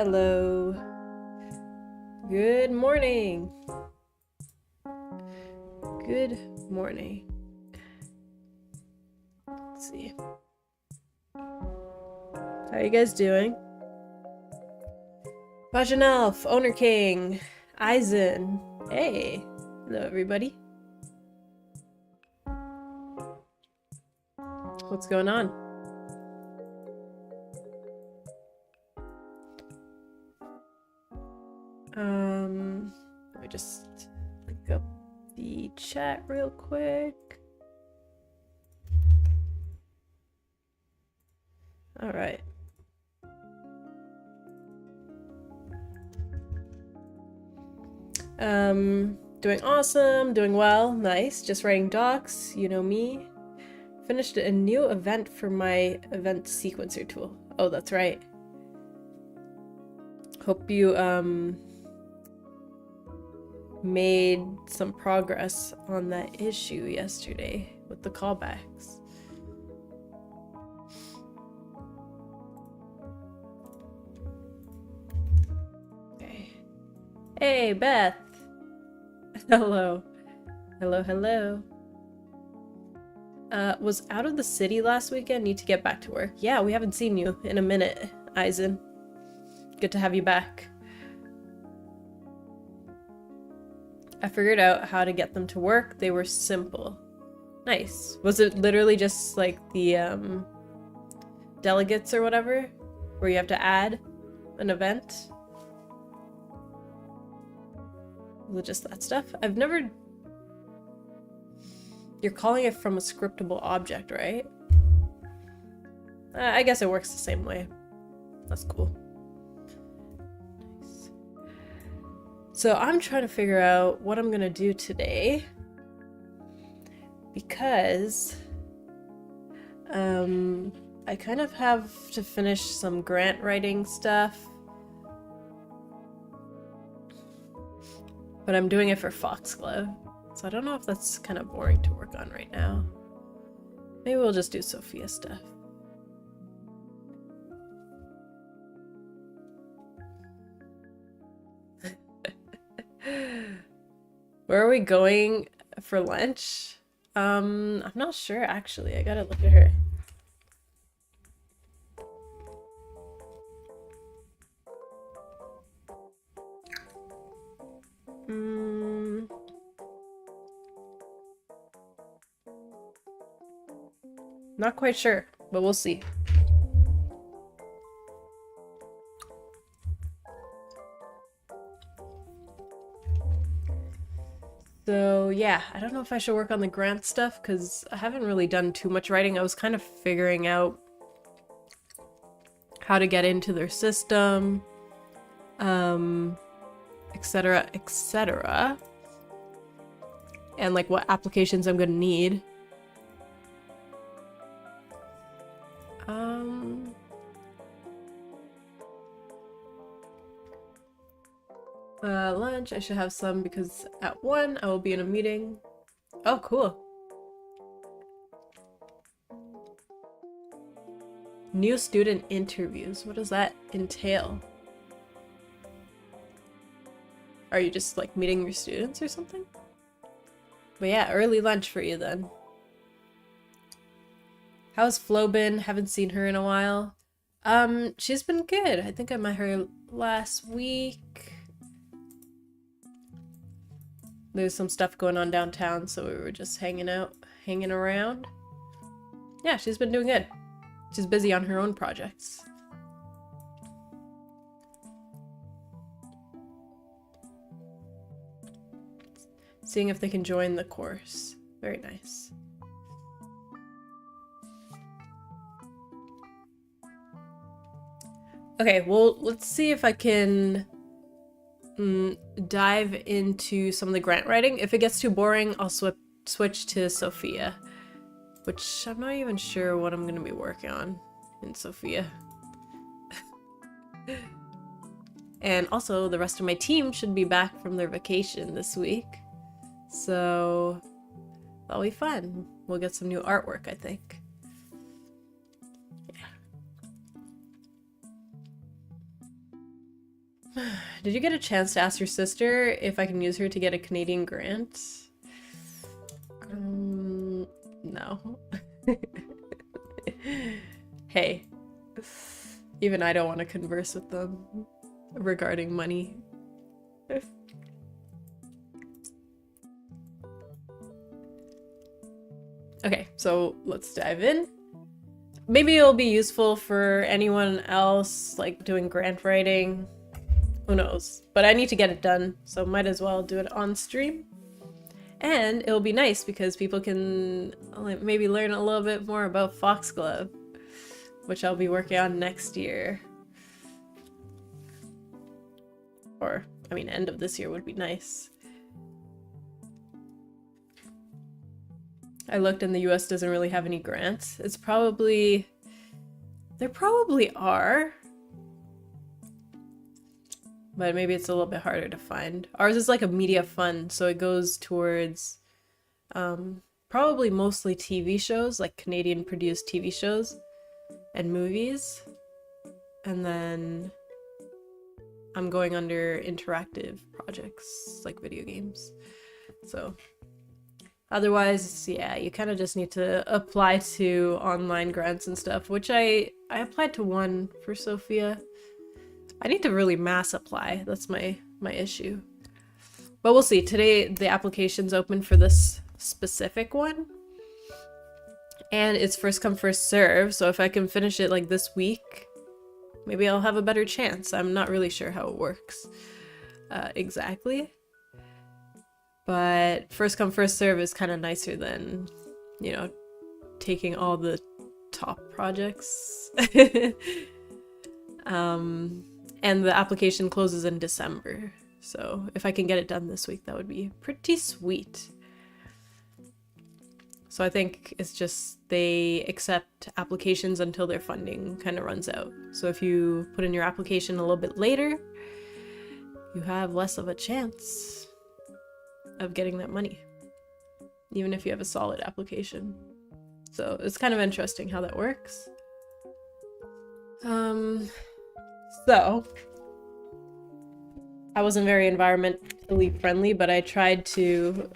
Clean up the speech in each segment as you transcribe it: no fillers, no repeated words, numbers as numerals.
Hello. Good morning. Good morning. Let's see. How are you guys doing? Bajanelf, Oathr King, Eisen. Hey. Hello, everybody. What's going on? Let me just link up the chat real quick. All right. Doing awesome, doing well, nice. Just writing docs, you know me. Finished a new event for my event sequencer tool. Oh, that's right. Hope you, made some progress on that issue yesterday with the callbacks. Okay. Hey, Beth! Hello. Hello, hello. Was out of the city last weekend. Need to get back to work. Yeah, we haven't seen you in a minute, Eisen. Good to have you back. I figured out how to get them to work. They were simple. Nice. Was it literally just like the delegates or whatever? Where you have to add an event? Was it just that stuff? I've never... You're calling it from a scriptable object, right? I guess it works the same way. That's cool. Nice. So I'm trying to figure out what I'm gonna do today. Because... I kind of have to finish some grant writing stuff. But I'm doing it for Foxglove. So I don't know if that's kind of boring to work on right now. Maybe we'll just do Sophia stuff. Where are we going for lunch? I'm not sure actually. I gotta look at her. Not quite sure, but we'll see. So yeah, I don't know if I should work on the grant stuff because I haven't really done too much writing. I was kind of figuring out how to get into their system, etc., etc. And like what applications I'm gonna need. Lunch, I should have some because at 1 I will be in a meeting. Oh, cool. New student interviews. What does that entail? Are you just like meeting your students or something? But yeah, early lunch for you then. How's Flo been? Haven't seen her in a while. She's been good. I think I met her last week. There's some stuff going on downtown, so we were just hanging around. Yeah, she's been doing good. She's busy on her own projects. Seeing if they can join the course. Very nice. Okay, well, let's see if I can dive into some of the grant writing. If it gets too boring, I'll switch to Sophia, which I'm not even sure what I'm gonna be working on in Sophia. And also, the rest of my team should be back from their vacation this week, so that'll be fun. We'll get some new artwork, I think. Did you get a chance to ask your sister if I can use her to get a Canadian grant? No. Hey, even I don't want to converse with them regarding money. Okay, so let's dive in. Maybe it'll be useful for anyone else, like doing grant writing. Who knows? But I need to get it done, so might as well do it on stream. And it'll be nice because people can maybe learn a little bit more about Foxglove, which I'll be working on next year. Or, I mean, end of this year would be nice. I looked and the US doesn't really have any grants. It's probably... There probably are. But maybe it's a little bit harder to find. Ours is like a media fund, so it goes towards probably mostly TV shows, like Canadian produced TV shows and movies. And then I'm going under interactive projects, like video games. So otherwise, yeah, you kind of just need to apply to online grants and stuff, which I applied to one for Sophia. I need to really mass apply. That's my issue. But we'll see. Today the application's open for this specific one. And it's first come first serve, so if I can finish it like this week, maybe I'll have a better chance. I'm not really sure how it works exactly. But first come first serve is kind of nicer than, you know, taking all the top projects. And the application closes in December, so if I can get it done this week, that would be pretty sweet. So I think it's just they accept applications until their funding kind of runs out. So if you put in your application a little bit later, you have less of a chance of getting that money, even if you have a solid application. So it's kind of interesting how that works. So I wasn't very environmentally friendly, but I tried to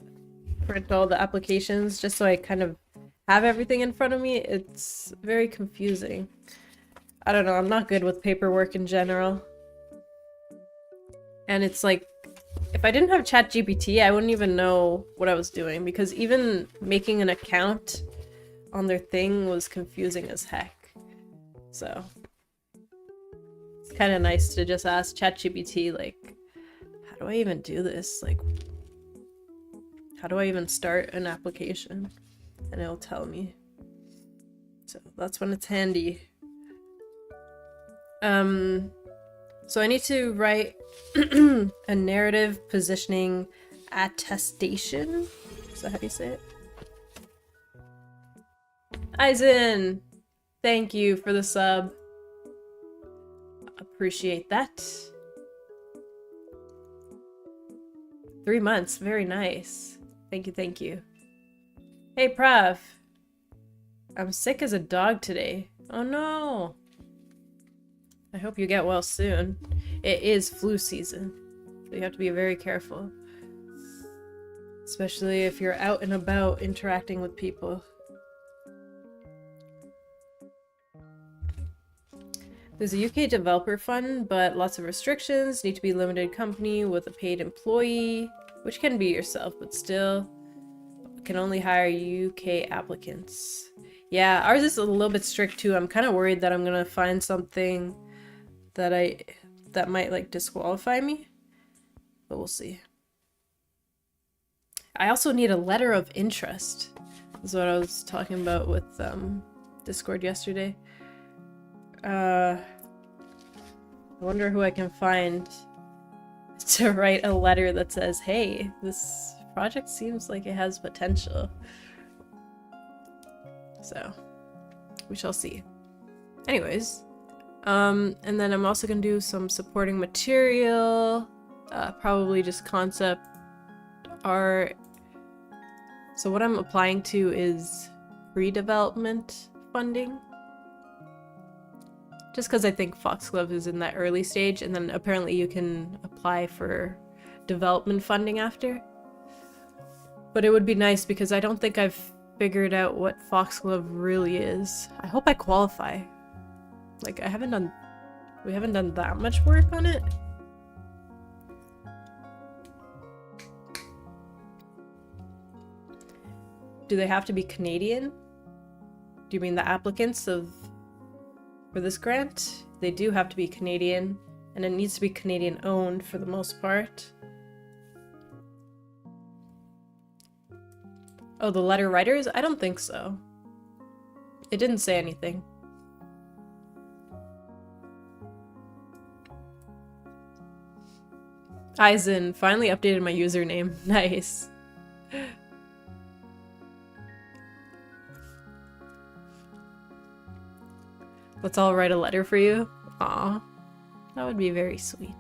print all the applications just so I kind of have everything in front of me. It's very confusing. I don't know, I'm not good with paperwork in general. And it's like, if I didn't have ChatGPT, I wouldn't even know what I was doing, because even making an account on their thing was confusing as heck. So it's kind of nice to just ask ChatGPT, like, how do I even do this? Like, how do I even start an application? And it'll tell me. So that's when it's handy. So I need to write a narrative positioning attestation. Is that how you say it? Aizen! Thank you for the sub. Appreciate that. 3 months, very nice. Thank you, thank you. Hey, Prav. I'm sick as a dog today. Oh no. I hope you get well soon. It is flu season, so you have to be very careful. Especially if you're out and about interacting with people. There's a UK developer fund, but lots of restrictions. Need to be a limited company with a paid employee, which can be yourself, but still can only hire UK applicants. Yeah, ours is a little bit strict too. I'm kind of worried that I'm gonna find something that might like disqualify me, but we'll see. I also need a letter of interest. This is what I was talking about with Discord yesterday. I wonder who I can find to write a letter that says, hey, this project seems like it has potential. So, we shall see. Anyways, and then I'm also gonna do some supporting material, probably just concept art. So what I'm applying to is pre-development funding. Just because I think Foxglove is in that early stage, and then apparently you can apply for development funding after. But it would be nice because I don't think I've figured out what Foxglove really is. I hope I qualify. Like, we haven't done that much work on it. Do they have to be Canadian? Do you mean the applicants for this grant? They do have to be Canadian, and it needs to be Canadian owned for the most part. Oh, the letter writers? I don't think so. It didn't say anything. Eisen finally updated my username. Nice. Let's all write a letter for you. Aw, that would be very sweet.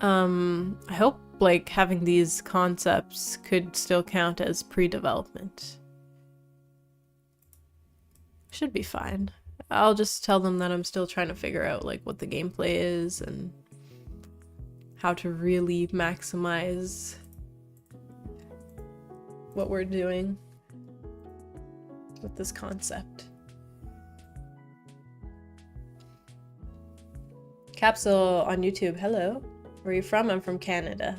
I hope like having these concepts could still count as pre-development. Should be fine. I'll just tell them that I'm still trying to figure out like what the gameplay is and how to really maximize what we're doing with this concept. Capsule on YouTube, hello. Where are you from? I'm from Canada.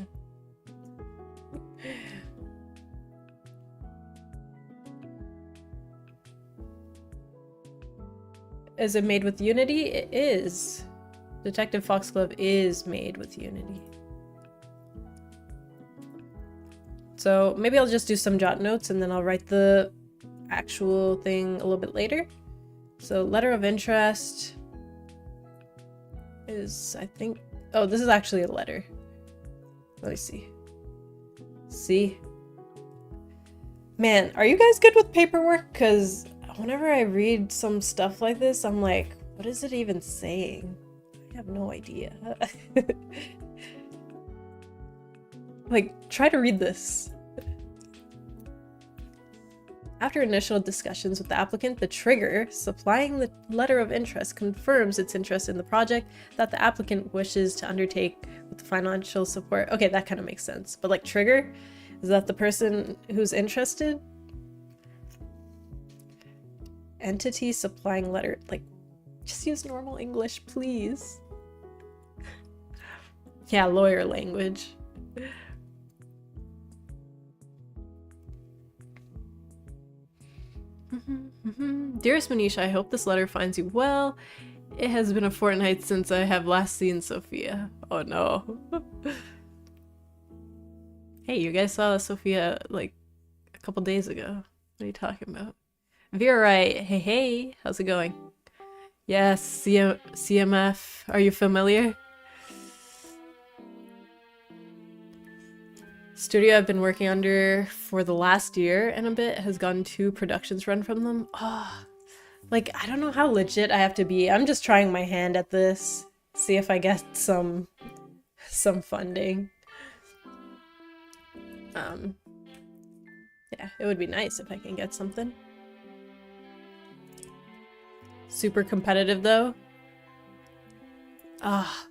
Is it made with Unity? It is. Detective Foxglove is made with Unity. So maybe I'll just do some jot notes and then I'll write the actual thing a little bit later. So letter of interest is, I think, oh, this is actually a letter. Let me see. See? Man, are you guys good with paperwork? Because whenever I read some stuff like this, I'm like, what is it even saying? I have no idea. Like, try to read this. After initial discussions with the applicant, the trigger supplying the letter of interest confirms its interest in the project that the applicant wishes to undertake with financial support. Okay, that kind of makes sense. But like trigger, is that the person who's interested? Entity supplying letter, like just use normal English, please. Yeah, lawyer language. Dearest Manisha, I hope this letter finds you well. It has been a fortnight since I have last seen Sophia. Oh no. Hey, you guys saw Sophia like a couple days ago. What are you talking about? Vera, right? Hey, hey, how's it going? Yes, CMF. Are you familiar? Studio I've been working under for the last year and a bit has gotten 2 productions run from them. Oh, like, I don't know how legit I have to be. I'm just trying my hand at this. See if I get some funding. Yeah, it would be nice if I can get something. Super competitive though. Ah.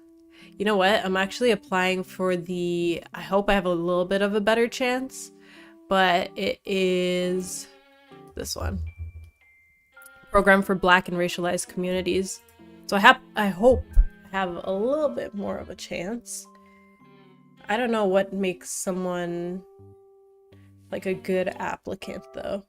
You know what? I'm actually applying for the... I hope I have a little bit of a better chance, but it is this one. Program for Black and Racialized Communities. So I hope I have a little bit more of a chance. I don't know what makes someone like a good applicant though.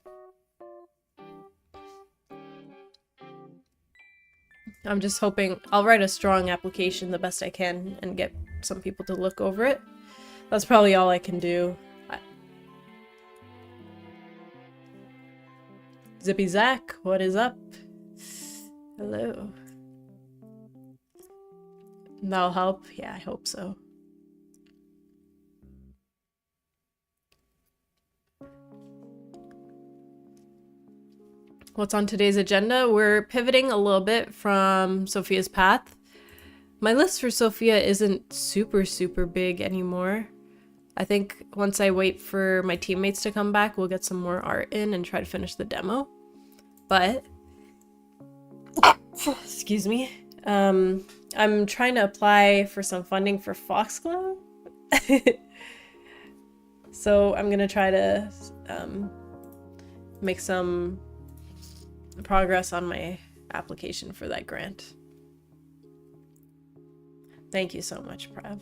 I'm just hoping I'll write a strong application the best I can and get some people to look over it. That's probably all I can do. Zippy Zach, what is up? Hello. That'll help? Yeah, I hope so. What's on today's agenda? We're pivoting a little bit from Sophia's path. My list for Sophia isn't super big anymore. I think once I wait for my teammates to come back, we'll get some more art in and try to finish the demo. But, excuse me, I'm trying to apply for some funding for Foxglove. So I'm gonna try to make some progress on my application for that grant. Thank you so much, Prav.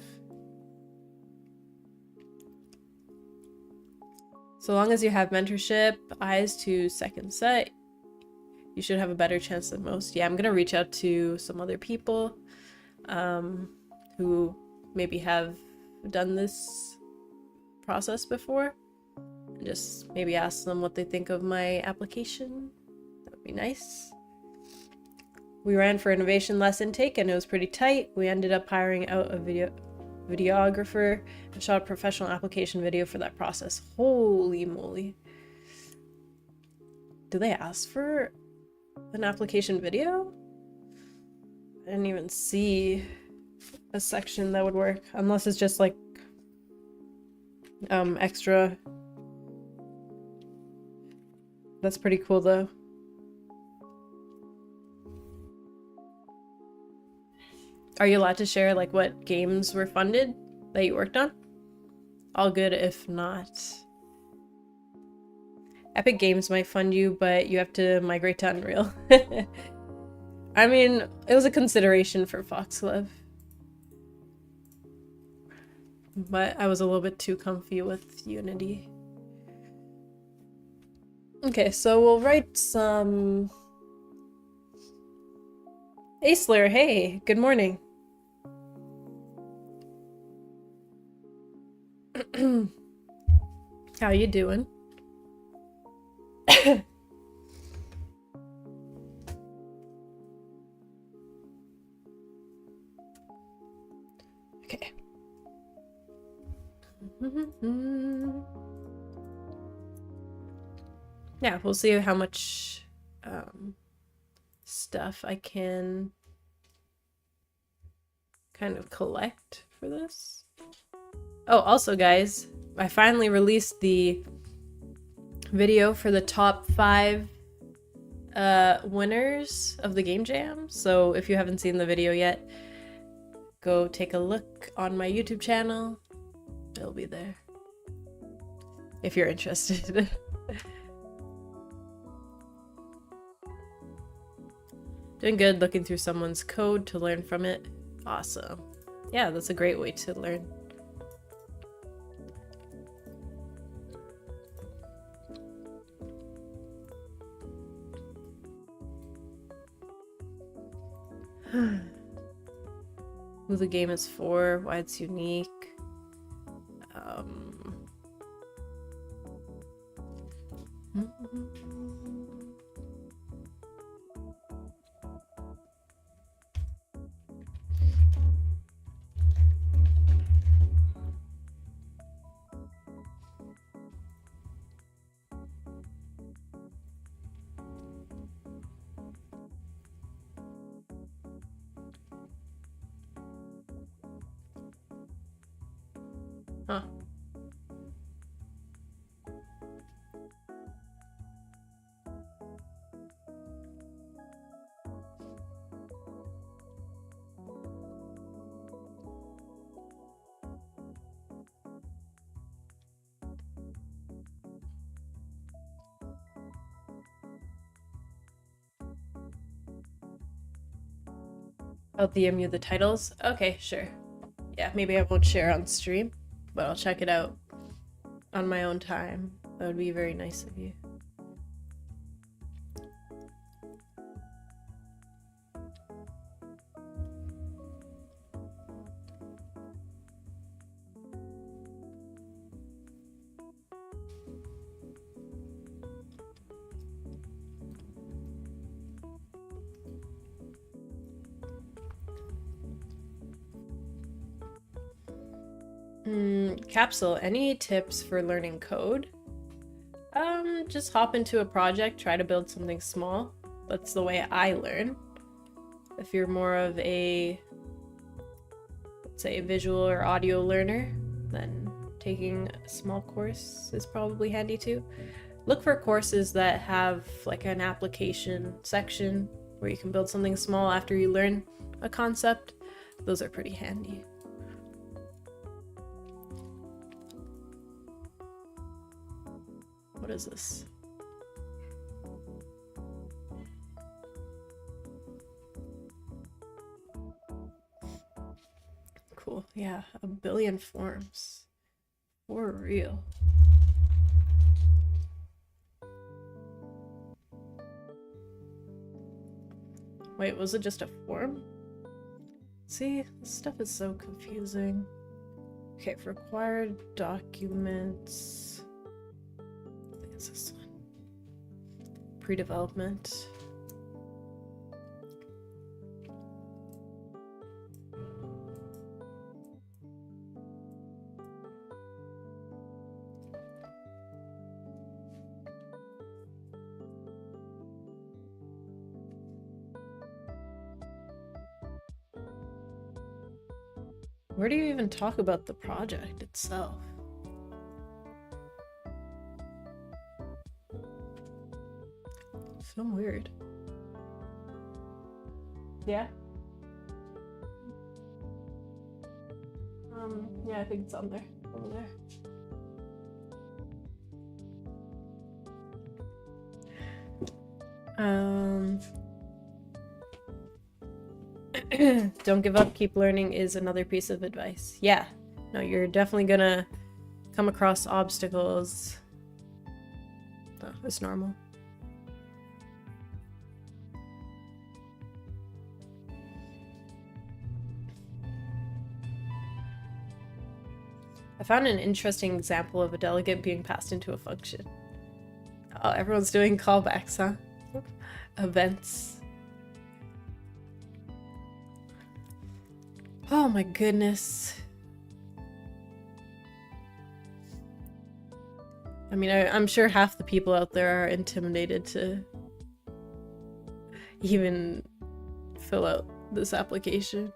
So long as you have mentorship, eyes to second set, you should have a better chance than most. Yeah, I'm gonna reach out to some other people who maybe have done this process before and just maybe ask them what they think of my application. That would be nice. We ran for innovation less intake and it was pretty tight. We ended up hiring out a videographer and shot a professional application video for that process. Holy moly. Do they ask for an application video? I didn't even see a section that would work, unless it's just like extra. That's pretty cool though. Are you allowed to share like what games were funded that you worked on? All good if not. Epic Games might fund you, but you have to migrate to Unreal. I mean, it was a consideration for Foxglove. But I was a little bit too comfy with Unity. Okay, so we'll write some... Oathr, hey, good morning. How you doing? Okay. Yeah, we'll see how much stuff I can kind of collect for this. Oh, also guys, I finally released the video for the top 5 winners of the game jam. So if you haven't seen the video yet, go take a look on my YouTube channel. It'll be there if you're interested. Doing good, looking through someone's code to learn from it. Awesome. Yeah, that's a great way to learn. Who the game is for, why it's unique. Huh. I'll DM you the titles? Okay, sure. Yeah, maybe I won't share on stream, but I'll check it out on my own time. That would be very nice of you. Capsule, any tips for learning code? Just hop into a project, try to build something small. That's the way I learn. If you're more of a, let's say, visual or audio learner, then taking a small course is probably handy too. Look for courses that have like an application section where you can build something small after you learn a concept. Those are pretty handy. What is this? Cool. Yeah, 1 billion forms. For real. Wait, was it just a form? See, this stuff is so confusing. Okay, for required documents. I think it's this one. Pre-development. Where do you even talk about the project itself? So weird. Yeah? Yeah, I think it's on there. Over there. Don't give up, keep learning is another piece of advice. Yeah. No, you're definitely gonna come across obstacles. Oh, it's normal. I found an interesting example of a delegate being passed into a function. Oh, everyone's doing callbacks, huh? Events. Oh my goodness. I mean, I'm sure half the people out there are intimidated to even fill out this application.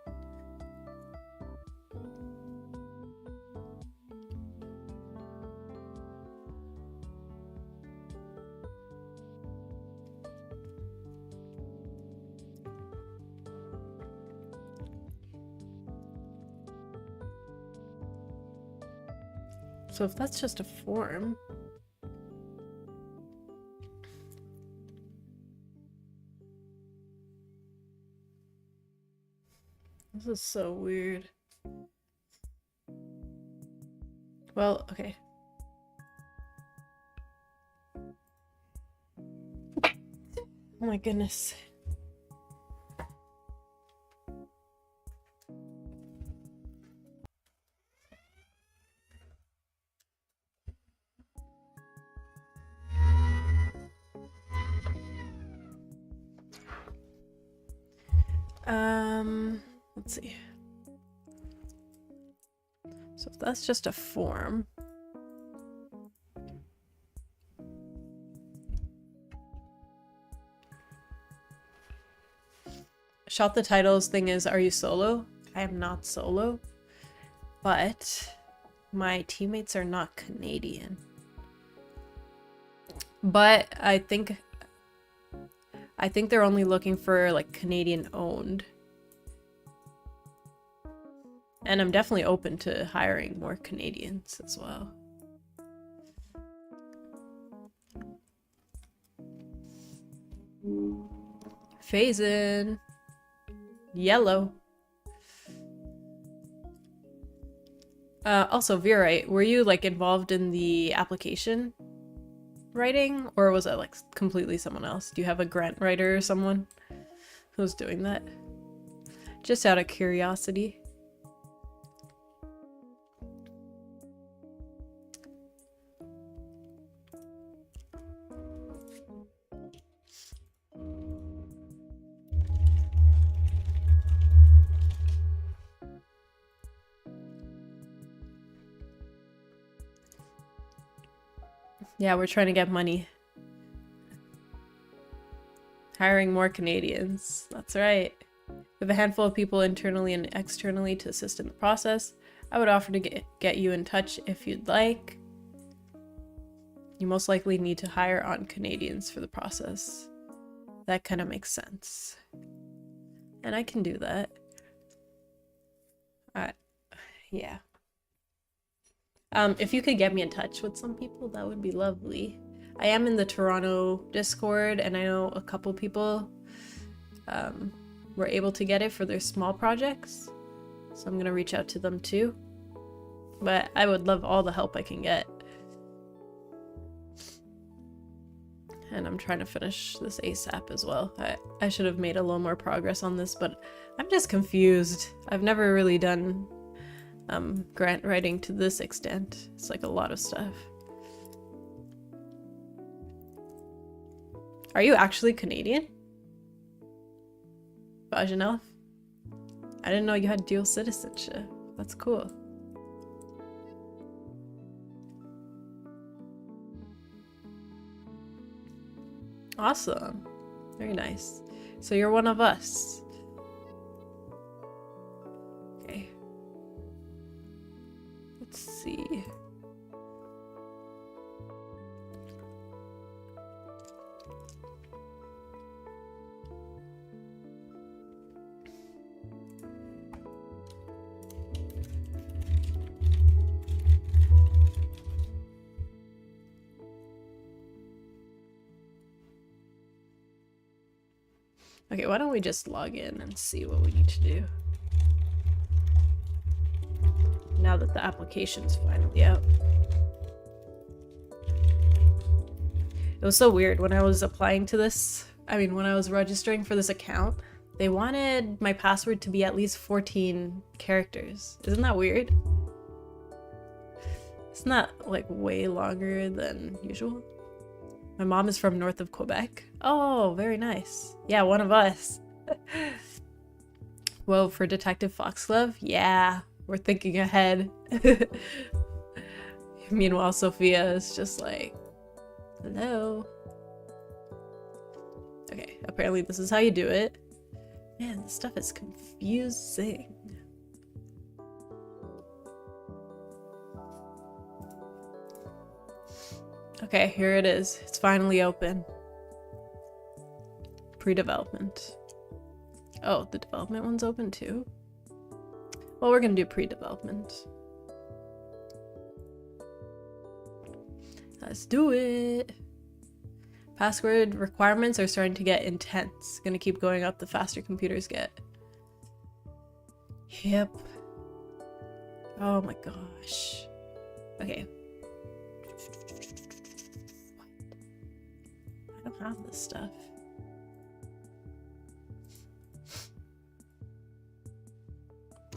So if that's just a form... This is so weird. Well, okay. Oh my goodness. Let's see. So if that's just a form. Shot the titles thing is, are you solo? I am not solo, but my teammates are not Canadian. But I think they're only looking for like Canadian owned. And I'm definitely open to hiring more Canadians as well. Phase in. Yellow. Also, Vera, were you like involved in the application writing, or was it like completely someone else? Do you have a grant writer or someone who's doing that? Just out of curiosity. Yeah, we're trying to get money. Hiring more Canadians. That's right. We have a handful of people internally and externally to assist in the process. I would offer to get you in touch if you'd like. You most likely need to hire on Canadians for the process. That kind of makes sense. And I can do that. Yeah. If you could get me in touch with some people, that would be lovely. I am in the Toronto Discord, and I know a couple people were able to get it for their small projects. So I'm gonna reach out to them too. But I would love all the help I can get. And I'm trying to finish this ASAP as well. I should have made a little more progress on this, but I'm just confused. I've never really done grant writing to this extent. It's like a lot of stuff. Are you actually Canadian? Vajanov? I didn't know you had dual citizenship. That's cool. Awesome. Very nice. So you're one of us. Okay. Let's see. Okay, why don't we just log in and see what we need to do. Now that the application's finally out. It was so weird when I was applying to this. I mean, when I was registering for this account, they wanted my password to be at least 14 characters. Isn't that weird? It's not like way longer than usual. My mom is from north of Quebec. Oh, very nice. Yeah, one of us. Whoa, for Detective Foxglove? Yeah, we're thinking ahead. Meanwhile, Sophia is just like, hello. Okay, apparently this is how you do it. Man, this stuff is confusing. Okay, here it is. It's finally open. Pre-development. Oh, the development one's open too? Well, we're gonna do pre-development. Let's do it! Password requirements are starting to get intense. Gonna keep going up the faster computers get. Yep. Oh my gosh. Okay. I don't have this stuff.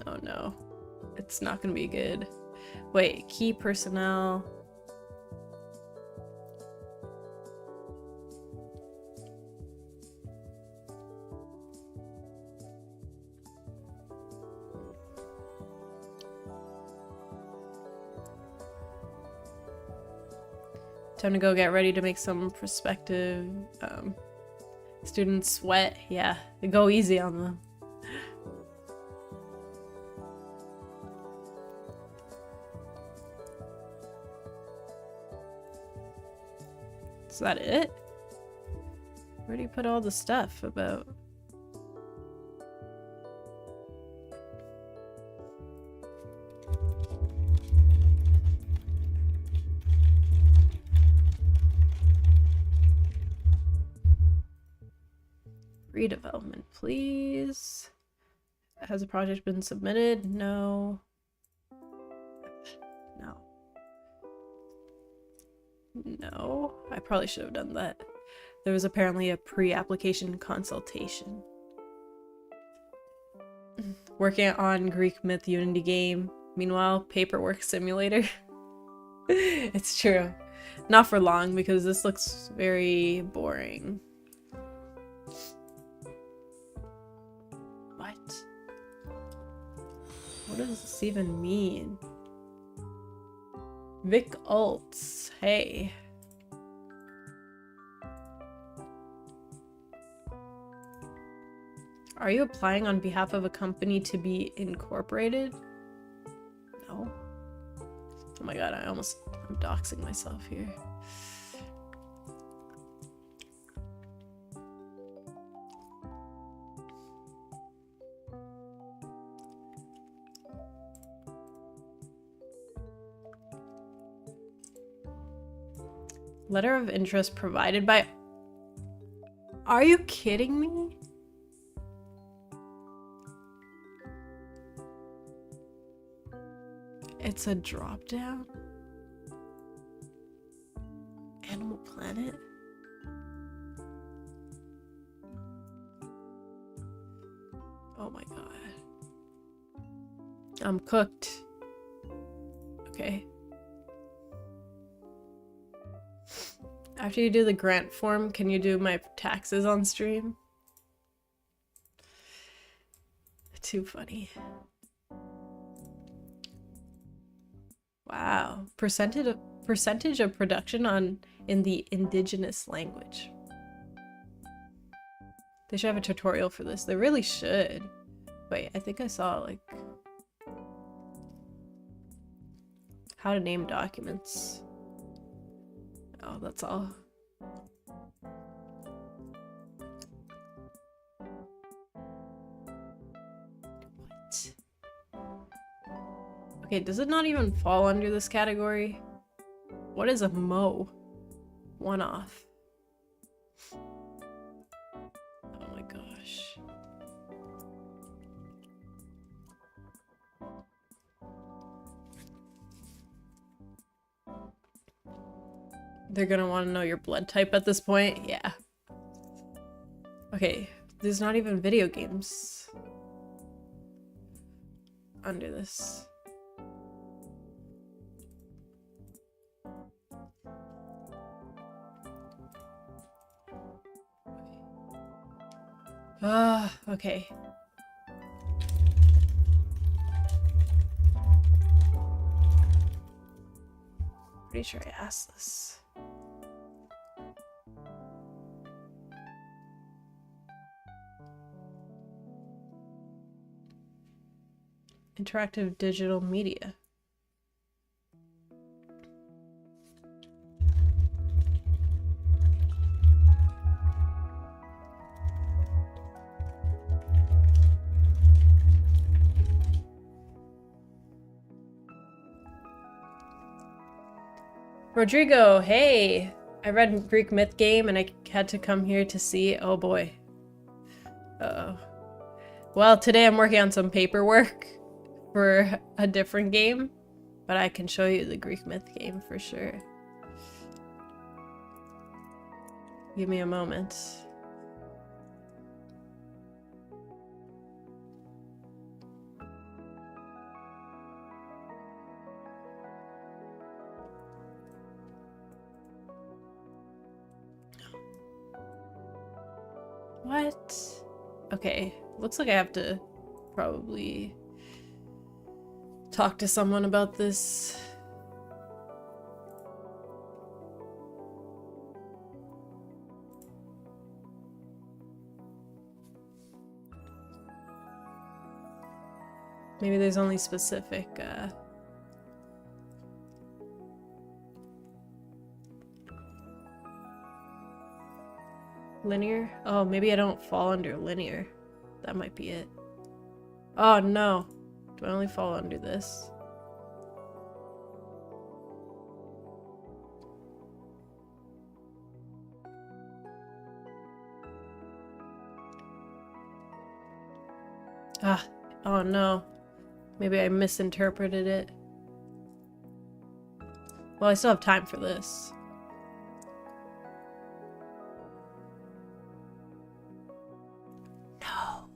Oh no. It's not gonna be good. Wait, key personnel. Time to go get ready to make some prospective students sweat. Yeah, go easy on them. Is that it? Where do you put all the stuff about? Redevelopment, please. Has a project been submitted? No. No. No. I probably should have done that. There was apparently a pre-application consultation. Working on Greek Myth Unity game. Meanwhile, paperwork simulator. It's true. Not for long because this looks very boring. What does this even mean? Vic Alts, hey. Are you applying on behalf of a company to be incorporated? Oh my god, I'm doxing myself here. Letter of interest provided by... Are you kidding me? It's a drop down? Animal Planet? Oh my god. I'm cooked. Okay. After you do the grant form, can you do my taxes on stream? Too funny. Wow. Percentage of production in the indigenous language. They should have a tutorial for this. They really should. Wait, I think I saw like how to name documents. Oh, that's all. What? Okay, does it not even fall under this category? What is a Mo? One off. Oh my gosh. They're gonna want to know your blood type at this point? Yeah. Okay, there's not even video games under this. Okay. Pretty sure I asked this. Interactive digital media. Rodrigo, hey! I read Greek Myth Game and I had to come here to see. Oh boy. Uh-oh. Well, today I'm working on some paperwork for a different game, but I can show you the Greek Myth Game for sure. Give me a moment. What? Okay, looks like I have to probably talk to someone about this. Maybe there's only specific, linear? Oh, maybe I don't fall under linear. That might be it. Oh no. Do I only fall under this? Ah, oh no. Maybe I misinterpreted it. Well, I still have time for this. No.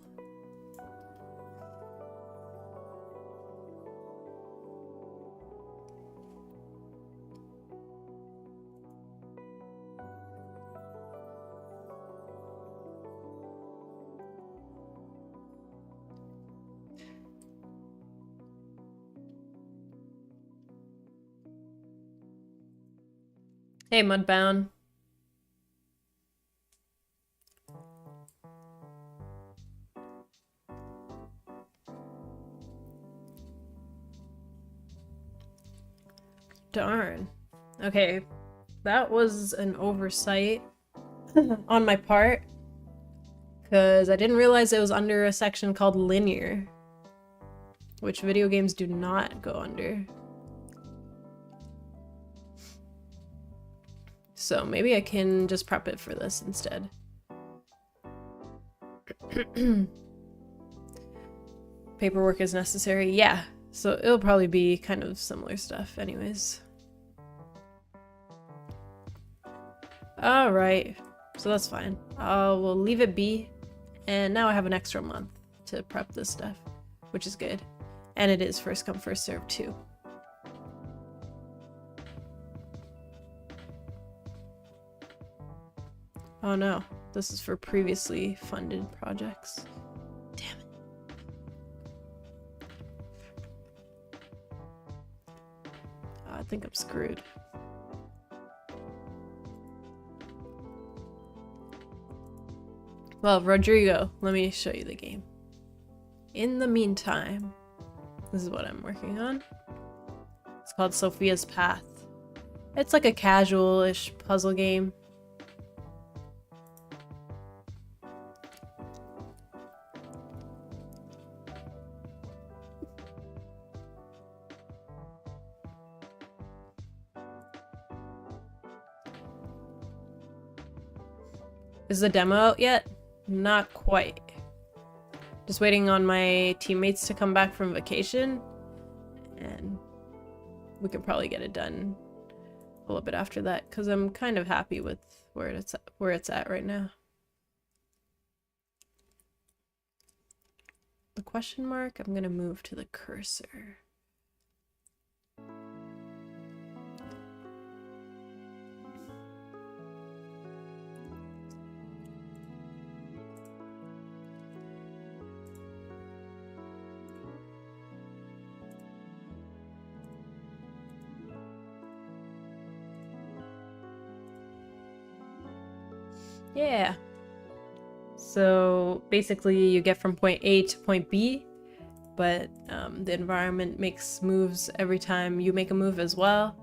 Hey, Mudbound. Darn. Okay, that was an oversight on my part, because I didn't realize it was under a section called linear, which video games do not go under. So maybe I can just prep it for this instead. Paperwork is necessary. Yeah, so it'll probably be kind of similar stuff anyways. Alright, so that's fine. We'll leave it be. And now I have an extra month to prep this stuff, which is good. And it is first come, first serve too. Oh no, this is for previously funded projects. Damn it. I think I'm screwed. Well, Rodrigo, let me show you the game. In the meantime, this is what I'm working on. It's called Sophia's Path. It's like a casual-ish puzzle game. Is the demo out yet? Not quite. Just waiting on my teammates to come back from vacation, and we can probably get it done a little bit after that, because I'm kind of happy with where it's at right now. The question mark, I'm gonna move to the cursor. Yeah. So basically you get from point A to point B, but the environment makes moves every time you make a move as well.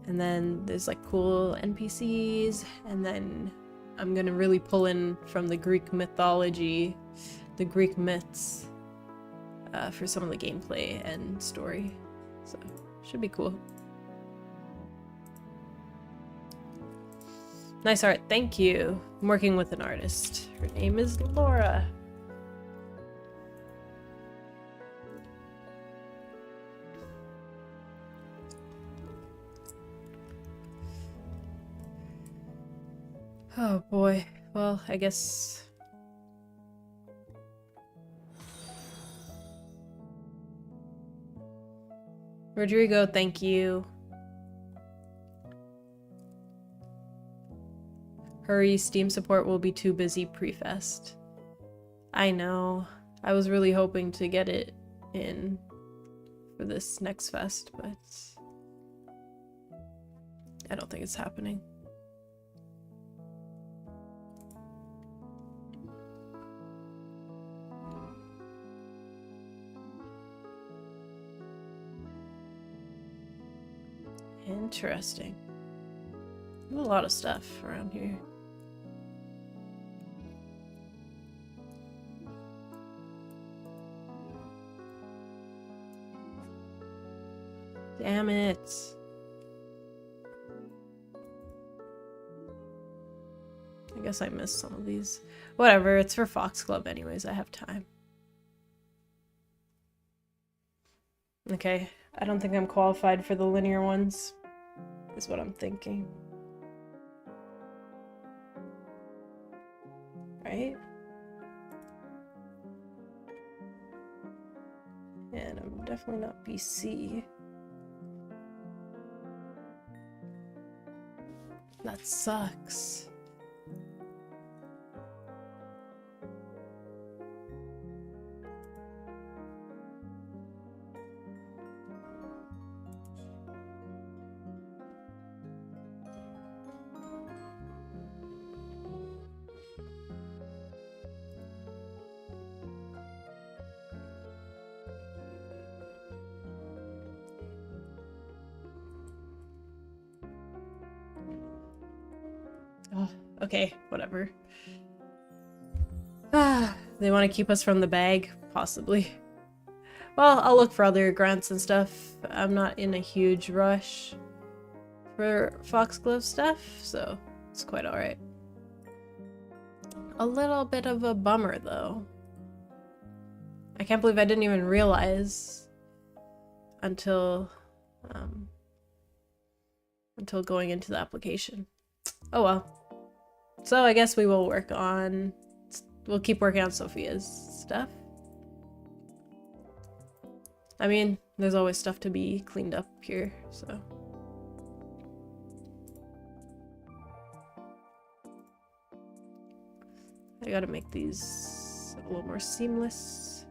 And then there's like cool NPCs, and then I'm gonna really pull in from the Greek mythology, the Greek myths, for some of the gameplay and story. So should be cool. Nice art, thank you. I'm working with an artist. Her name is Laura. Oh boy, well, I guess... Rodrigo, thank you. Hurry, Steam support will be too busy pre-fest. I know. I was really hoping to get it in for this next fest, but I don't think it's happening. Interesting. There's a lot of stuff around here. Damn it. I guess I missed some of these. Whatever, it's for Foxglove anyways, I have time. Okay, I don't think I'm qualified for the linear ones, is what I'm thinking. Right? And I'm definitely not BC. That sucks. Okay, whatever. Ah, they want to keep us from the bag? Possibly. Well, I'll look for other grants and stuff. I'm not in a huge rush for Foxglove stuff, so it's quite alright. A little bit of a bummer, though. I can't believe I didn't even realize until going into the application. Oh well. So I guess we'll keep working on Sophia's stuff. I mean, there's always stuff to be cleaned up here, so. I gotta make these a little more seamless.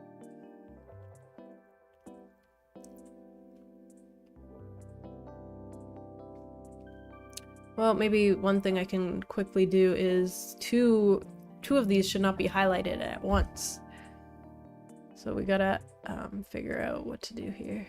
Well, maybe one thing I can quickly do is two of these should not be highlighted at once. So we gotta figure out what to do here.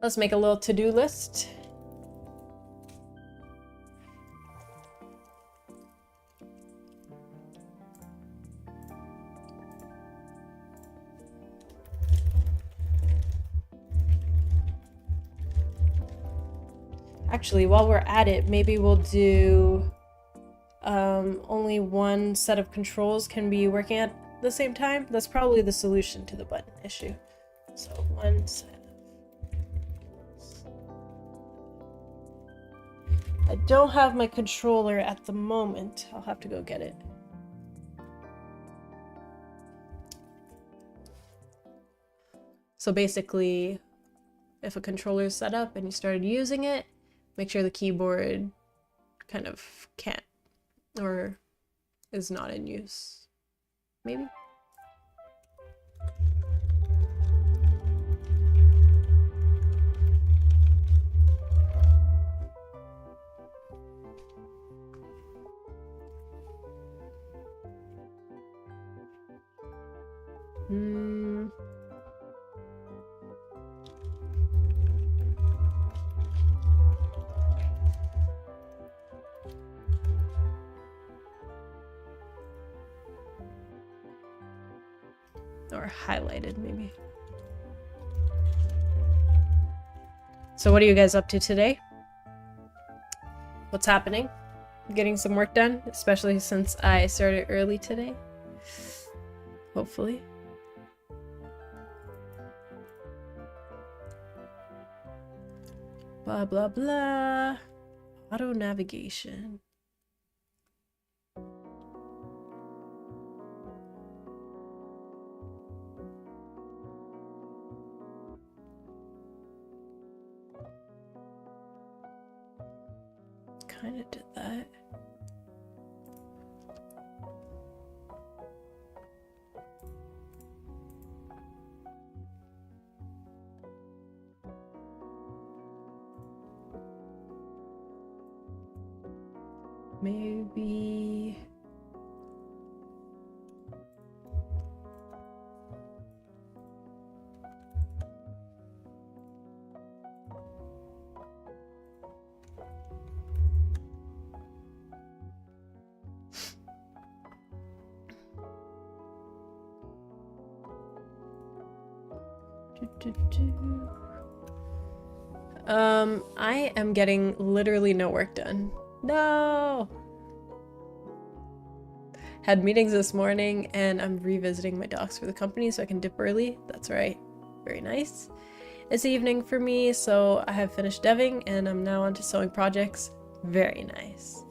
Let's make a little to-do list. Actually, while we're at it, maybe we'll do only one set of controls can be working at the same time. That's probably the solution to the button issue. So one set. I don't have my controller at the moment. I'll have to go get it. So basically, if a controller is set up and you started using it, make sure the keyboard kind of can't or is not in use. Maybe? Or highlighted, maybe. So what are you guys up to today? What's happening? Getting some work done, especially since I started early today. Hopefully. Blah, blah, blah. Auto navigation. Kind of did that. Maybe... I am getting literally no work done. No! Had meetings this morning and I'm revisiting my docs for the company so I can dip early. That's right. Very nice. It's evening for me, so I have finished deving and I'm now on to sewing projects. Very nice.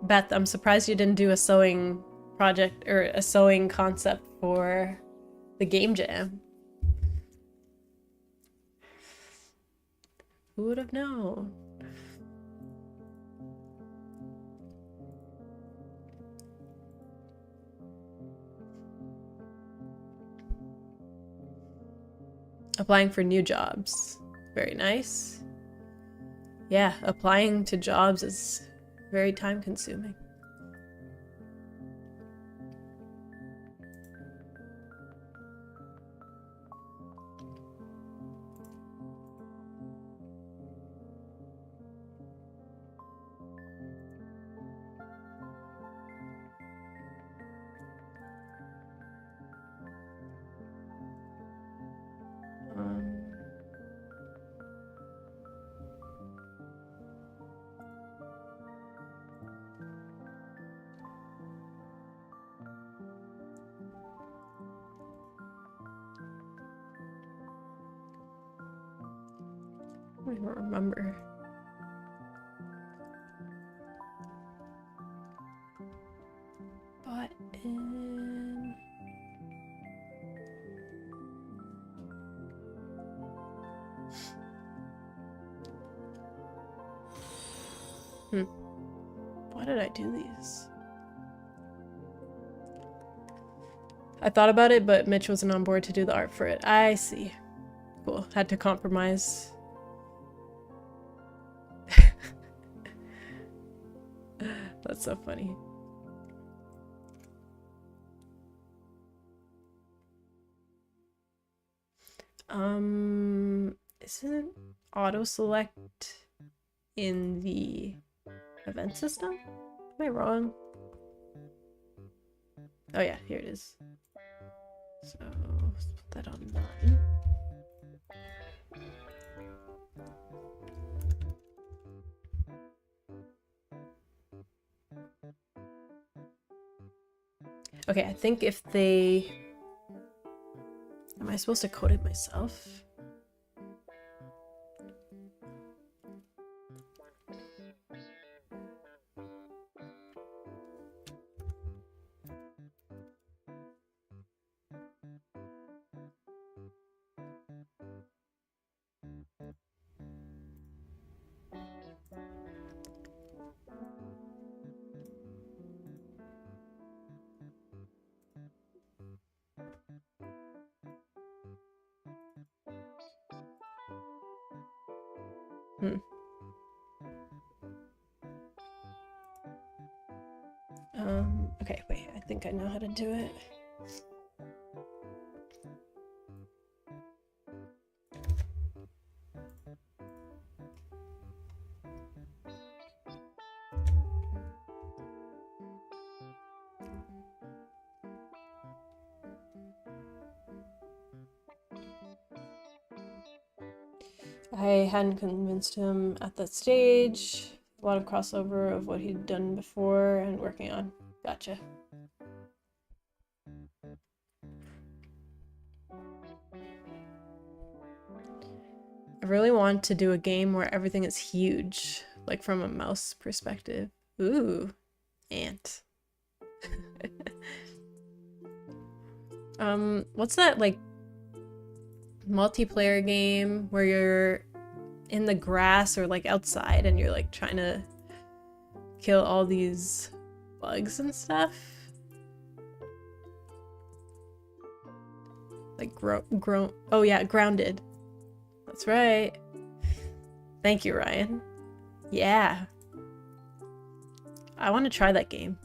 Beth, I'm surprised you didn't do a sewing project or a sewing concept for the game jam. Who would have known? Applying for new jobs. Very nice. Yeah, applying to jobs is very time consuming. I don't remember. Button. Why did I do these? I thought about it, but Mitch wasn't on board to do the art for it. I see. Cool. Had to compromise. That's so funny. Isn't auto select in the event system? Am I wrong? Oh yeah, here it is. So let's put that on 9. Okay, I think if they... Am I supposed to code it myself? Okay, wait, I think I know how to do it. I hadn't convinced him at that stage. A lot of crossover of what he'd done before and working on. Gotcha. I really want to do a game where everything is huge, like from a mouse perspective. Ooh, ant. What's that, like, multiplayer game where you're in the grass or like outside and you're like trying to kill all these bugs and stuff? Like oh yeah, Grounded. That's right. Thank you, Ryan. Yeah. I want to try that game.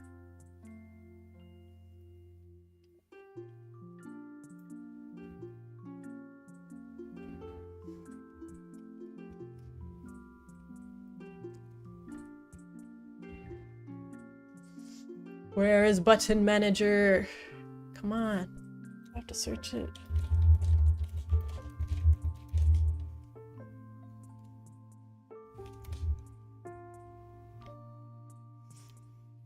Where is Button Manager? Come on. I have to search it.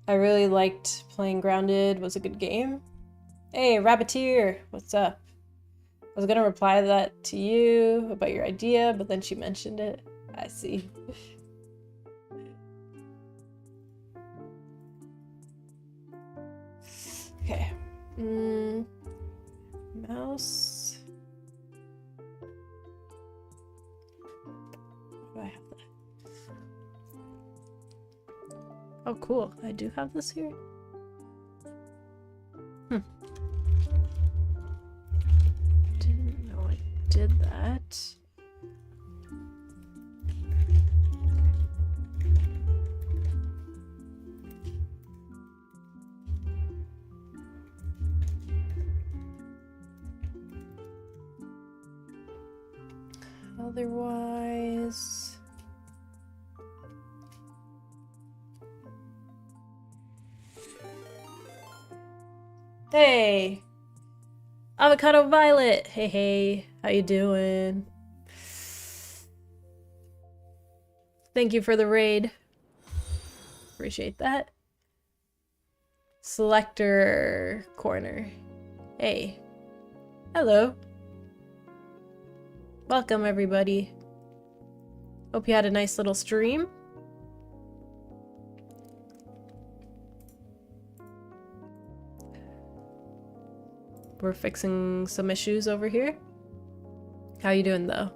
I really liked playing Grounded. Was a good game. Hey, Rabbiteer, what's up? I was gonna reply that to you about your idea, but then she mentioned it. I see. Okay. Mouse. What Oh, cool. I do have this here. Didn't know I did that. Otherwise... Hey! Avocado Violet! Hey, hey. How you doing? Thank you for the raid. Appreciate that. Selector corner. Hey. Hello. Welcome, everybody. Hope you had a nice little stream. We're fixing some issues over here. How you doing, though?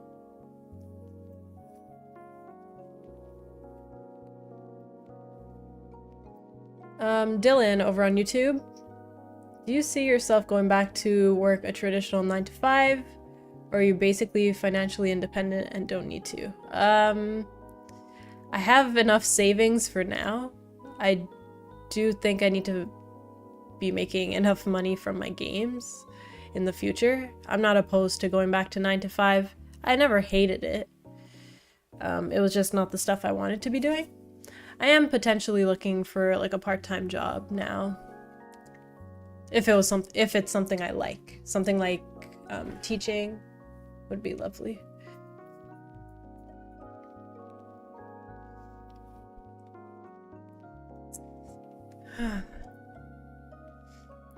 Dylan over on YouTube. Do you see yourself going back to work a traditional 9 to 5? Or are you basically financially independent and don't need to? I have enough savings for now. I do think I need to be making enough money from my games in the future. I'm not opposed to going back to 9 to 5. I never hated it. It was just not the stuff I wanted to be doing. I am potentially looking for like a part-time job now. If it's something I like. Something like teaching would be lovely.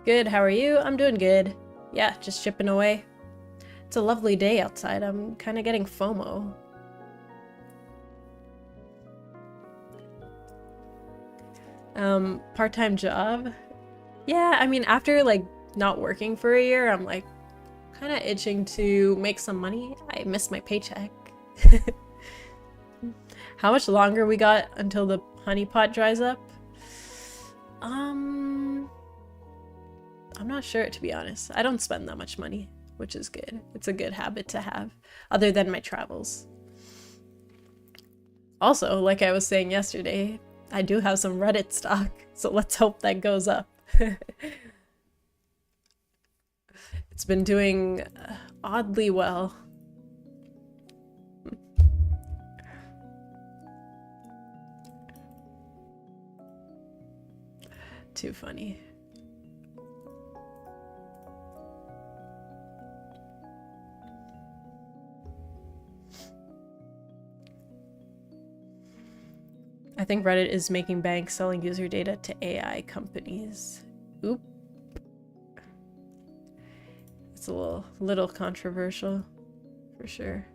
Good, how are you? I'm doing good. Yeah, just chipping away. It's a lovely day outside. I'm kind of getting FOMO. Part-time job? Yeah, I mean, after like not working for a year, I'm like kind of itching to make some money. I miss my paycheck. How much longer we got until the honey pot dries up? I'm not sure, to be honest. I don't spend that much money, which is good. It's a good habit to have, other than my travels. Also, like I was saying yesterday, I do have some Reddit stock, so let's hope that goes up. It's been doing oddly well. Too funny. I think Reddit is making bank selling user data to AI companies. Oop. It's a little controversial, for sure.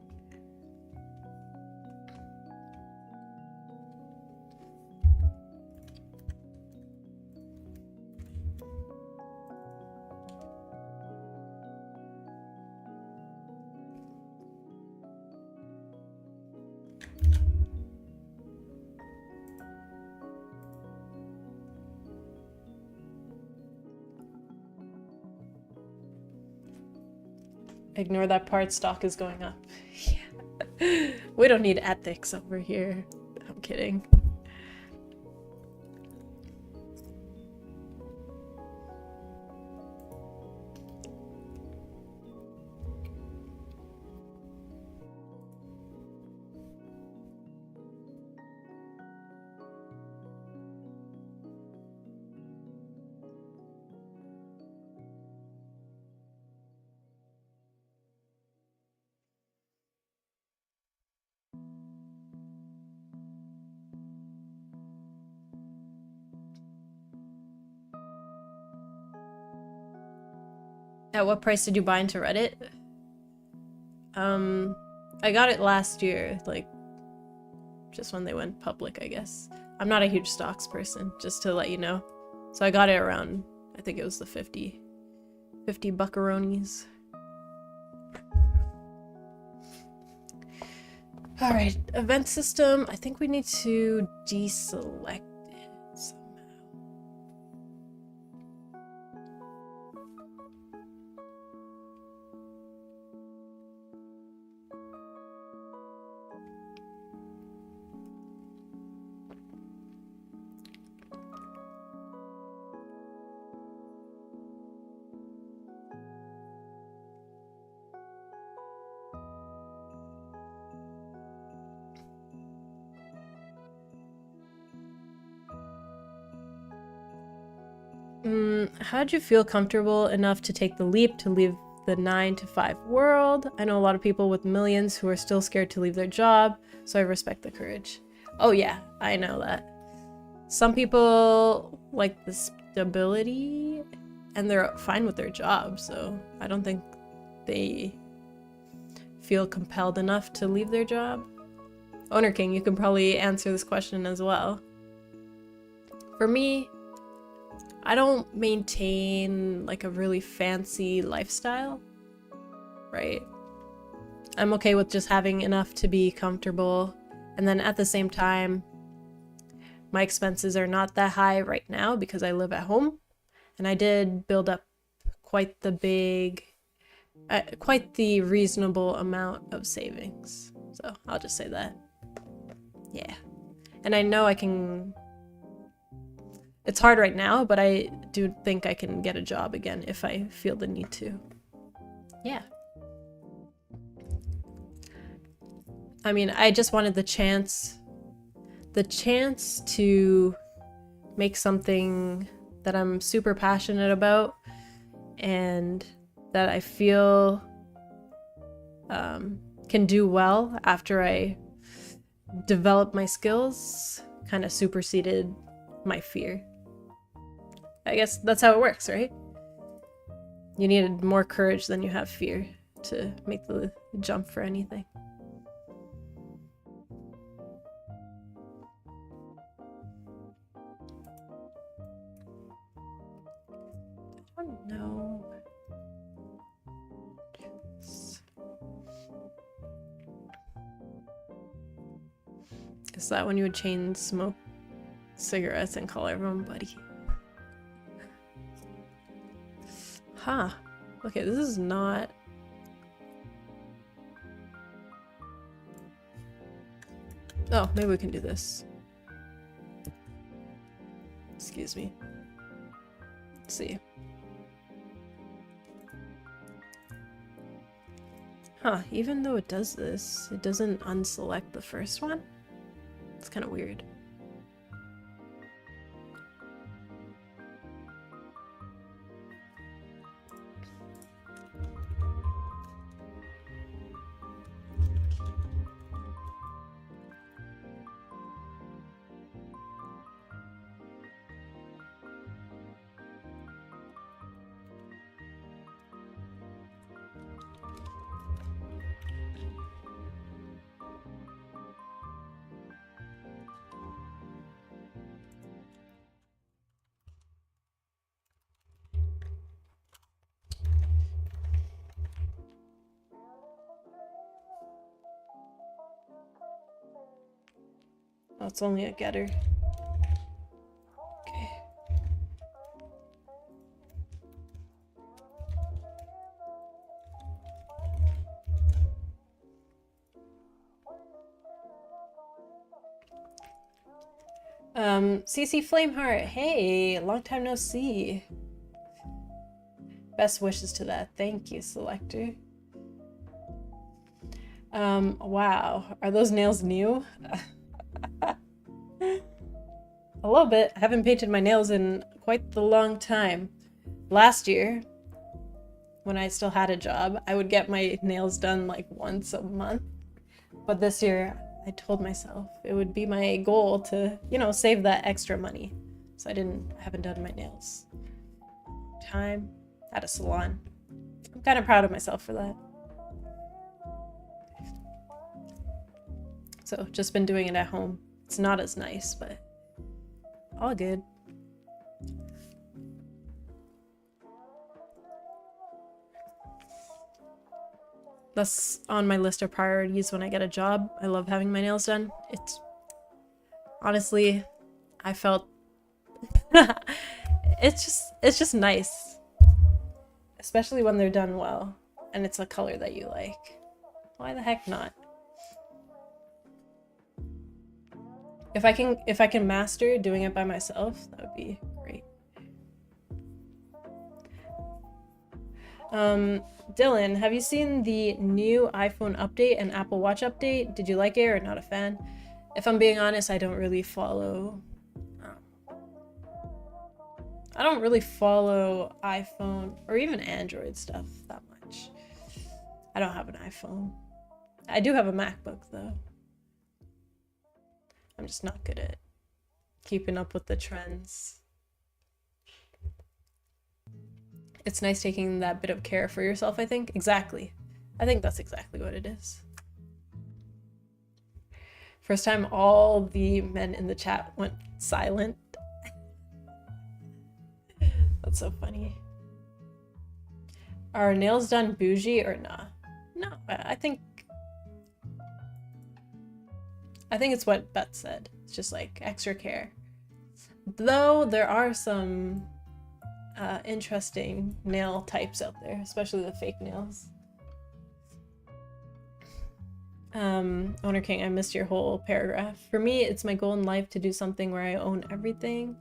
Ignore that part, stock is going up. Yeah. We don't need ethics over here. I'm kidding. At what price did you buy into Reddit? I got it last year, like, just when they went public, I guess. I'm not a huge stocks person, just to let you know. So I got it around, I think it was the 50 buckaroonies. Alright, event system. I think we need to deselect it. How'd you feel comfortable enough to take the leap to leave the 9-to-5 world? I know a lot of people with millions who are still scared to leave their job, so I respect the courage. Oh yeah, I know that. Some people like the stability and they're fine with their job, so I don't think they feel compelled enough to leave their job. Oathr King, you can probably answer this question as well. For me, I don't maintain like a really fancy lifestyle, right? I'm okay with just having enough to be comfortable, and then at the same time, my expenses are not that high right now because I live at home, and I did build up quite the reasonable amount of savings. So I'll just say that. Yeah. And I know I can... It's hard right now, but I do think I can get a job again if I feel the need to. Yeah. I mean, I just wanted the chance to make something that I'm super passionate about and that I feel can do well after I develop my skills, kind of superseded my fear. I guess that's how it works, right? You needed more courage than you have fear to make the jump for anything. I don't know. Is that when you would chain smoke cigarettes and call everyone buddy? Huh. Okay, this is not... Oh, maybe we can do this. Excuse me. Let's see. Huh, even though it does this, it doesn't unselect the first one? It's kind of weird. Oh, it's only a getter. Okay. CC Flameheart, hey, long time no see. Best wishes to that. Thank you, Selector. Wow. Are those nails new? A little bit. I haven't painted my nails in quite the long time. Last year, when I still had a job, I would get my nails done like once a month. But this year, I told myself it would be my goal to, you know, save that extra money. So I haven't done my nails. Time at a salon. I'm kind of proud of myself for that. So just been doing it at home. It's not as nice, but all good. That's on my list of priorities when I get a job. I love having my nails done. It's honestly, I felt it's just nice. Especially when they're done well and it's a color that you like. Why the heck not? If I can master doing it by myself, that would be great. Dylan, have you seen the new iPhone update and Apple Watch update? Did you like it or not a fan? If I'm being honest, I don't really follow I don't really follow iPhone or even Android stuff that much. I don't have an iPhone. I do have a MacBook though. I'm just not good at keeping up with the trends. It's nice taking that bit of care for yourself, I think. Exactly. I think that's exactly what it is. First time all the men in the chat went silent. That's so funny. Are nails done bougie or nah? No, I think it's what Beth said. It's just like extra care. Though there are some interesting nail types out there, especially the fake nails. Owner King, I missed your whole paragraph. For me, it's my goal in life to do something where I own everything.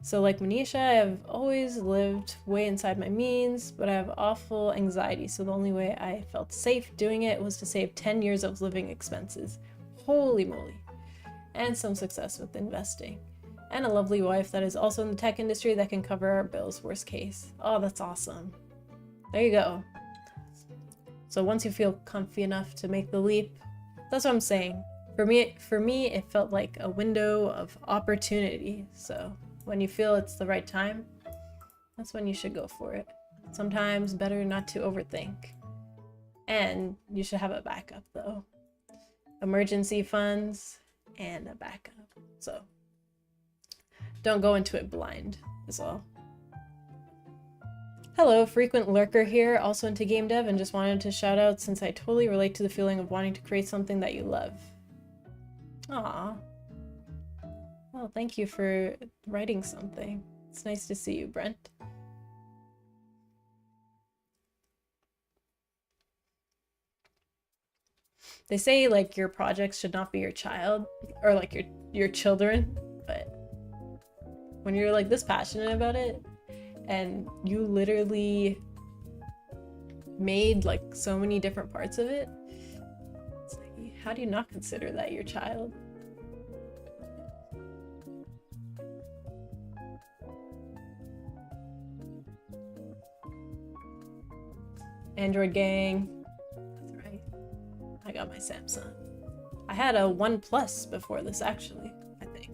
So like Manisha, I've always lived way inside my means, but I have awful anxiety, so the only way I felt safe doing it was to save 10 years of living expenses. Holy moly. And some success with investing. And a lovely wife that is also in the tech industry that can cover our bills, worst case. Oh, that's awesome. There you go. So once you feel comfy enough to make the leap, that's what I'm saying. For me, it felt like a window of opportunity. So when you feel it's the right time, that's when you should go for it. Sometimes better not to overthink. And you should have a backup though. Emergency funds and a backup. So don't go into it blind is all. Hello, frequent lurker here, also into game dev, and just wanted to shout out since I totally relate to the feeling of wanting to create something that you love. Aww. Well, thank you for writing something. It's nice to see you, Brent. They say, like, your projects should not be your child, or, like, your children, but when you're, like, this passionate about it, and you literally made, like, so many different parts of it, it's like, how do you not consider that your child? Android gang. That's right. I got my Samsung. I had a OnePlus before this, actually, I think.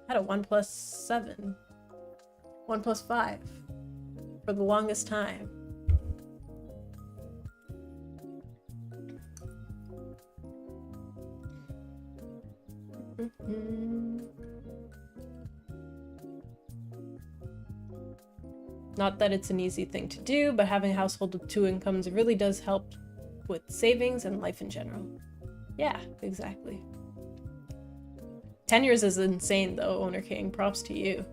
I had a OnePlus 7. OnePlus 5. For the longest time. Not that it's an easy thing to do, but having a household with 2 incomes really does help with savings and life in general. Yeah, exactly. 10 years is insane though, Owner King. Props to you.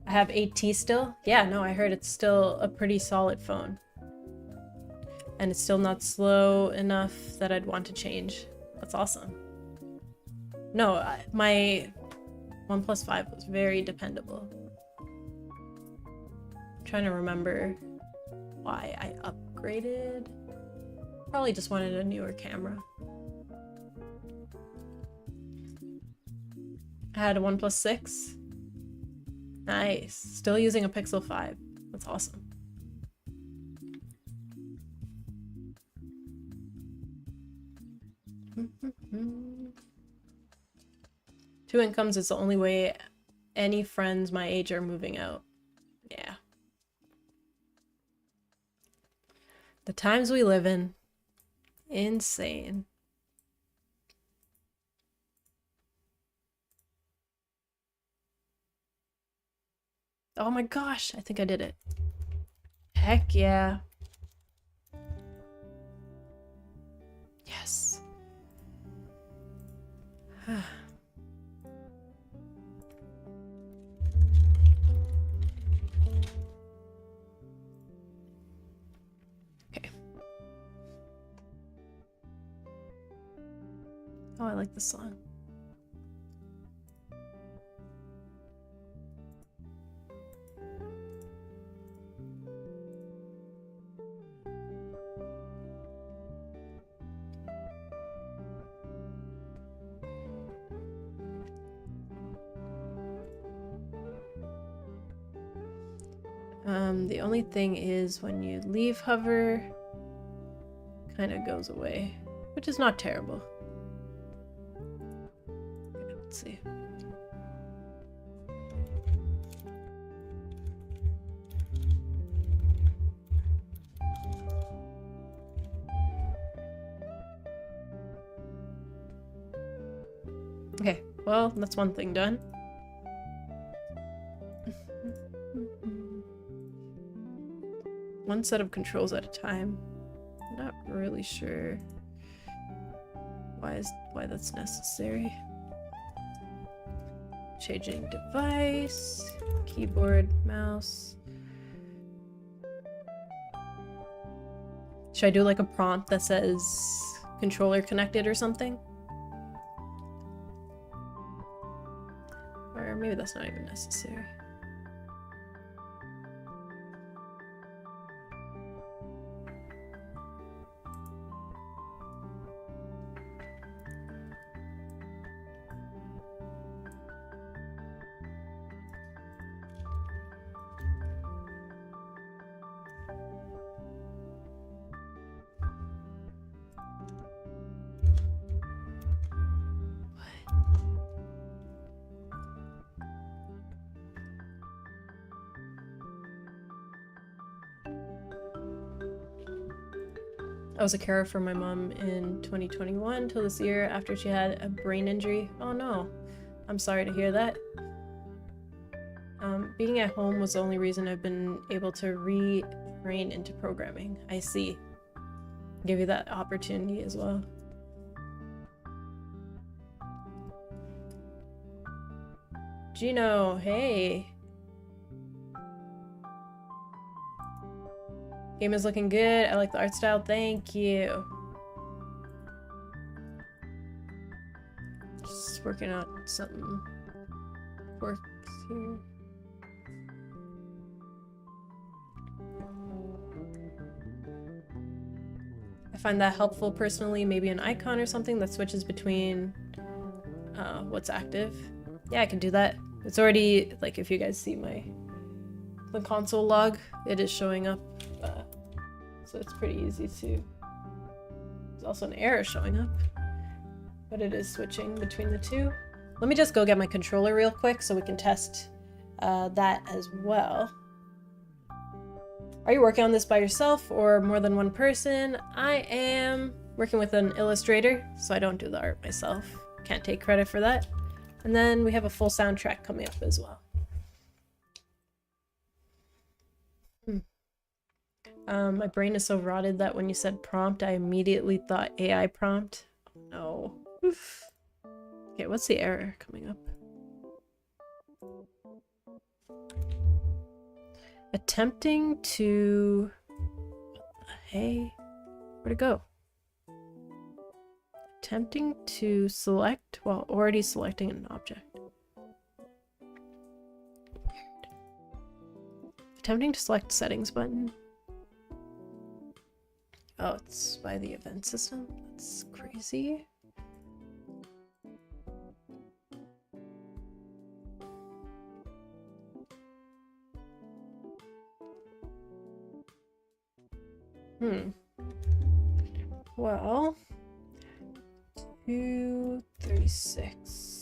I have 8T still? Yeah, no, I heard it's still a pretty solid phone. And it's still not slow enough that I'd want to change. That's awesome. No, my OnePlus 5 was very dependable. I'm trying to remember why I upgraded. Probably just wanted a newer camera. I had a OnePlus 6. Nice. Still using a Pixel 5. That's awesome. Two incomes is the only way any friends my age are moving out. Yeah. The times we live in. Insane. Oh my gosh, I think I did it. Heck yeah. Yes. Okay. Oh, I like this song. The only thing is when you leave hover, kind of goes away, which is not terrible. Okay, let's see. Okay, well, that's one thing done. One set of controls at a time. I'm not really sure why that's necessary. Changing device, keyboard, mouse. Should I do like a prompt that says controller connected or something? Or maybe that's not even necessary. I was a carer for my mom in 2021 till this year after she had a brain injury. Oh no, I'm sorry to hear that. Being at home was the only reason I've been able to retrain into programming. I see. Give you that opportunity as well. Gino, hey. Game is looking good. I like the art style. Thank you. Just working on something. Works here. I find that helpful personally. Maybe an icon or something that switches between what's active. Yeah, I can do that. It's already, like, if you guys see the console log, it is showing up. So it's pretty easy to... There's also an error showing up, but it is switching between the two. Let me just go get my controller real quick so we can test that as well. Are you working on this by yourself or more than one person? I am working with an illustrator, so I don't do the art myself. Can't take credit for that. And then we have a full soundtrack coming up as well. My brain is so rotted that when you said prompt, I immediately thought AI prompt. Oh no. Okay, what's the error coming up? Attempting to... Hey, where'd it go? Attempting to select while already selecting an object. Weird. Attempting to select settings button. Oh, it's by the event system? That's crazy. Well, 236.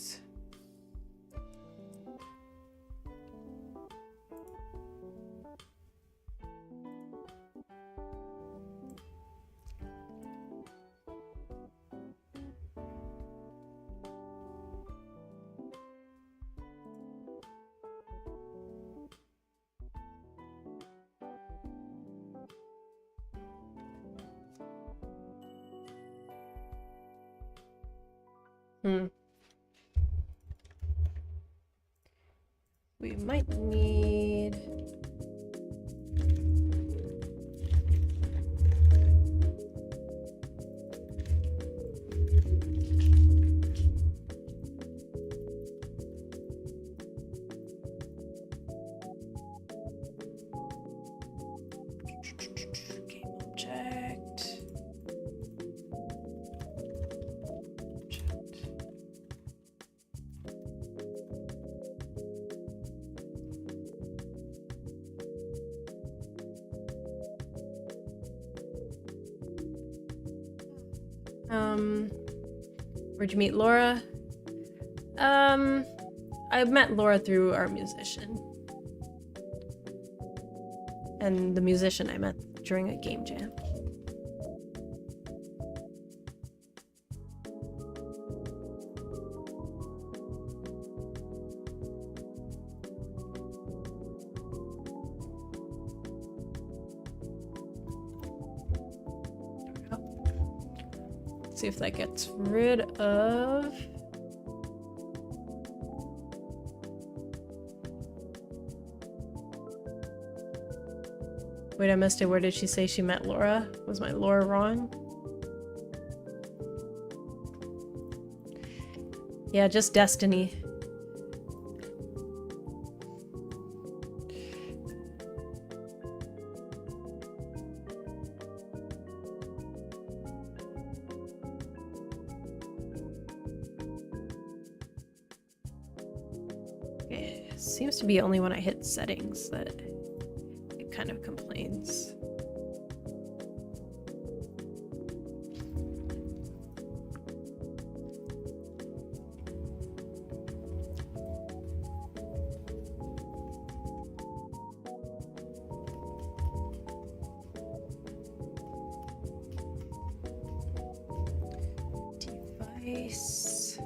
We might need... Game object. Where'd you meet Laura? I met Laura through our musician. And the musician I met during a game jam. See if that gets rid of... Wait, I missed it. Where did she say she met Laura? Was my Laura wrong? Yeah, just destiny. Seems to be only when I hit settings that it kind of complains. Device.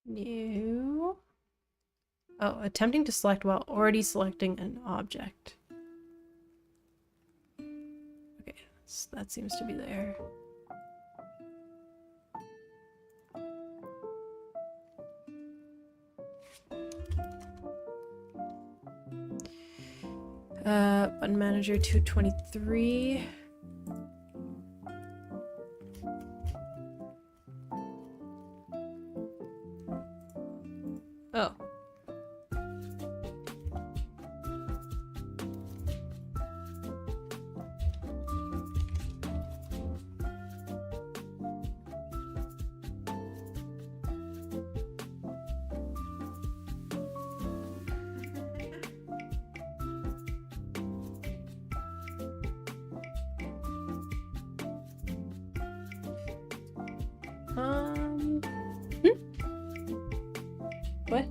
New. Oh, attempting to select while already selecting an object. Okay, that seems to be there. Button manager 223. Oh. What?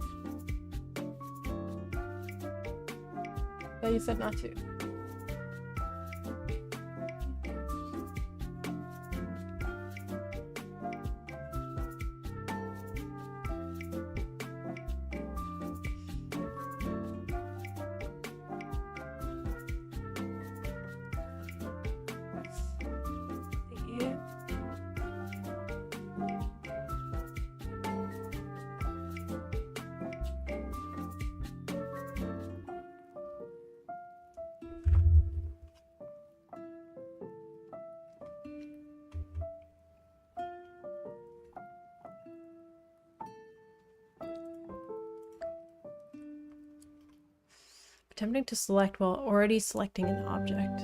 Oh, you said not to. Yeah. Attempting to select while already selecting an object.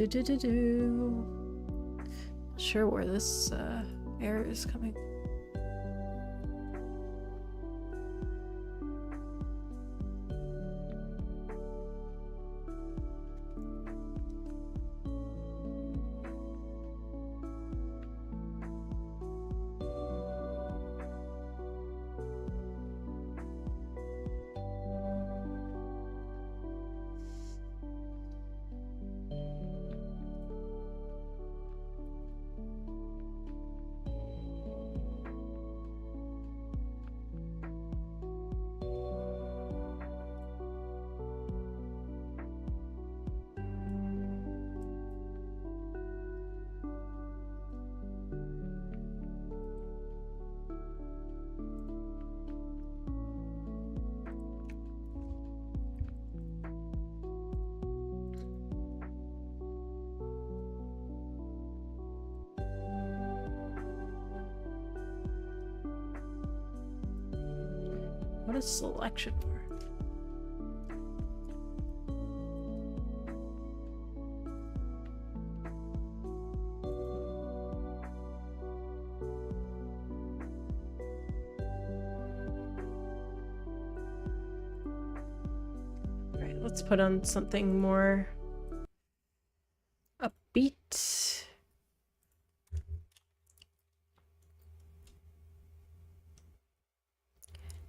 Not sure where this error is coming. What is selection for? Alright, let's put on something more upbeat.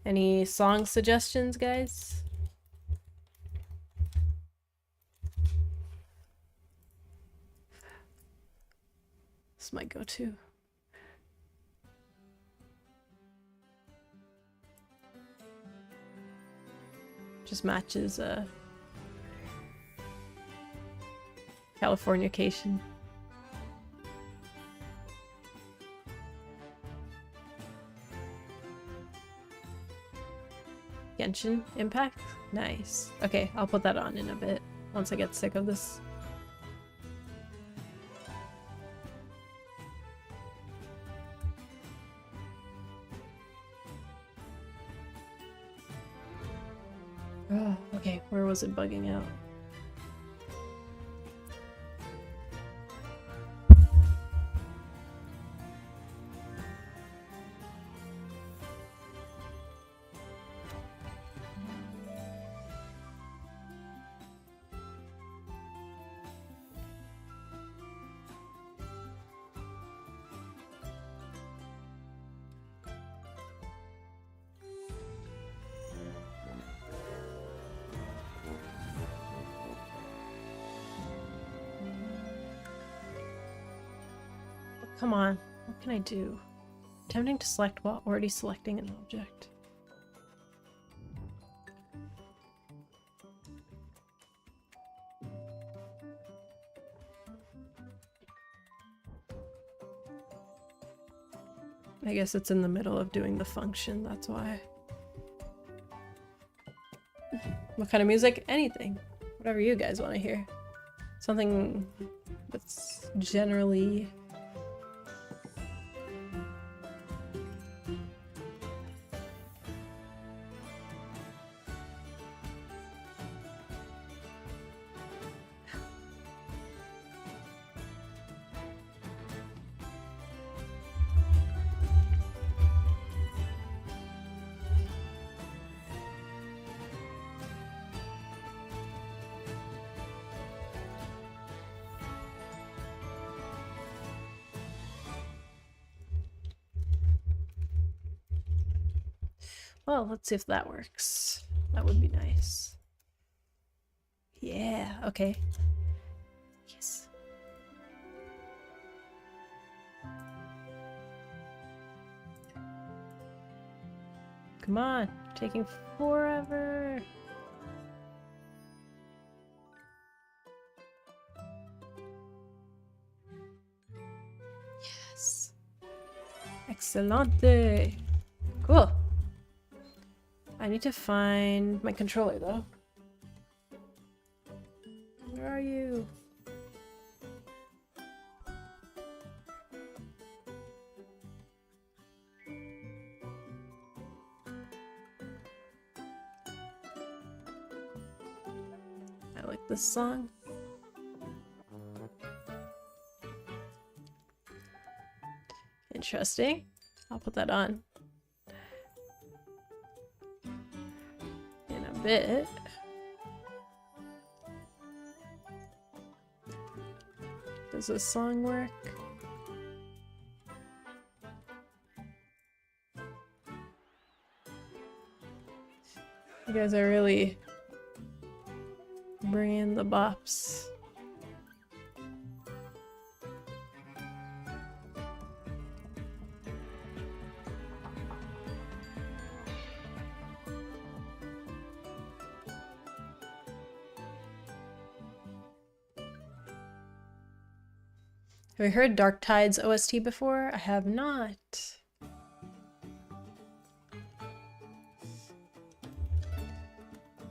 Any song suggestions, guys? This is my go-to. Just matches Californication. Genshin Impact? Nice. Okay, I'll put that on in a bit once I get sick of this. Oh, okay, where was it bugging out? Come on, what can I do? Attempting to select while already selecting an object. I guess it's in the middle of doing the function, that's why. What kind of music? Anything. Whatever you guys want to hear. Something that's generally... Well, let's see if that works. That would be nice. Yeah, okay. Yes. Come on, taking forever. Yes. Excelente. Cool. I need to find my controller, though. Where are you? I like this song. Interesting. I'll put that on. Bit. Does this song work? You guys are really bringing the bops. Have you heard Dark Tide's OST before? I have not.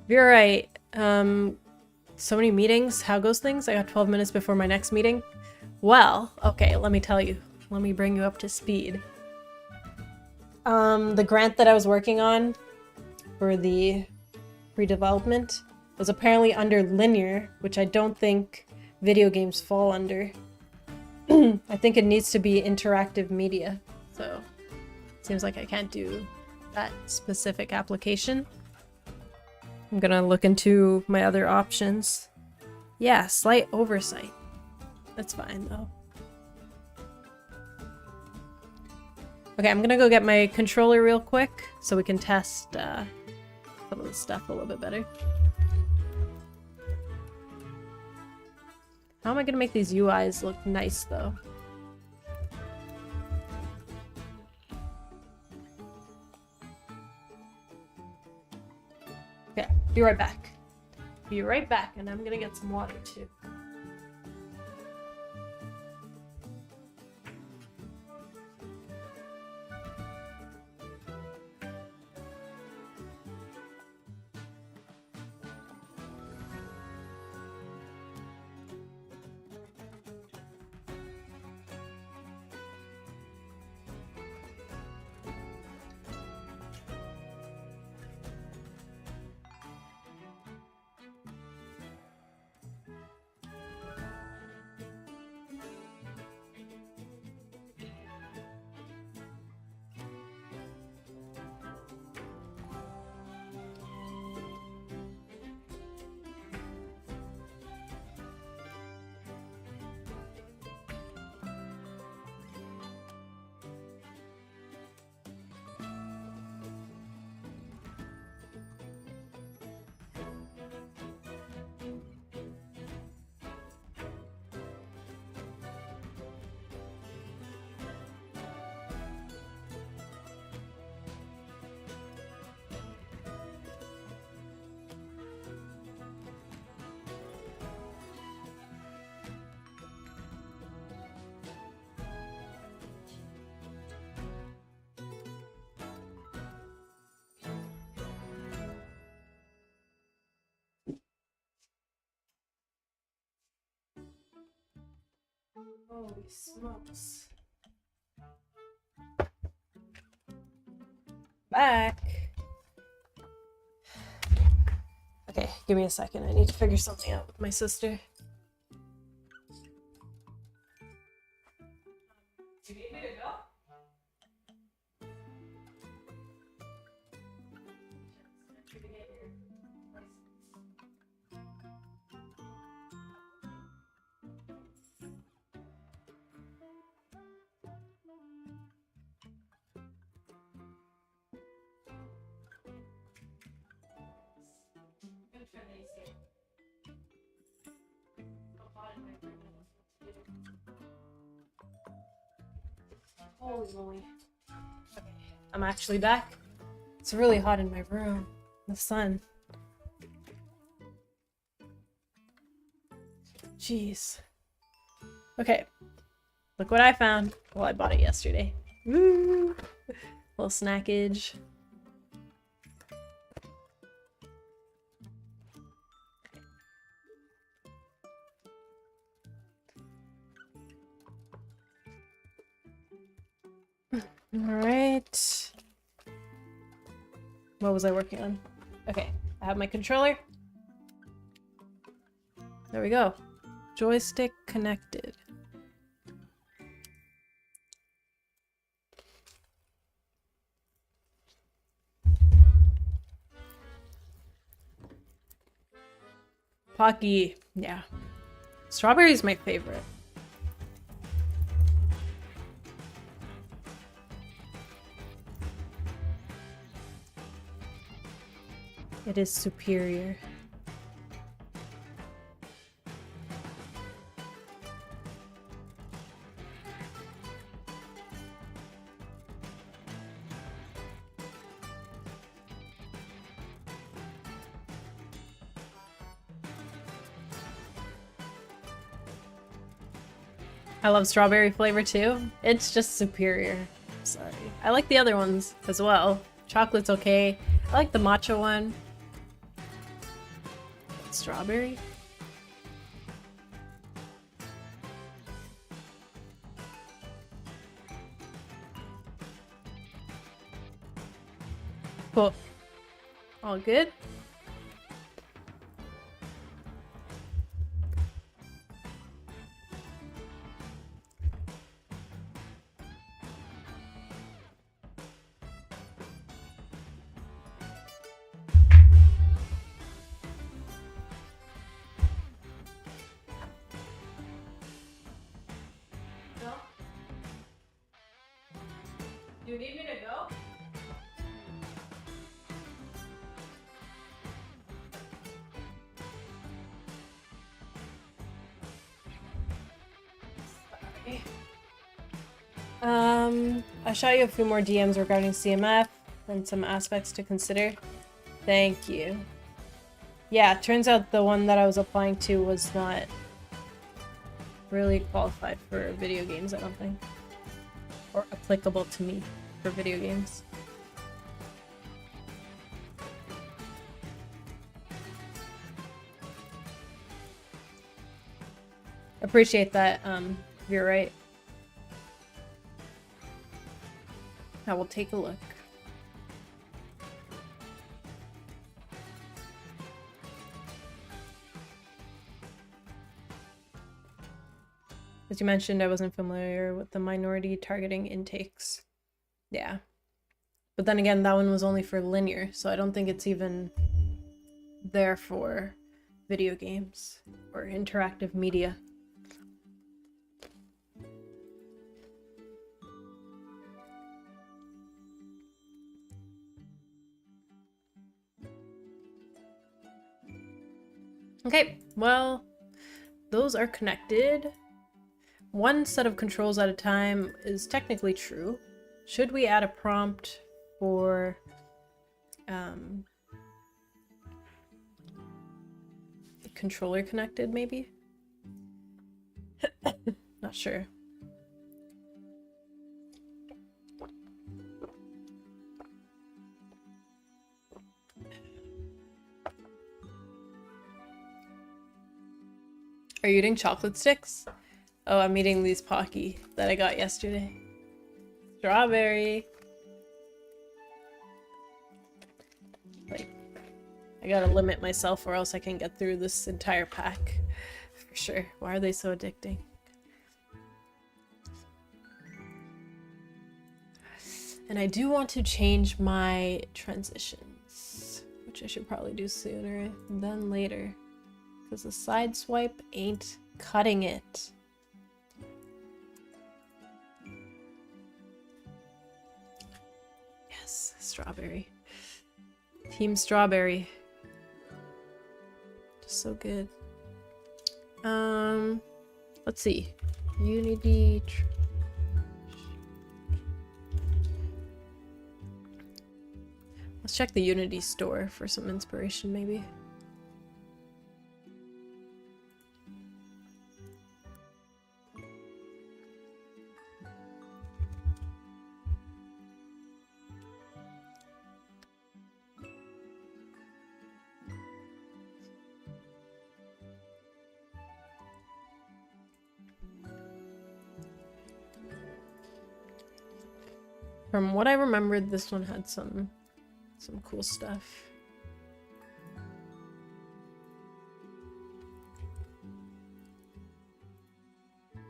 You're right. So many meetings. How goes things? I got 12 minutes before my next meeting. Well, okay, let me tell you. Let me bring you up to speed. The grant that I was working on, for the pre-development was apparently under linear, which I don't think video games fall under. I think it needs to be interactive media, so it seems like I can't do that specific application. I'm gonna look into my other options. Yeah, slight oversight. That's fine though. Okay, I'm gonna go get my controller real quick so we can test some of the stuff a little bit better. How am I gonna make these UIs look nice though? Okay, be right back. Be right back, and I'm gonna get some water too. Holy smokes. Back. Okay, give me a second. I need to figure something out with my sister. Do you need me to go? Holy moly. Okay, I'm actually back. It's really hot in my room. The sun. Jeez. Okay. Look what I found. Well, I bought it yesterday. Woo! Little snackage. Alright. What was I working on? Okay, I have my controller. There we go. Joystick connected. Pocky. Yeah. Strawberry is my favorite. It is superior. I love strawberry flavor too. It's just superior. Sorry. I like the other ones as well. Chocolate's okay. I like the matcha one. Strawberry? Cool. All good? No? Do you need me to go? I shot you a few more DMs regarding CMF and some aspects to consider. Thank you. Yeah, it turns out the one that I was applying to was not really qualified for video games, I don't think. Or applicable to me for video games. Appreciate that, you're right. I will take a look. As you mentioned, I wasn't familiar with the minority targeting intakes. Yeah. But then again, that one was only for linear, so I don't think it's even there for video games or interactive media. Okay, well, those are connected. One set of controls at a time is technically true. Should we add a prompt for controller connected, maybe? Not sure. Are you eating chocolate sticks? Oh, I'm eating these Pocky that I got yesterday. Strawberry. Like, I gotta limit myself or else I can get through this entire pack. For sure. Why are they so addicting? And I do want to change my transitions, which I should probably do sooner than later. Because the side swipe ain't cutting it. Yes, strawberry. Team strawberry. Just so good. Let's see. Unity. Let's check the Unity store for some inspiration, maybe. From what I remembered, this one had some cool stuff.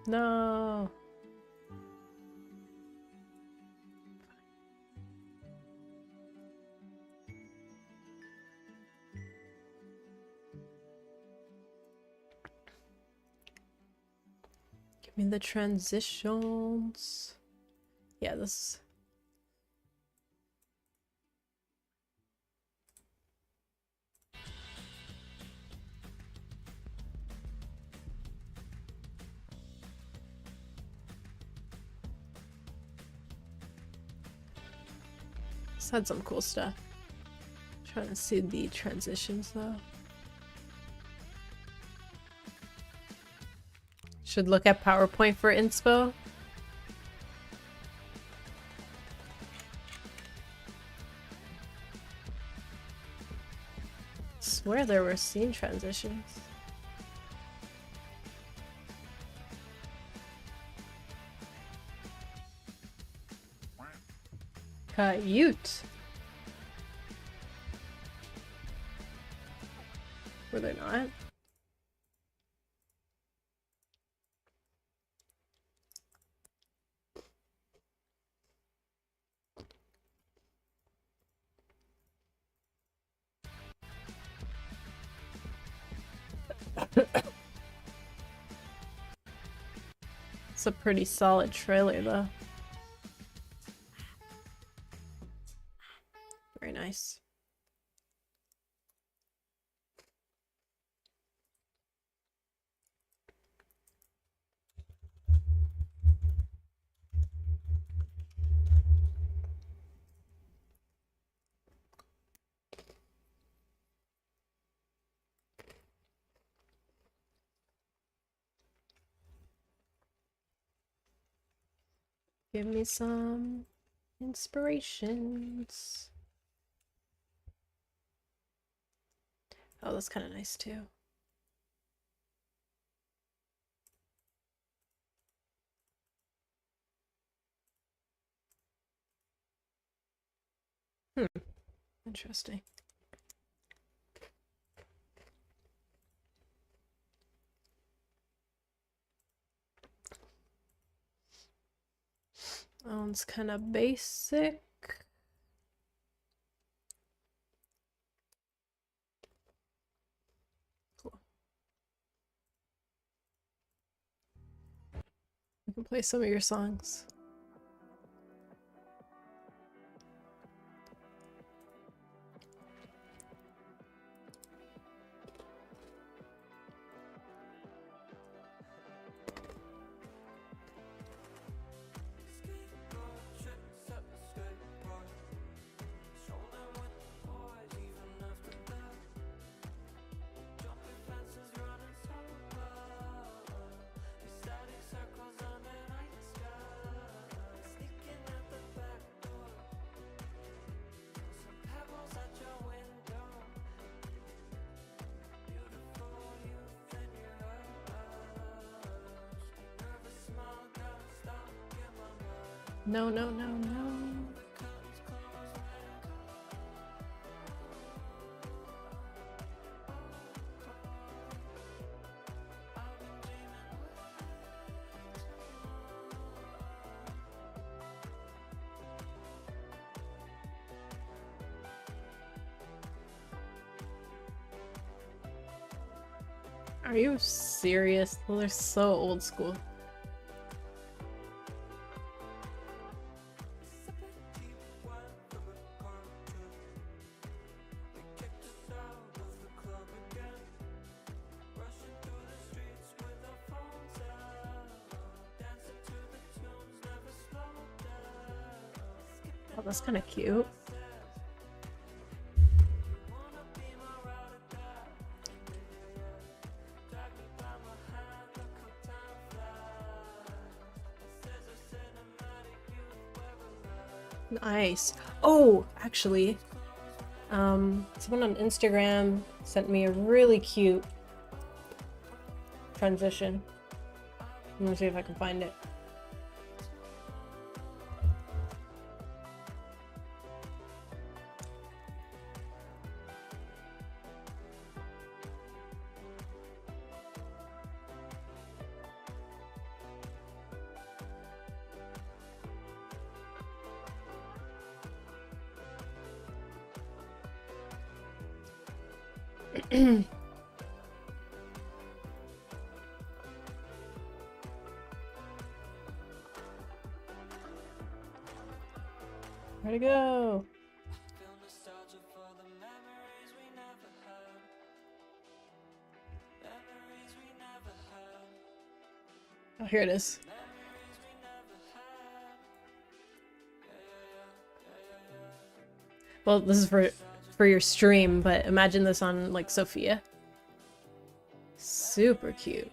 No. Give me the transitions. Yeah, this. This had some cool stuff. Trying to see the transitions though. Should look at PowerPoint for inspo. Swear there were scene transitions. Cute. they're not. It's a pretty solid trailer, though. Very nice. Give me some inspirations. Oh, that's kind of nice too. Interesting. That one's kind of basic. Cool. I can play some of your songs. No, no, no, no. Are you serious? Those are so old school. Oh, that's kind of cute. Nice. Oh, actually, someone on Instagram sent me a really cute transition. I'm gonna see if I can find it. Where'd it go? Oh, here it is. Well, this is for your stream, but imagine this on like Sophia. Super cute.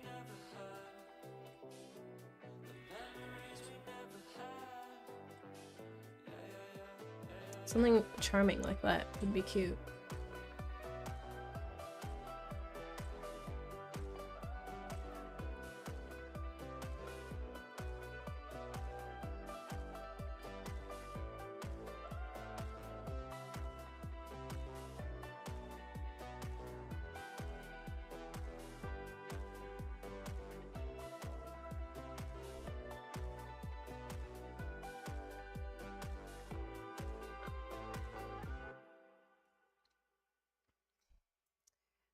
Something charming like that would be cute.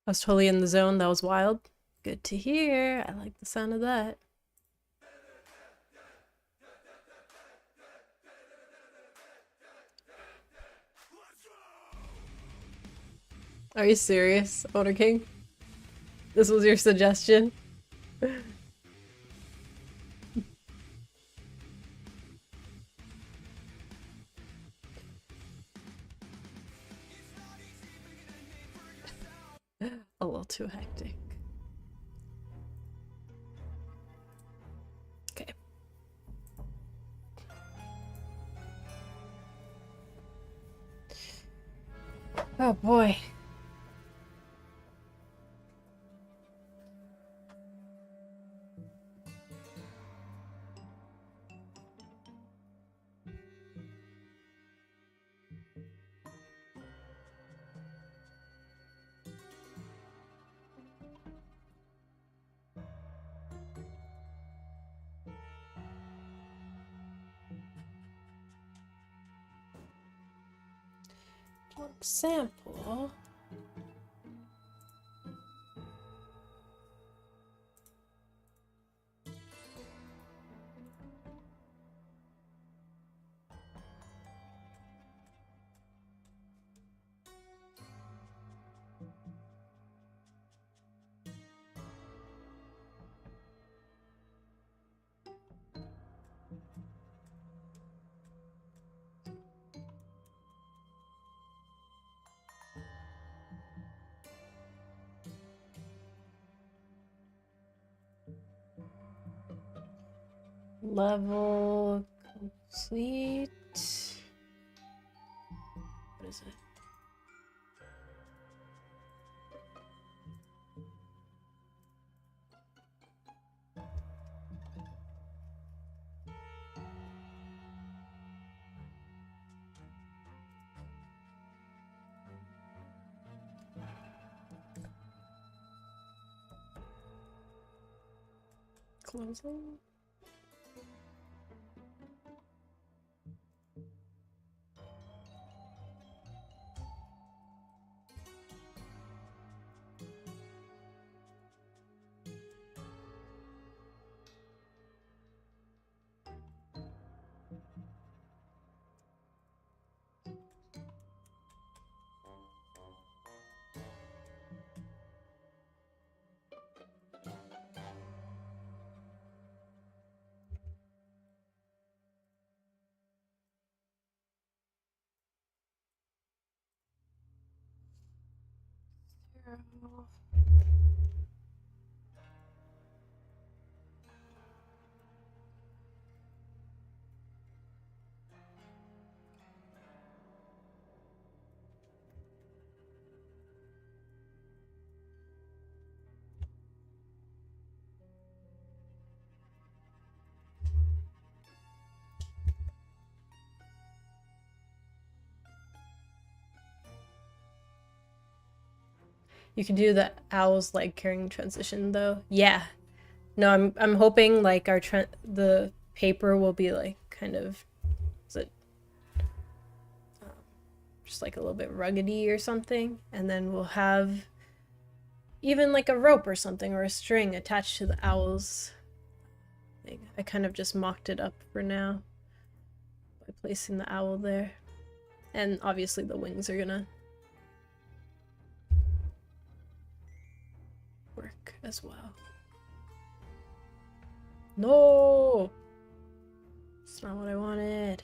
I was totally in the zone. That was wild. Good to hear. I like the sound of that. Are you serious, Oathr King? This was your suggestion? A little too hectic. Okay. Oh boy. Sample. Level complete. What is it? Closing. You can do the owl's leg carrying transition though. Yeah. No, I'm hoping like the paper will be like kind of, is it just like a little bit ruggedy or something, and then we'll have even like a rope or something or a string attached to the owl's thing. I kind of just mocked it up for now by placing the owl there, and obviously the wings are gonna work as well. No, it's not what I wanted.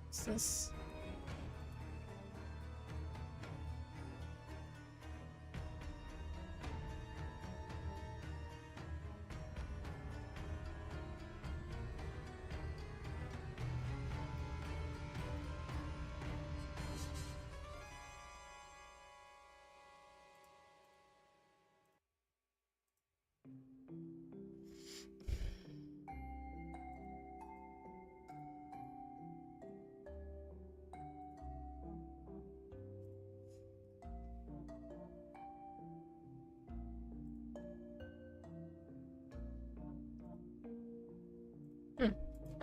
What's this?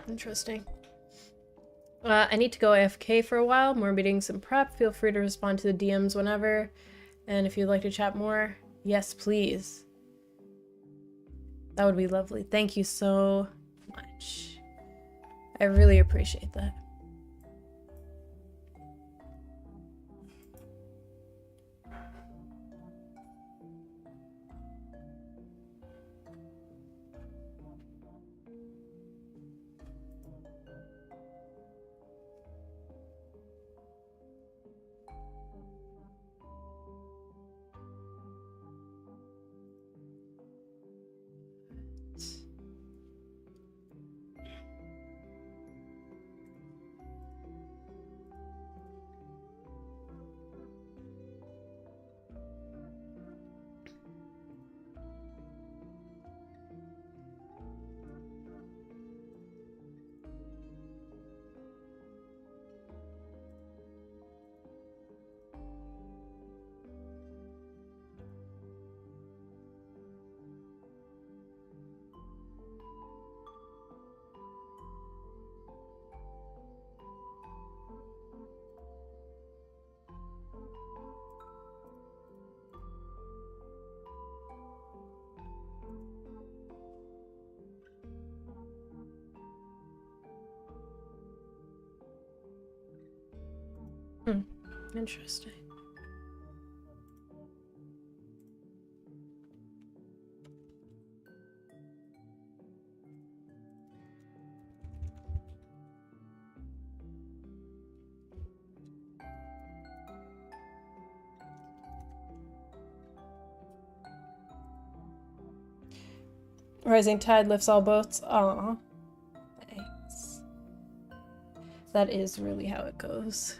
Interesting. I need to go AFK for a while. More meetings and prep. Feel free to respond to the DMs whenever. And if you'd like to chat more, yes, please. That would be lovely. Thank you so much. I really appreciate that. Interesting. Rising tide lifts all boats. Aw. Thanks. That is really how it goes.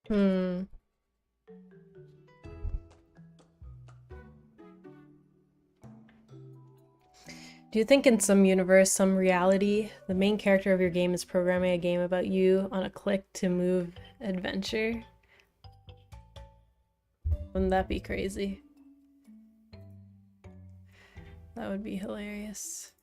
Hmm. Do you think in some universe, some reality, the main character of your game is programming a game about you on a click to move adventure? Wouldn't that be crazy? That would be hilarious.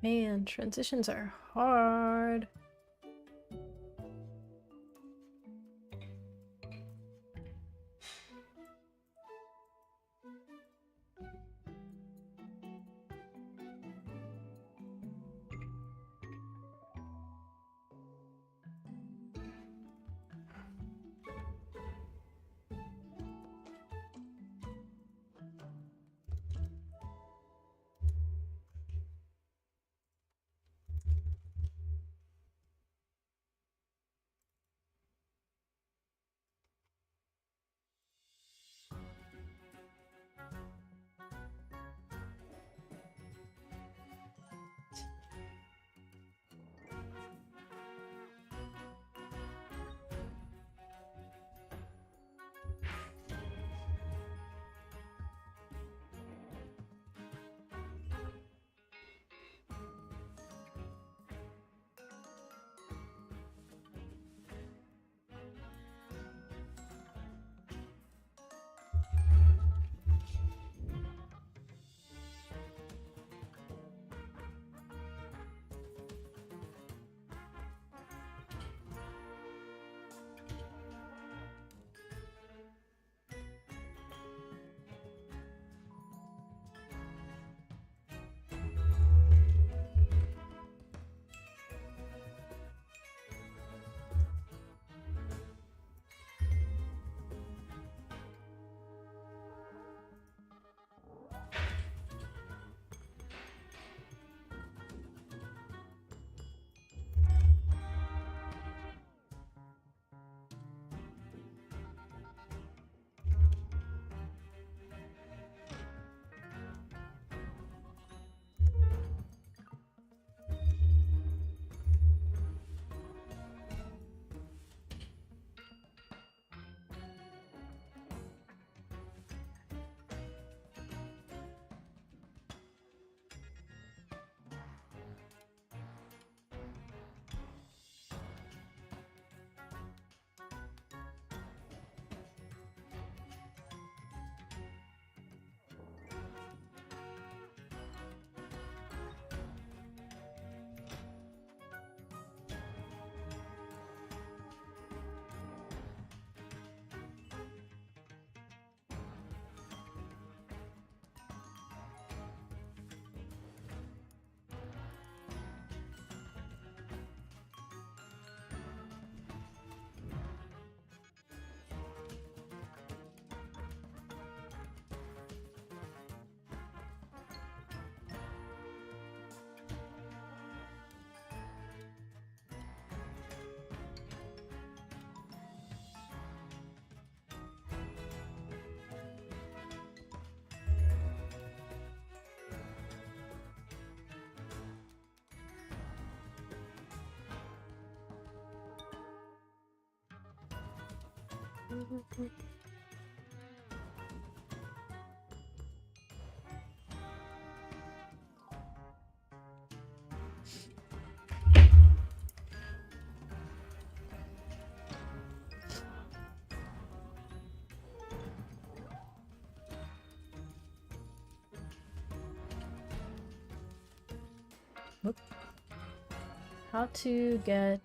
Man, transitions are hard. How to get...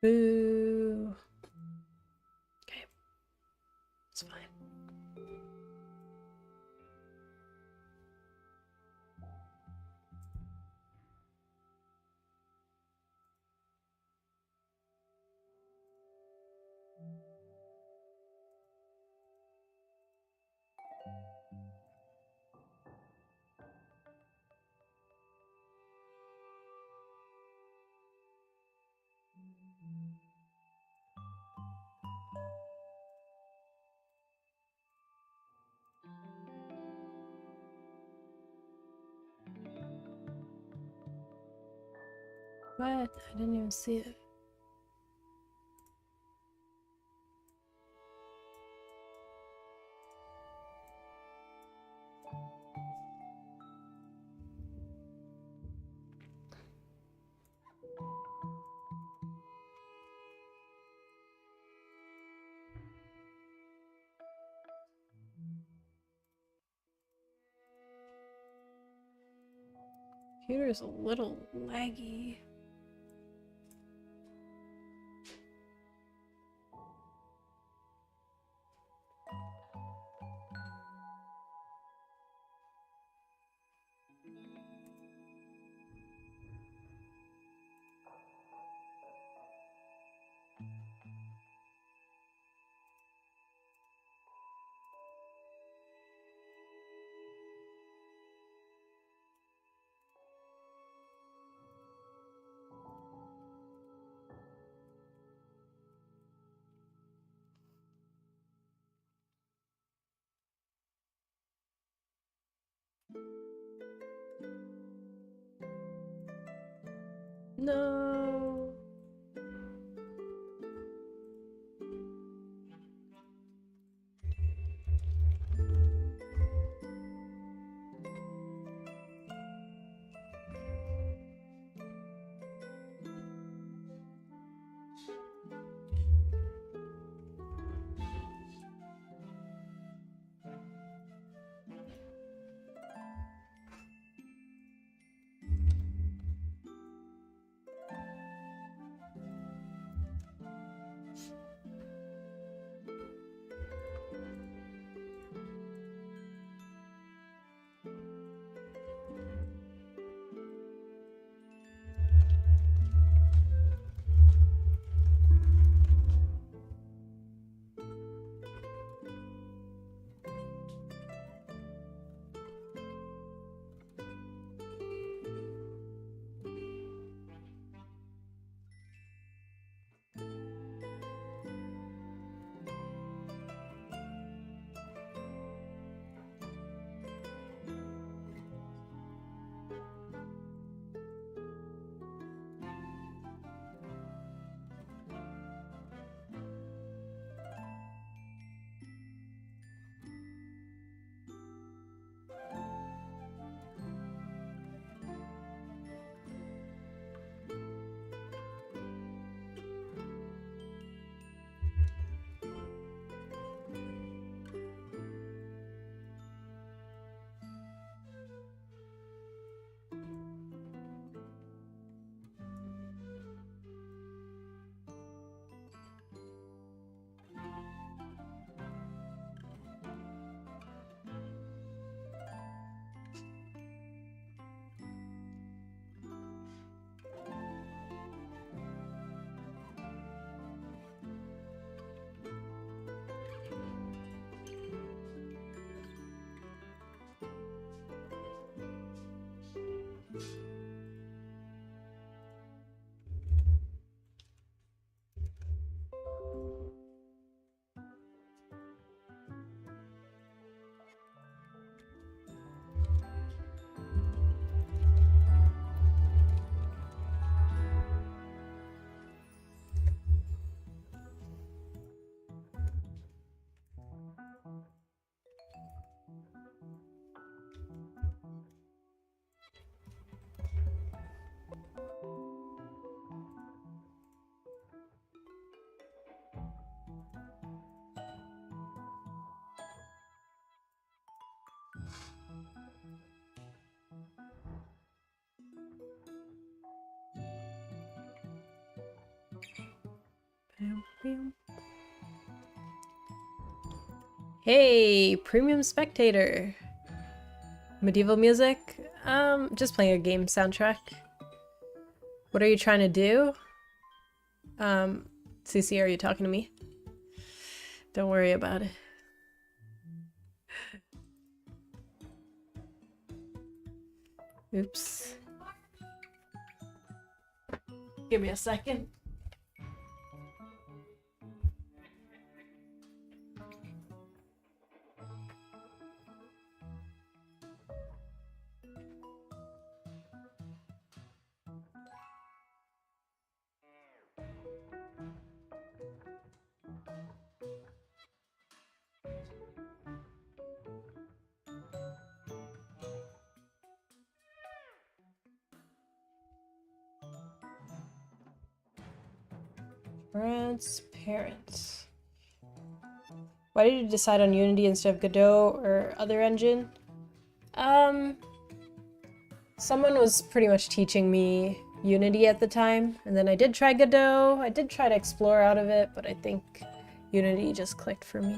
Boo. Okay. It's fine. What? I didn't even see it. Computer's a little laggy. No. Hey, premium spectator. Medieval music? Just playing a game soundtrack. What are you trying to do? Cece, are you talking to me? Don't worry about it. Oops. Give me a second. Transparent. Why did you decide on Unity instead of Godot or other engine? Someone was pretty much teaching me Unity at the time, and then I did try Godot. I did try to explore out of it, but I think Unity just clicked for me.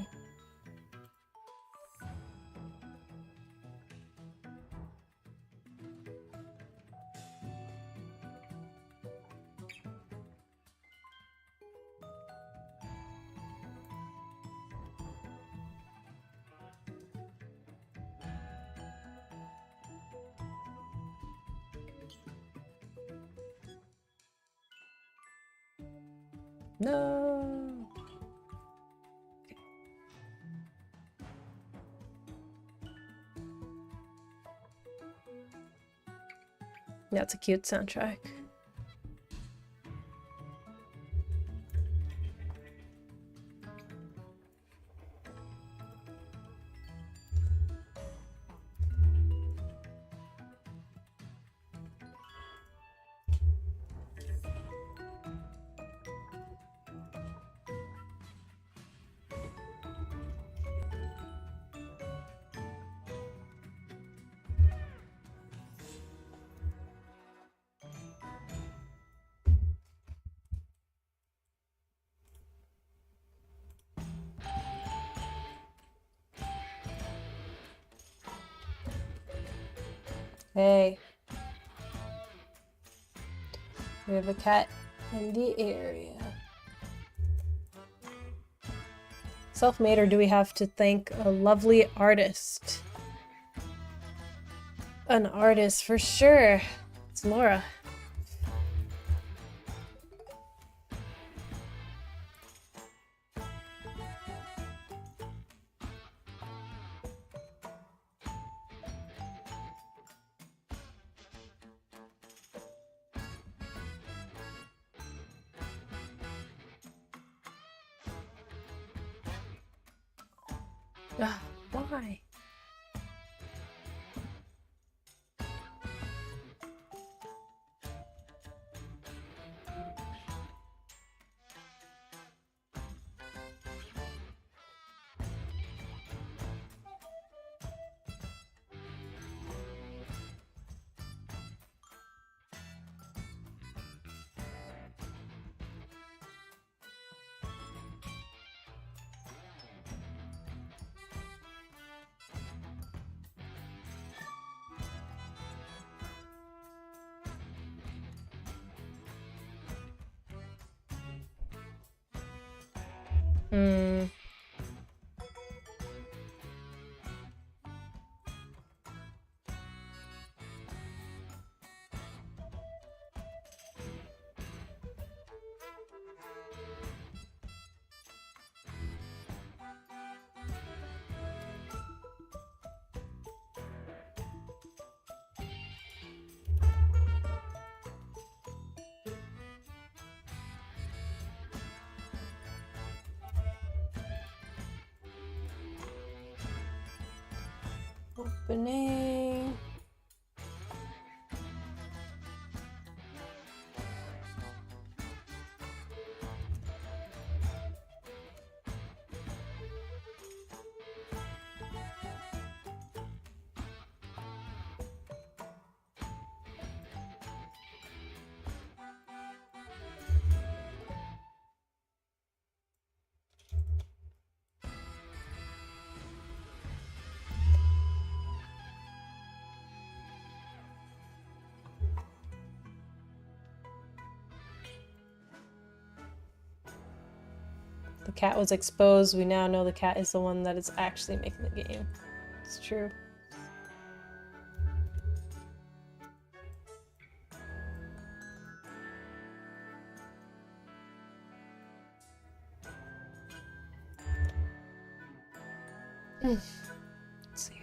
No. That's a cute soundtrack. Hey. We have a cat in the area. Self-made, or do we have to thank a lovely artist? An artist, for sure. It's Laura. Ugh, why? Hmm. Opening. The cat was exposed. We now know the cat is the one that is actually making the game. It's true. Let's see.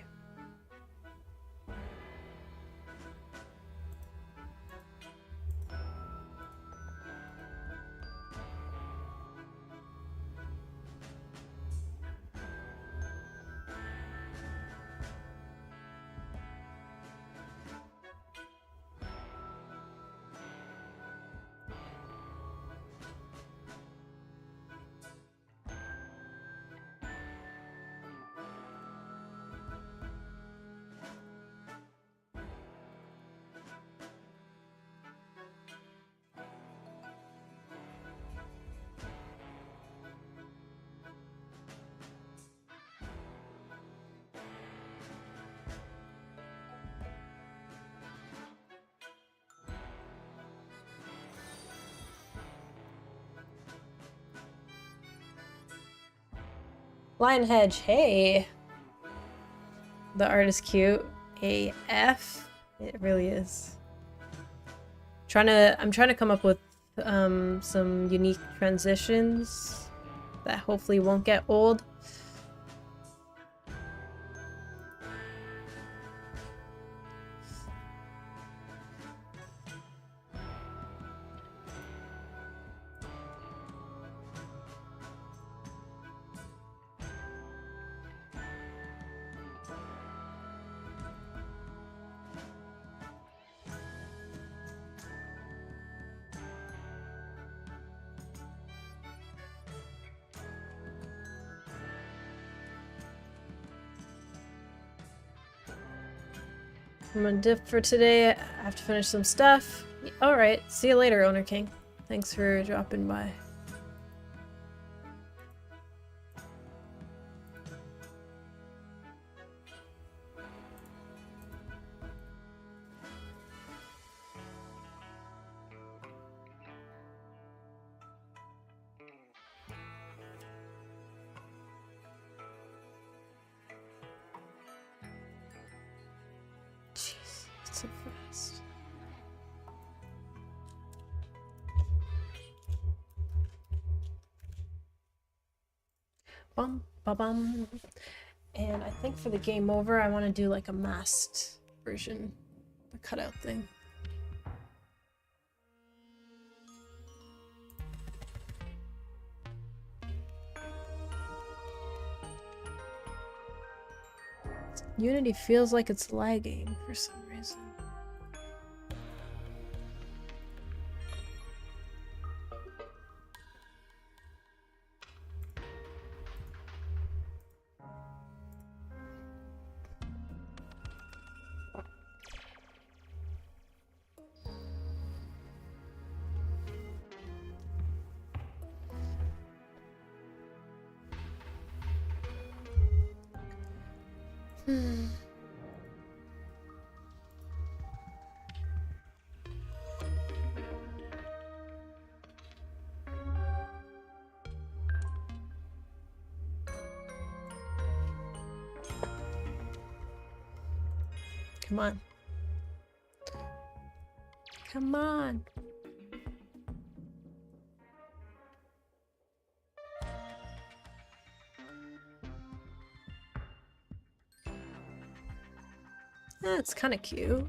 Lion Hedge, hey! The art is cute. AF. It really is. I'm trying to come up with some unique transitions that hopefully won't get old. I'm gonna dip for today. I have to finish some stuff. Alright, see you later, Owner King. Thanks for dropping by. Jeez, it's so fast. Bum, ba bum. And I think for the game over, I want to do like a masked version, the cutout thing. Unity feels like it's lagging for some reason. Come on. Come on. That's kind of cute.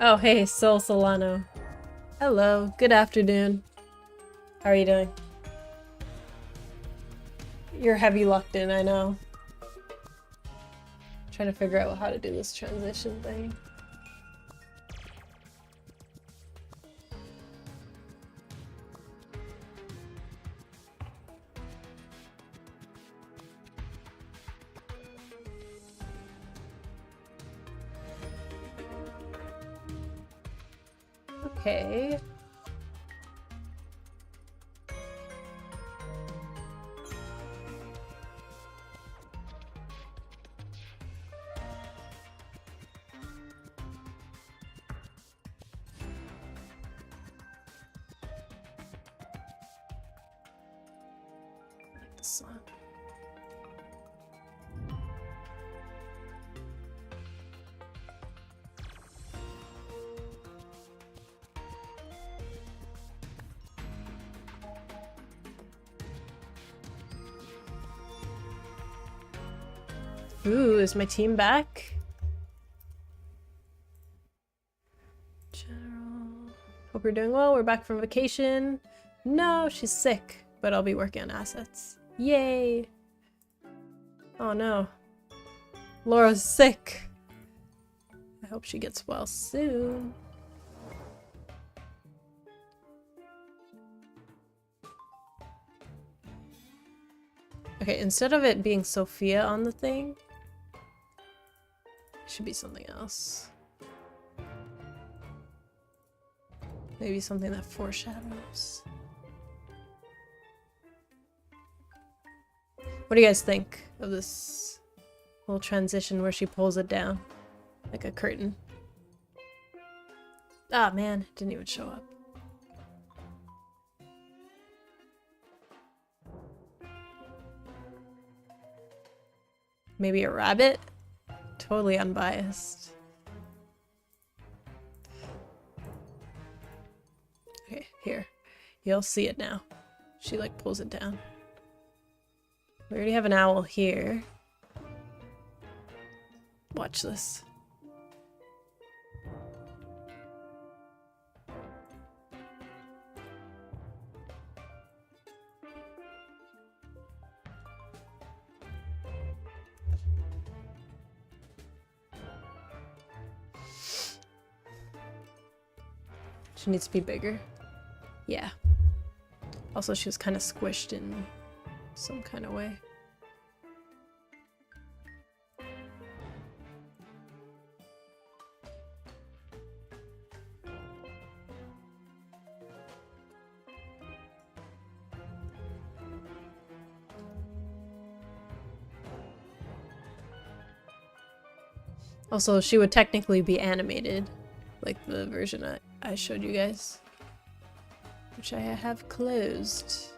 Oh, hey, Sol Solano. Hello, good afternoon. How are you doing? You're heavy locked in, I know. Trying to figure out how to do this transition thing. Okay. Like this one. Ooh, is my team back? General. Hope you're doing well. We're back from vacation. No, she's sick, but I'll be working on assets. Yay! Oh no. Laura's sick. I hope she gets well soon. Okay, instead of it being Sophia on the thing, it should be something else. Maybe something that foreshadows. What do you guys think of this little transition where she pulls it down? Like a curtain. Ah, man, it didn't even show up. Maybe a rabbit? Totally unbiased. Okay, here. You'll see it now. She like pulls it down. We already have an owl here. Watch this. She needs to be bigger. Yeah. Also, she was kind of squished in some kind of way. Also, she would technically be animated, like the version I showed you guys, which I have closed.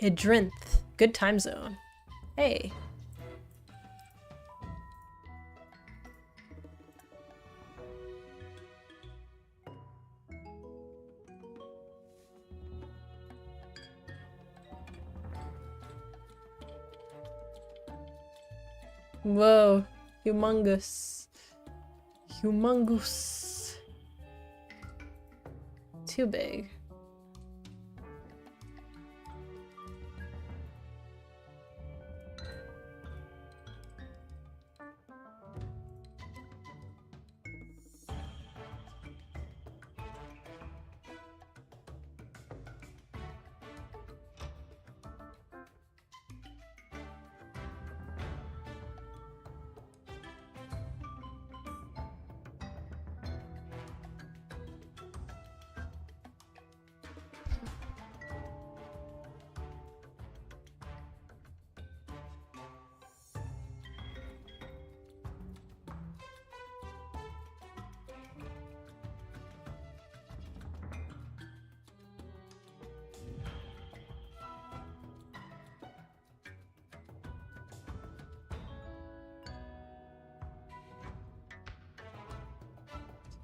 Idrinth. Good time zone. Hey. Whoa. Humongous. Humongous. Too big.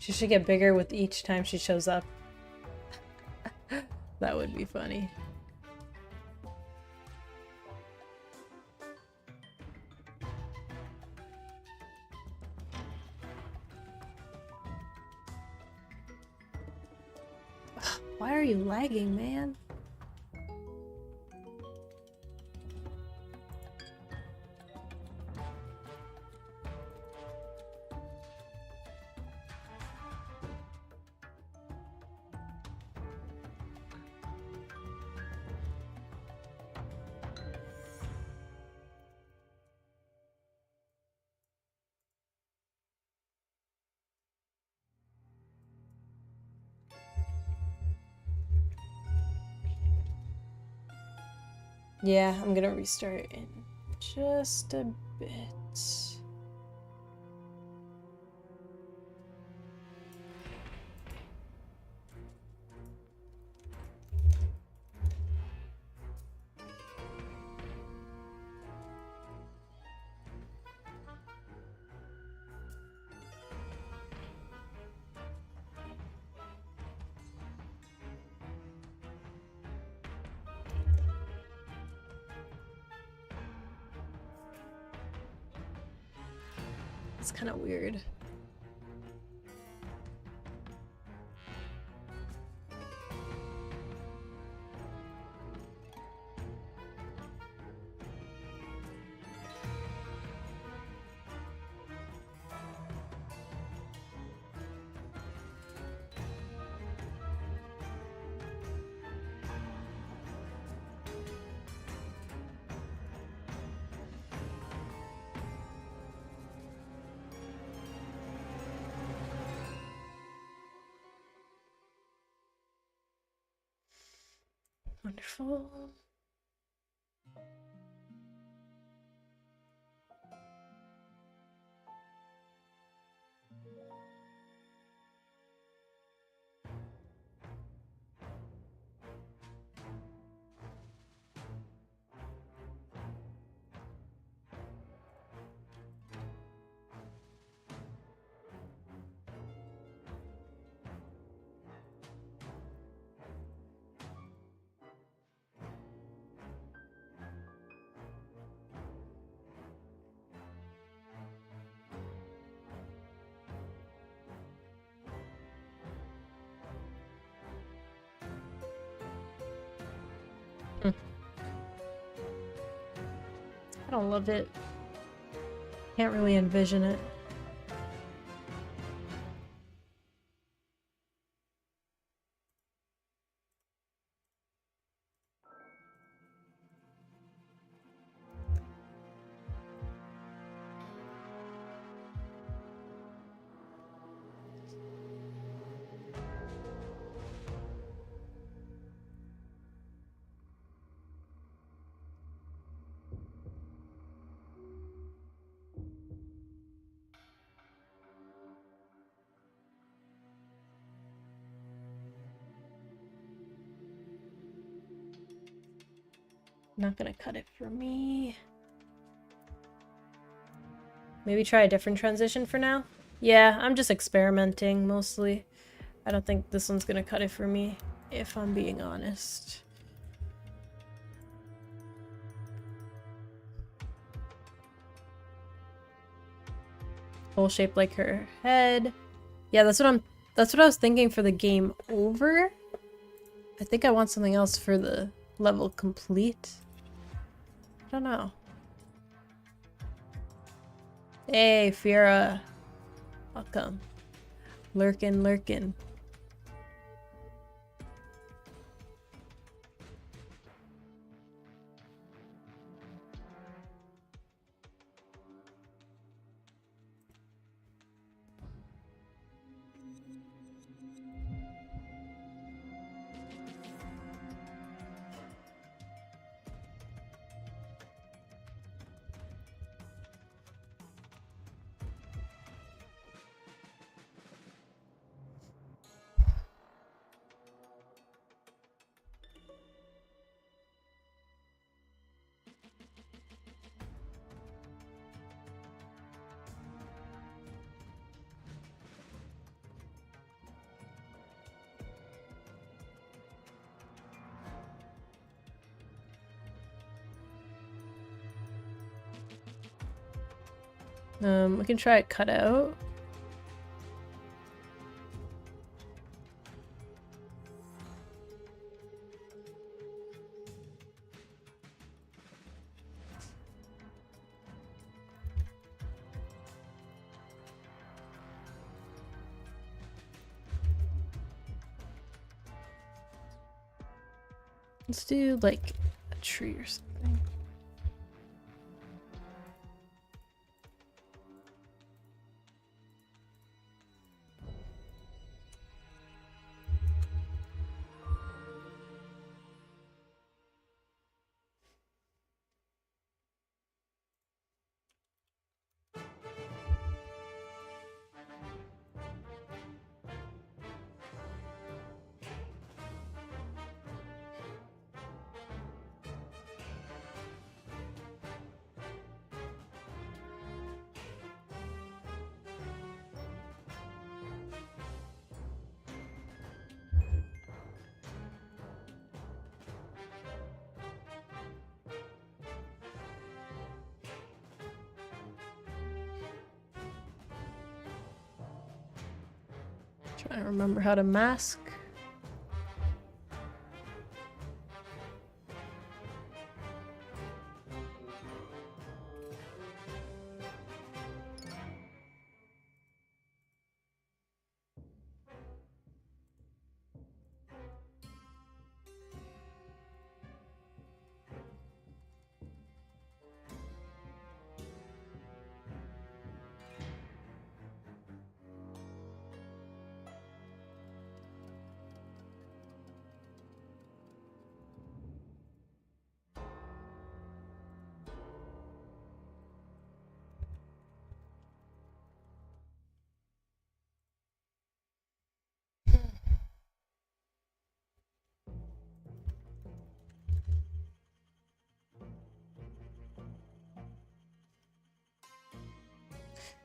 She should get bigger with each time she shows up. That would be funny. Why are you lagging, man? Yeah, I'm gonna restart in just a bit. It's kind of weird. Wonderful. I don't love it. Can't really envision it. Not gonna cut it for me. Maybe try a different transition for now? Yeah, I'm just experimenting mostly. I don't think this one's gonna cut it for me, if I'm being honest. Bowl shaped like her head. Yeah, that's what I was thinking for the game over. I think I want something else for the level complete. I don't know. Hey, Fira. Welcome. Lurkin, lurkin. We can try it cut out. Let's do like a tree or something. Trying to remember how to mask.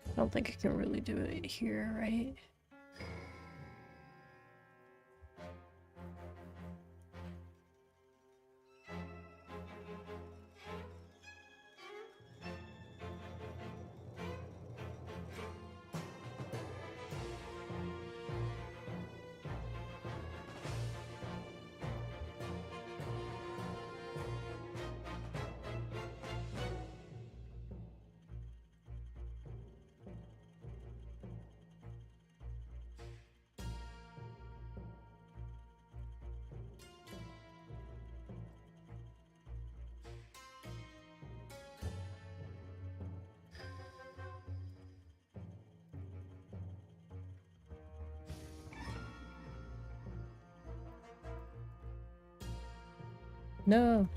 I don't think I can really do it here, right? No.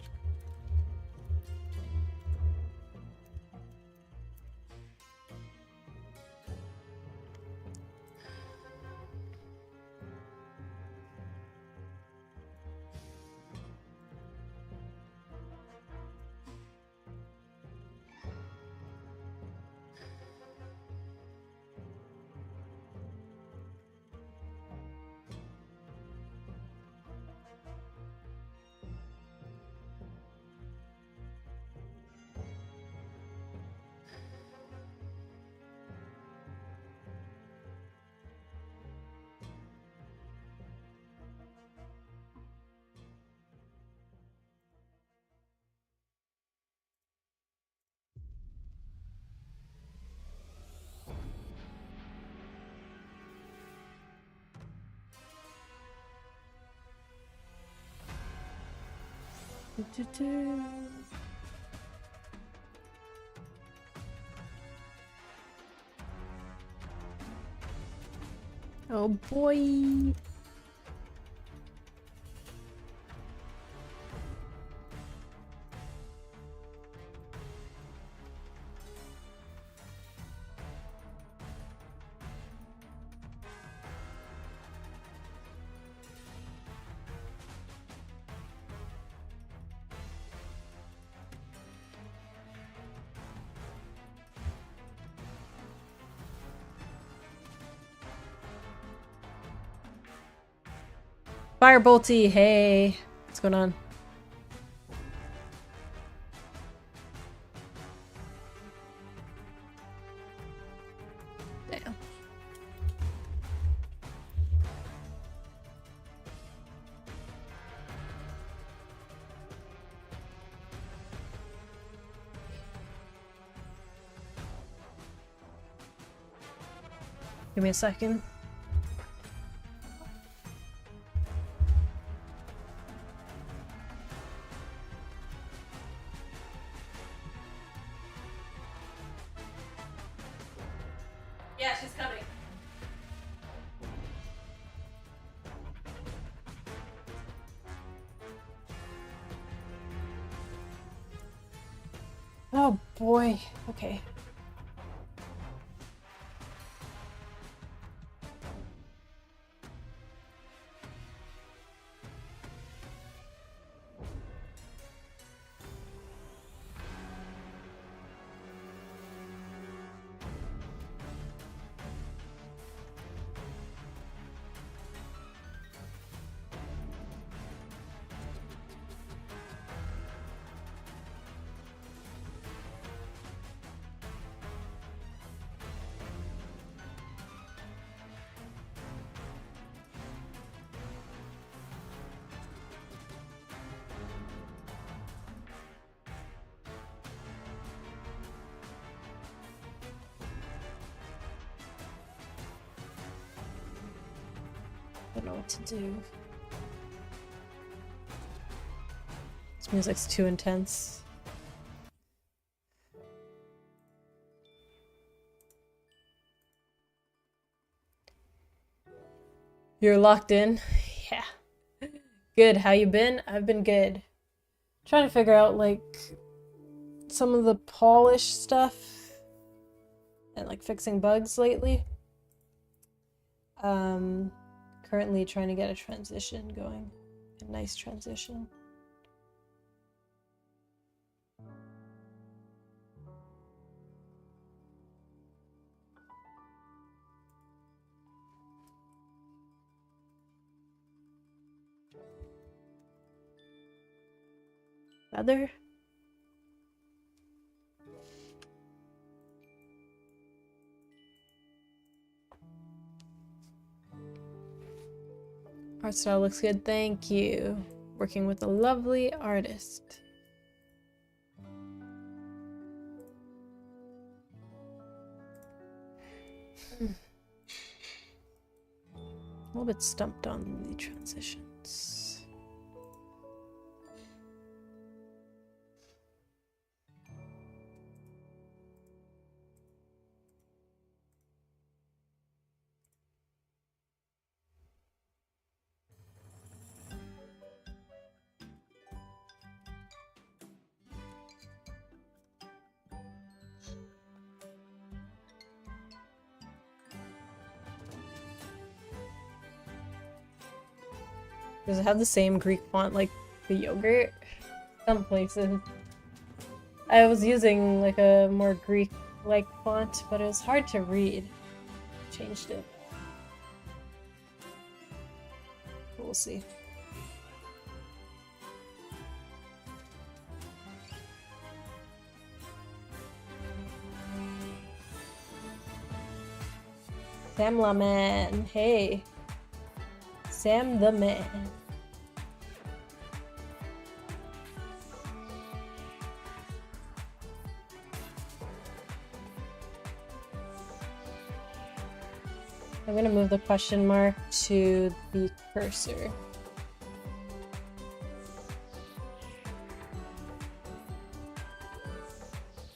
Oh boy. Firebolty, hey. What's going on? Give me a second. Yeah, she's coming. Oh boy. Okay. I don't know what to do. This music's too intense. You're locked in? Yeah. Good, how you been? I've been good. Trying to figure out, like, some of the polish stuff and, like, fixing bugs lately. Currently trying to get a transition going. A nice transition. Other? Art style looks good, thank you. Working with a lovely artist. A little bit stumped on the transitions. Does it have the same Greek font like the yogurt? Some places. I was using like a more Greek-like font, but it was hard to read. Changed it. We'll see. Sam La Man, hey. Sam the Man. I'm gonna move the question mark to the cursor.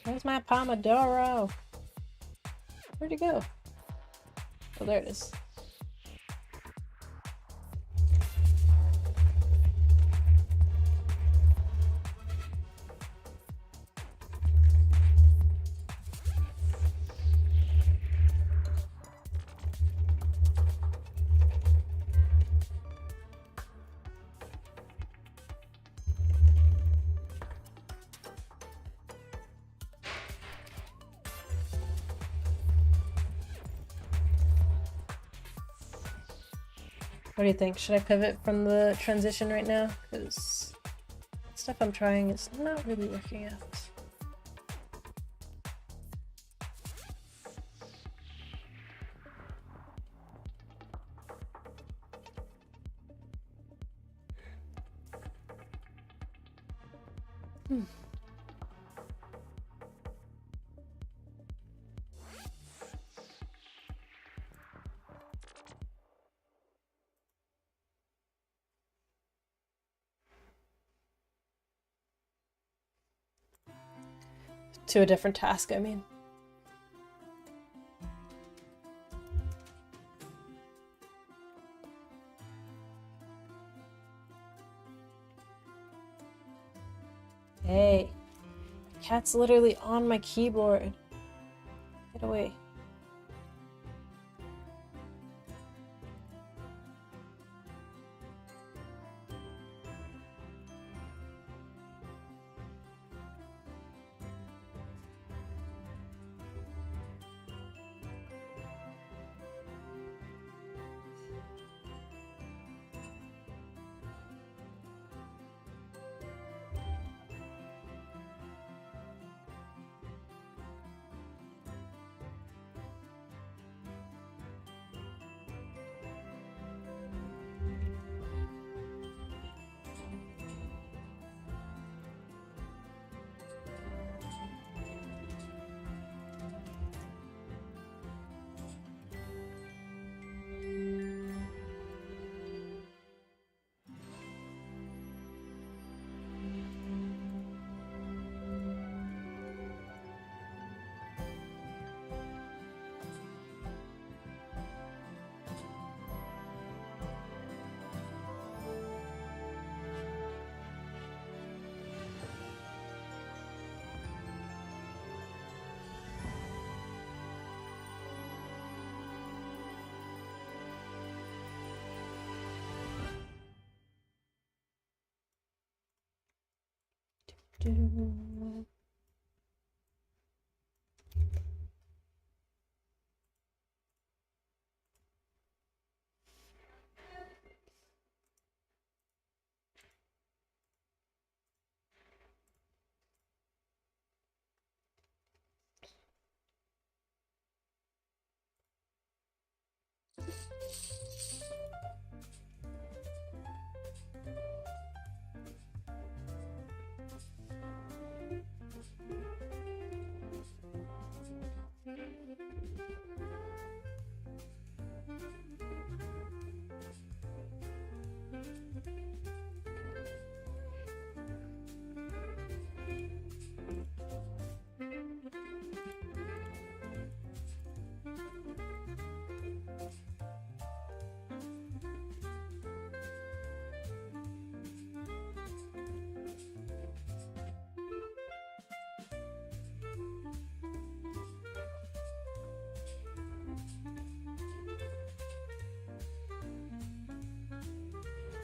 Where's my Pomodoro? Where'd it go? Oh, there it is. What do you think? Should I pivot from the transition right now? Because stuff I'm trying is not really working out. To a different task, I mean. Hey, the cat's literally on my keyboard. Get away.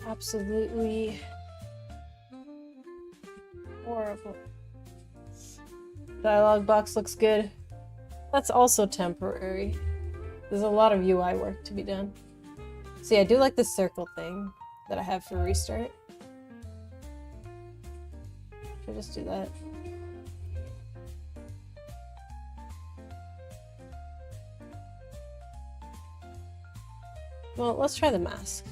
Absolutely horrible. Dialogue box looks good. That's also temporary. There's a lot of UI work to be done. See, I do like this circle thing that I have for restart. Should I just do that? Well, let's try the mask.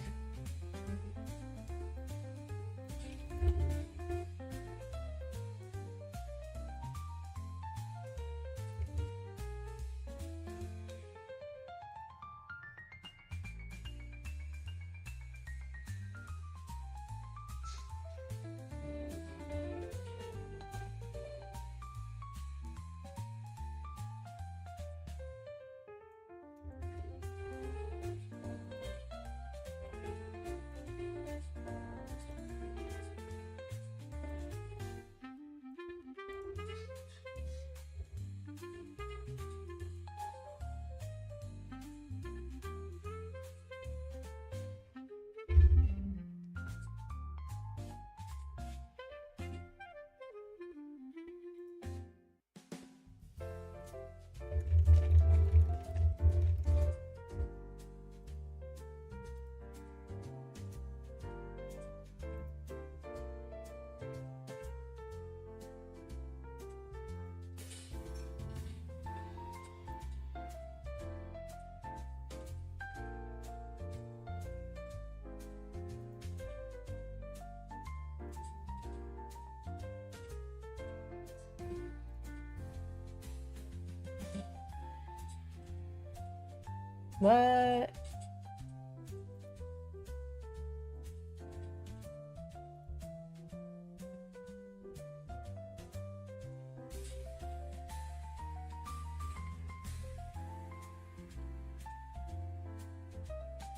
What?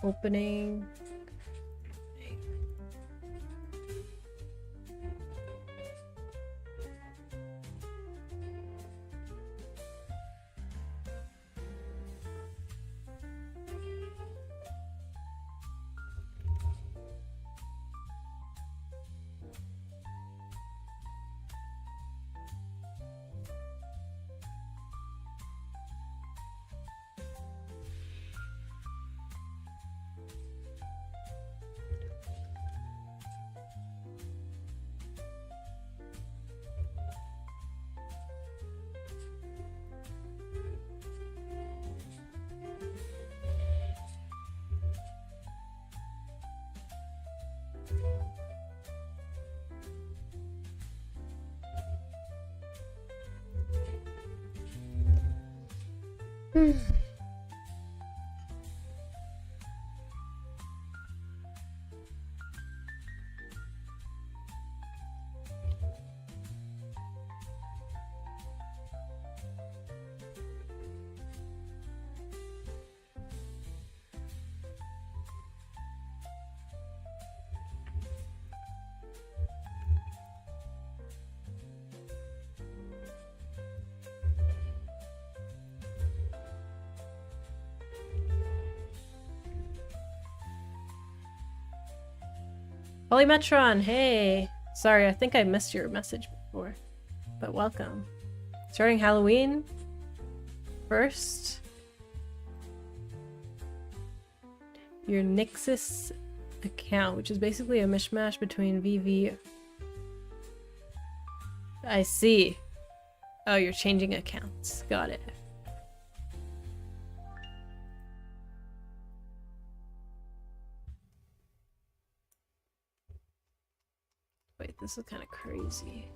Opening. Polymetron, hey! Sorry, I think I missed your message before, but welcome. Starting Halloween first. Your Nixus account, which is basically a mishmash between VV. I see. Oh, you're changing accounts. Got it. Wait, this is kind of crazy.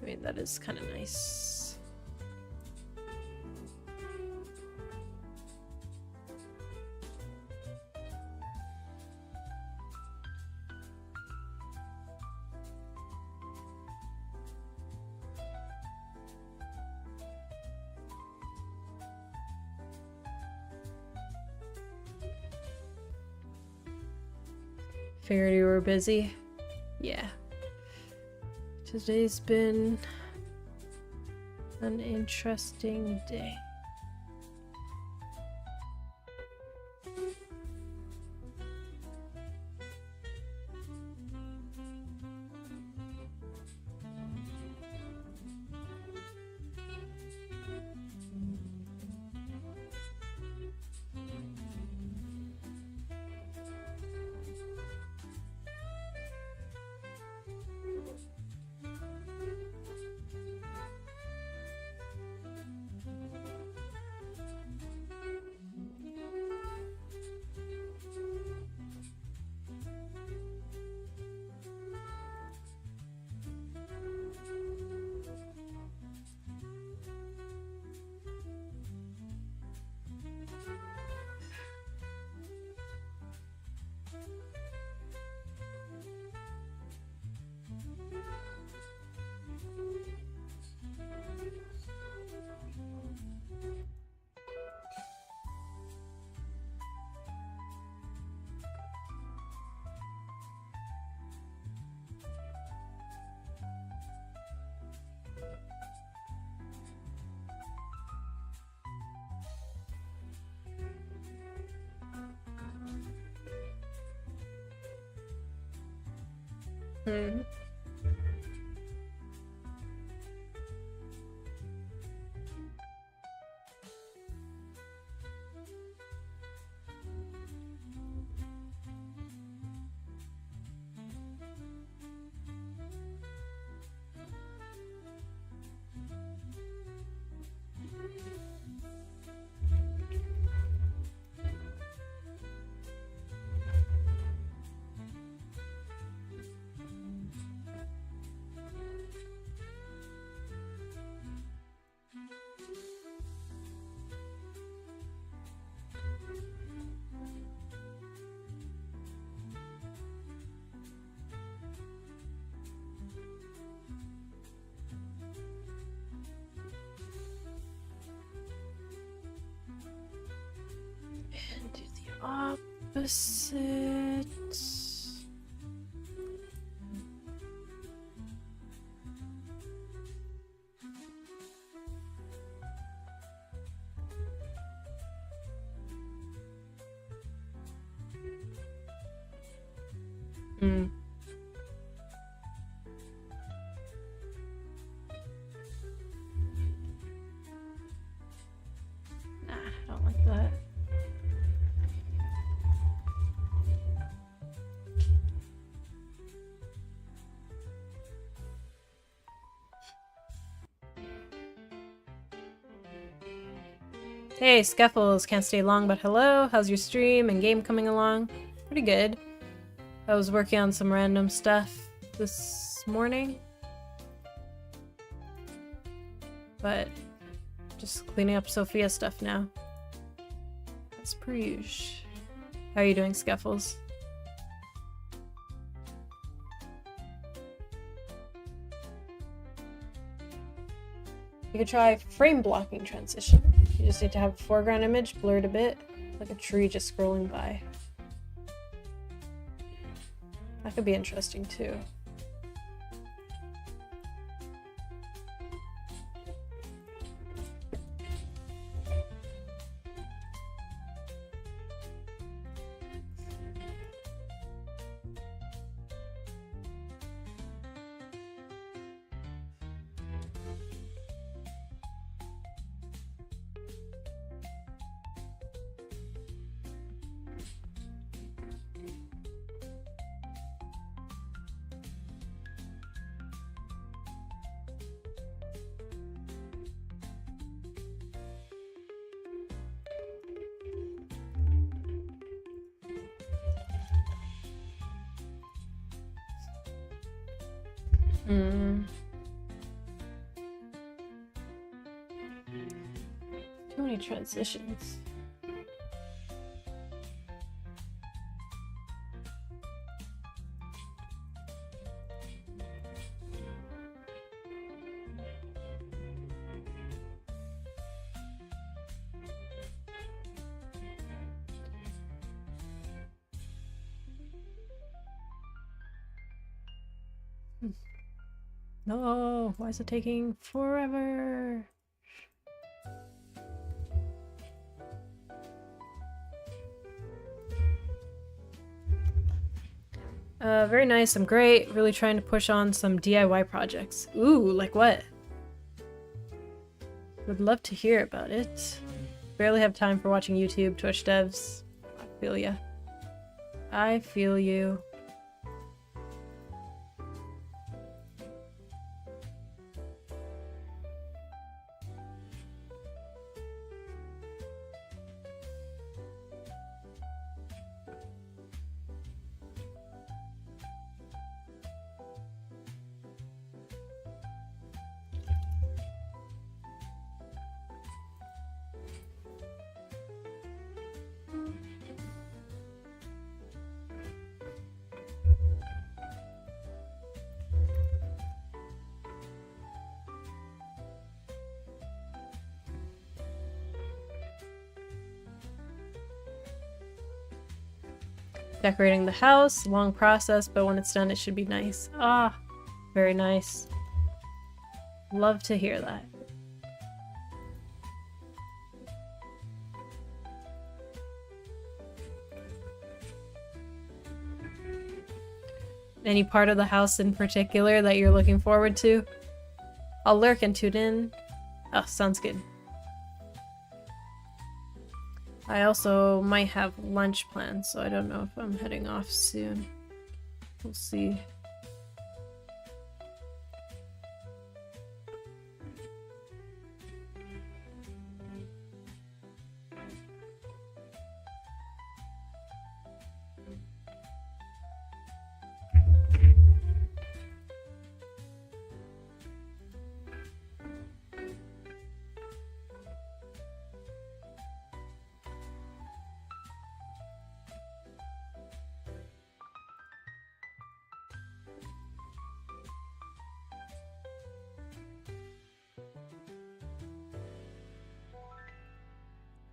I mean, that is kind of nice. Figured you were busy. Yeah. Today's been an interesting day. Hmm. opposite. Hmm. Nah, I don't like that. Hey, Scuffles, can't stay long, but hello. How's your stream and game coming along? Pretty good. I was working on some random stuff this morning, but just cleaning up Sophia stuff now. That's per usual. How are you doing, Scuffles? You could try frame blocking transition. You just need to have a foreground image blurred a bit, like a tree just scrolling by. That could be interesting too. Too many transitions. No, why is it taking forever? Very nice. I'm great. Really trying to push on some DIY projects. Ooh, like what? Would love to hear about it. Barely have time for watching YouTube, Twitch devs. I feel ya. I feel you. Decorating the house, long process, but when it's done it should be nice. Ah, very nice. Love to hear that. Any part of the house in particular that you're looking forward to? I'll lurk and tune in. Oh, sounds good. I also might have lunch plans, so I don't know if I'm heading off soon. We'll see.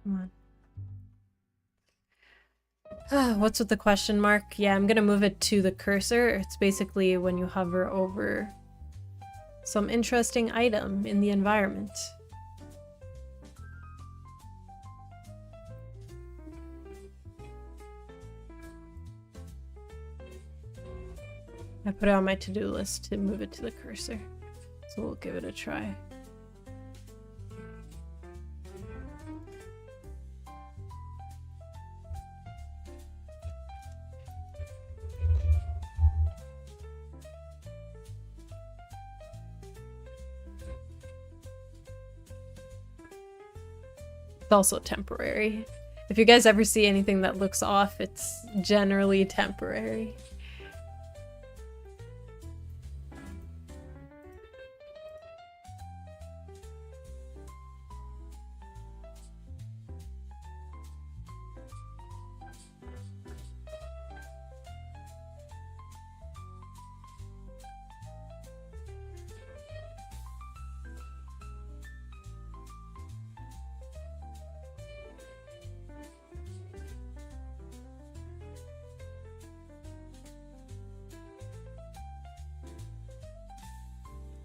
Come on. What's with the question mark? Yeah, I'm gonna move it to the cursor. It's basically when you hover over some interesting item in the environment. I put it on my to-do list to move it to the cursor. So we'll give it a try. It's also temporary. If you guys ever see anything that looks off, it's generally temporary.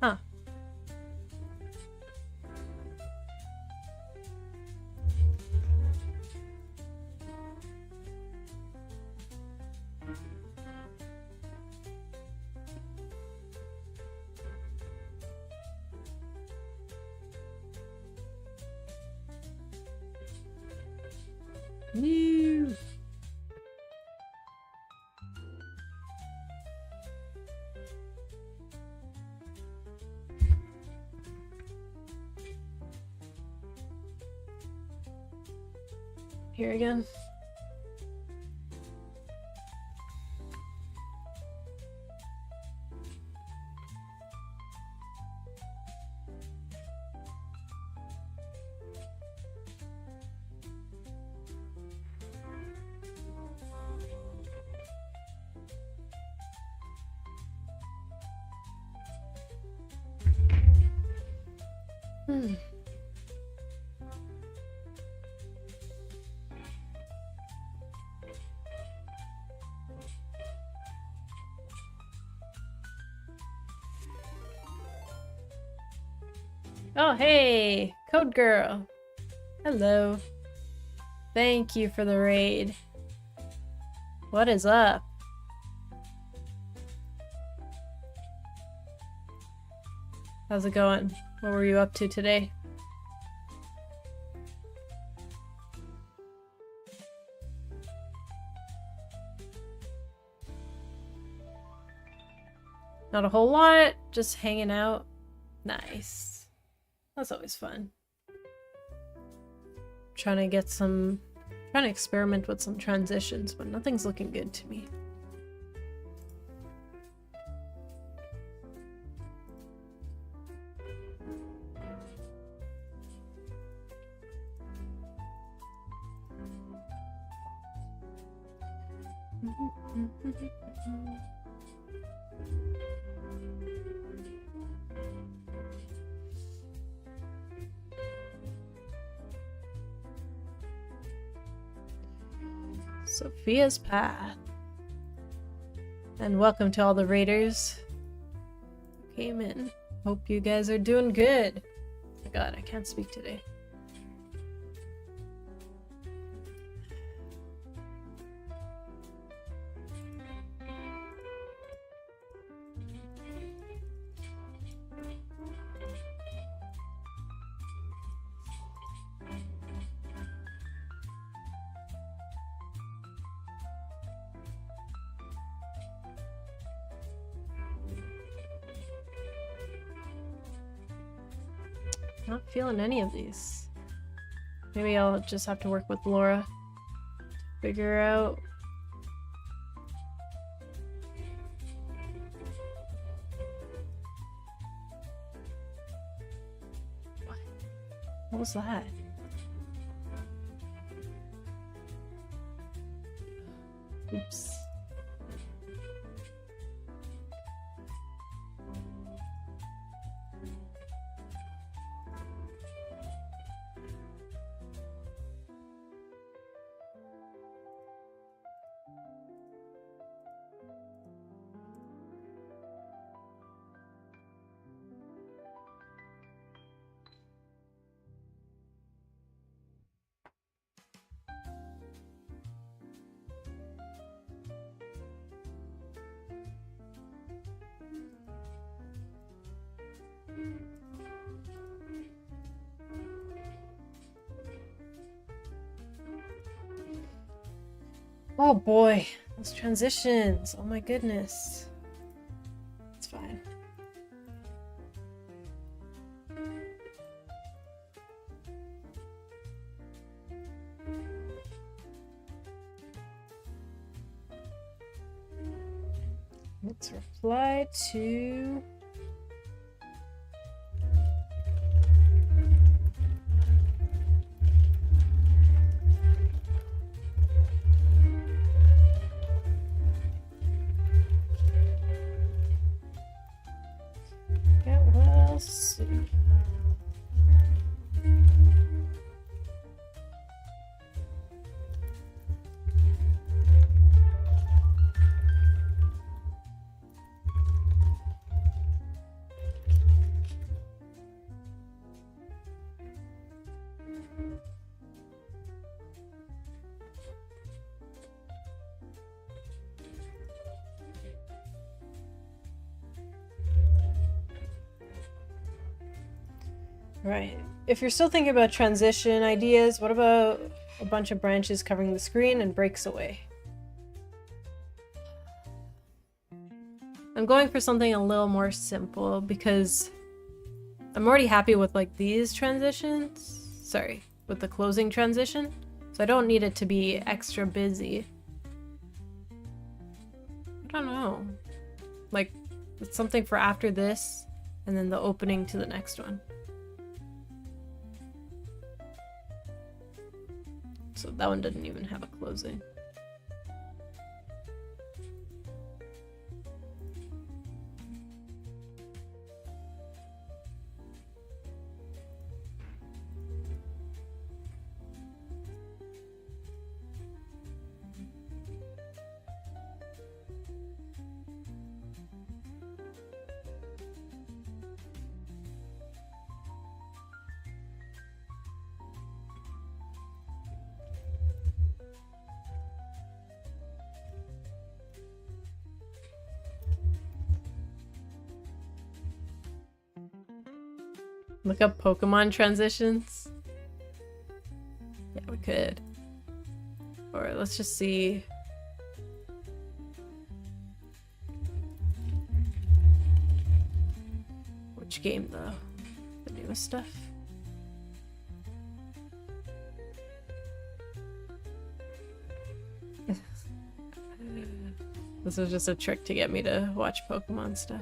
Huh. No. Here again. Oh, hey! Code Girl! Hello. Thank you for the raid. What is up? How's it going? What were you up to today? Not a whole lot, just hanging out. Nice. That's always fun. Trying to experiment with some transitions, but nothing's looking good to me. Sophia's Path. And welcome to all the raiders who came in. Hope you guys are doing good. Oh my god, I can't speak today. Not feeling any of these. Maybe I'll just have to work with Laura to figure out. What was that? Oops. Oh boy, those transitions. Oh my goodness. It's fine. Let's reply to... Yeah, well, see. Right. If you're still thinking about transition ideas, what about a bunch of branches covering the screen and breaks away? I'm going for something a little more simple because I'm already happy with like these transitions. Sorry, with the closing transition. So I don't need it to be extra busy. I don't know. Like, it's something for after this and then the opening to the next one. So that one didn't even have a closing. Look up Pokemon transitions. Yeah, we could. Or let's just see. Which game though? The newest stuff? This was just a trick to get me to watch Pokemon stuff.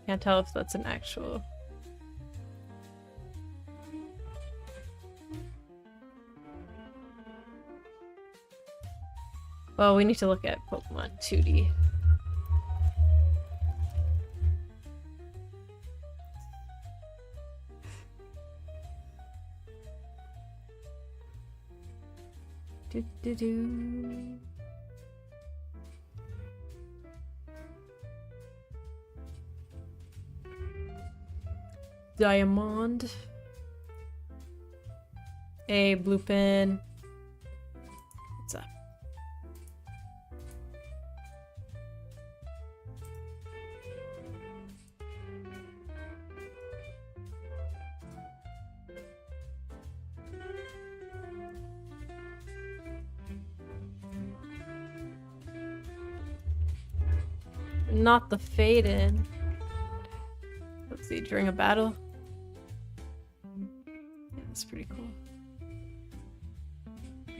Can't tell if that's an actual... Well, we need to look at Pokemon 2D. Do-do-do. Diamond. Hey, Blue Pin. What's up? Not the fade in. Let's see, during a battle. Yeah, that's pretty cool. As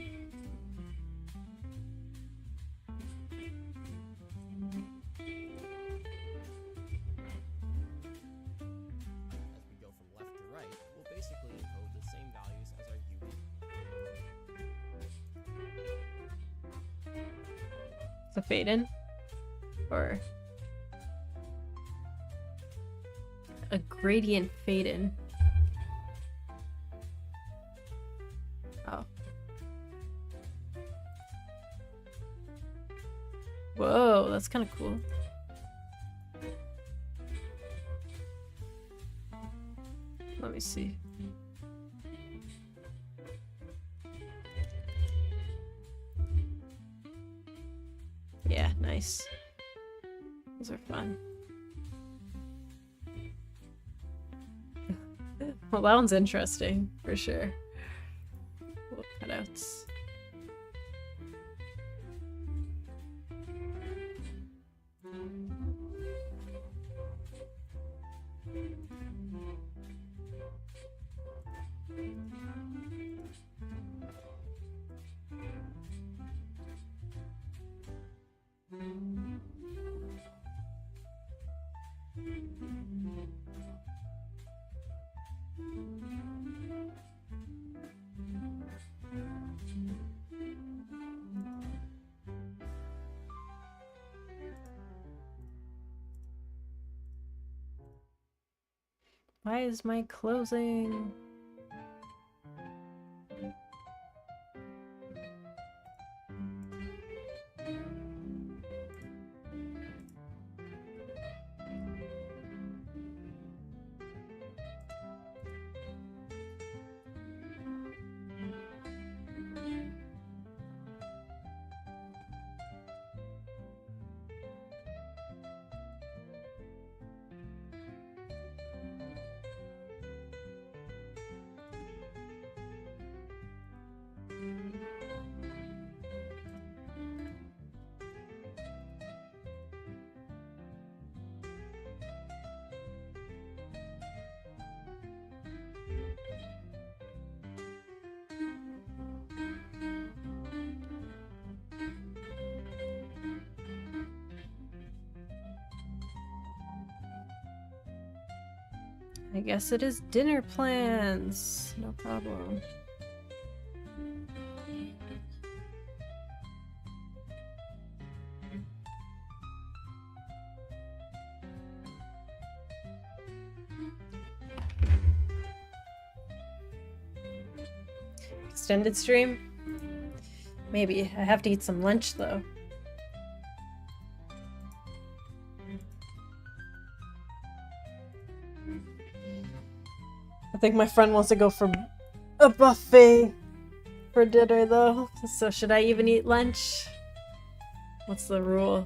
we go from left to right, we'll basically encode the same values as our UV. It's a fade in? Or a gradient fade in. Oh. Whoa, that's kind of cool. Let me see. Yeah, nice. Those are fun. Well, that one's interesting, for sure. Little cutouts. Why is my closing? I guess it is dinner plans. No problem. Extended stream? Maybe. I have to eat some lunch though. I think my friend wants to go for a buffet for dinner though. So should I even eat lunch? What's the rule?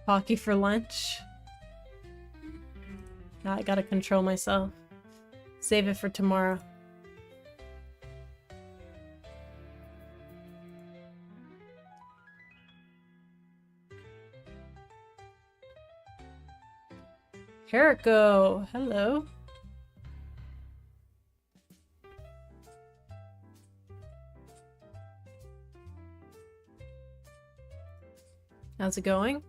Hockey for lunch. Now I gotta control myself. Save it for tomorrow. Heriko, hello. How's it going?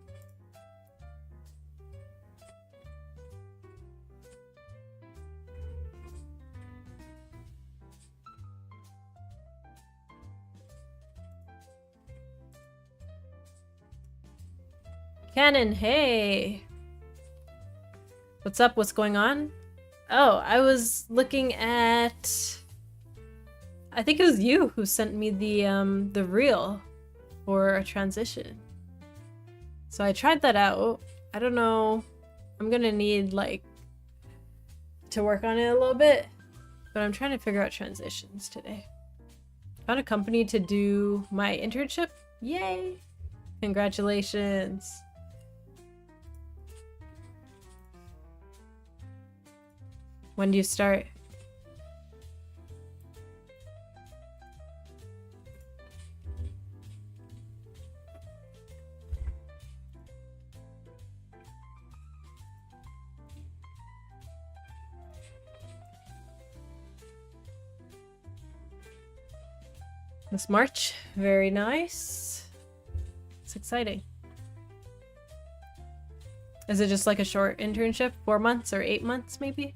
Cannon, hey! What's up? What's going on? Oh, I was looking at... I think it was you who sent me the reel for a transition. So I tried that out. I don't know. I'm gonna need, like, to work on it a little bit. But I'm trying to figure out transitions today. Found a company to do my internship. Yay! Congratulations. When do you start? This March. Very nice. It's exciting. Is it just like a short internship? 4 months or 8 months maybe?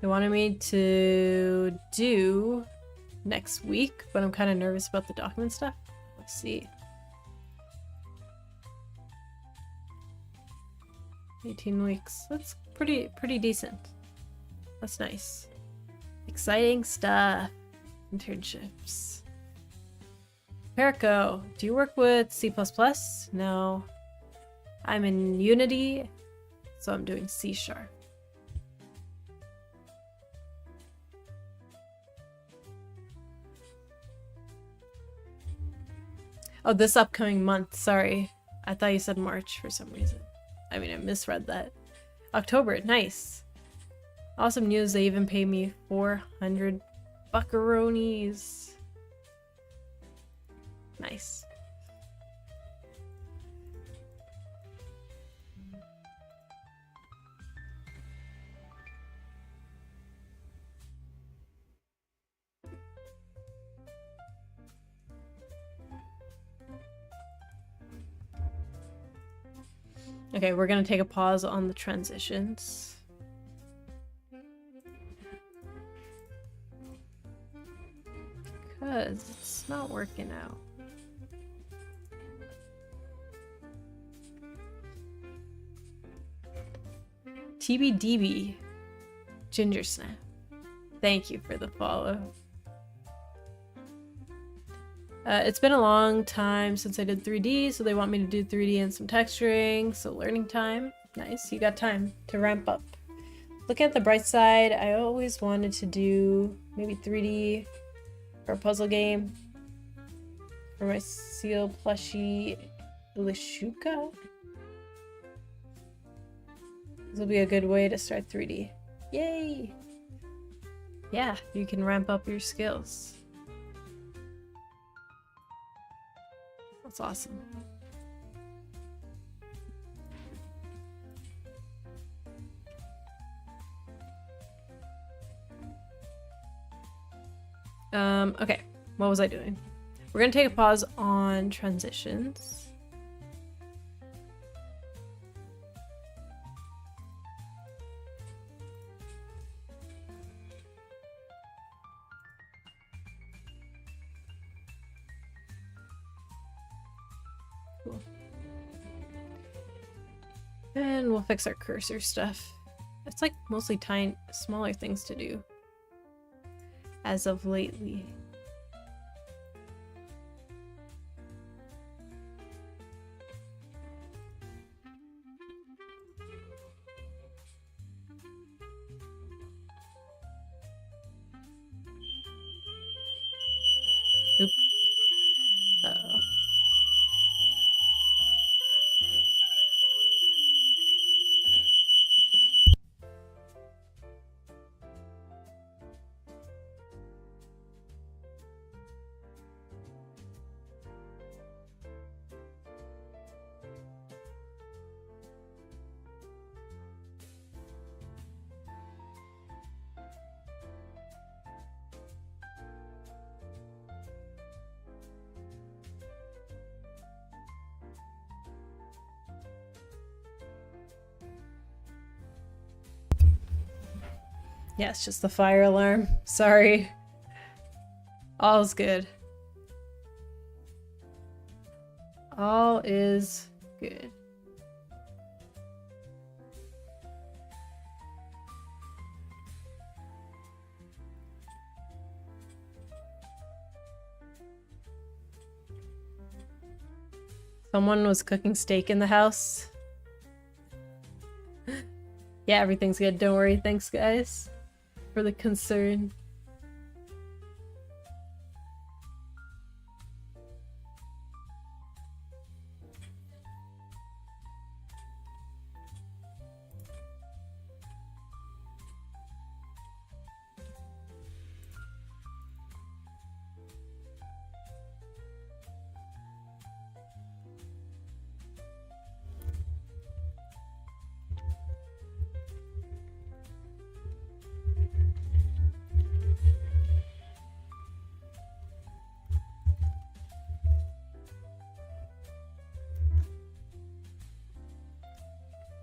They wanted me to do next week, but I'm kind of nervous about the document stuff. Let's see. 18 weeks. That's pretty decent. That's nice. Exciting stuff. Internships. Perico, do you work with C++? No. I'm in Unity, so I'm doing C#. Oh, this upcoming month. Sorry. I thought you said March for some reason. I mean, I misread that. October. Nice. Awesome news. They even paid me 400 buckaroonies. Nice. Okay, we're gonna take a pause on the transitions. Because it's not working out. TBDB. Ginger Snap. Thank you for the follow. It's been a long time since I did 3D, so they want me to do 3D and some texturing, so learning time. Nice, you got time to ramp up. Looking at the bright side, I always wanted to do maybe 3D for a puzzle game. For my seal plushie Lishuka. This will be a good way to start 3D. Yay! Yeah, you can ramp up your skills. That's awesome. Okay, what was I doing? We're gonna take a pause on transitions. Cool. And we'll fix our cursor stuff. It's like mostly smaller things to do as of lately. Oop. Uh-oh. Yeah, it's just the fire alarm. Sorry. All's good. All is good. Someone was cooking steak in the house. Yeah, everything's good. Don't worry. Thanks, guys, for the concern.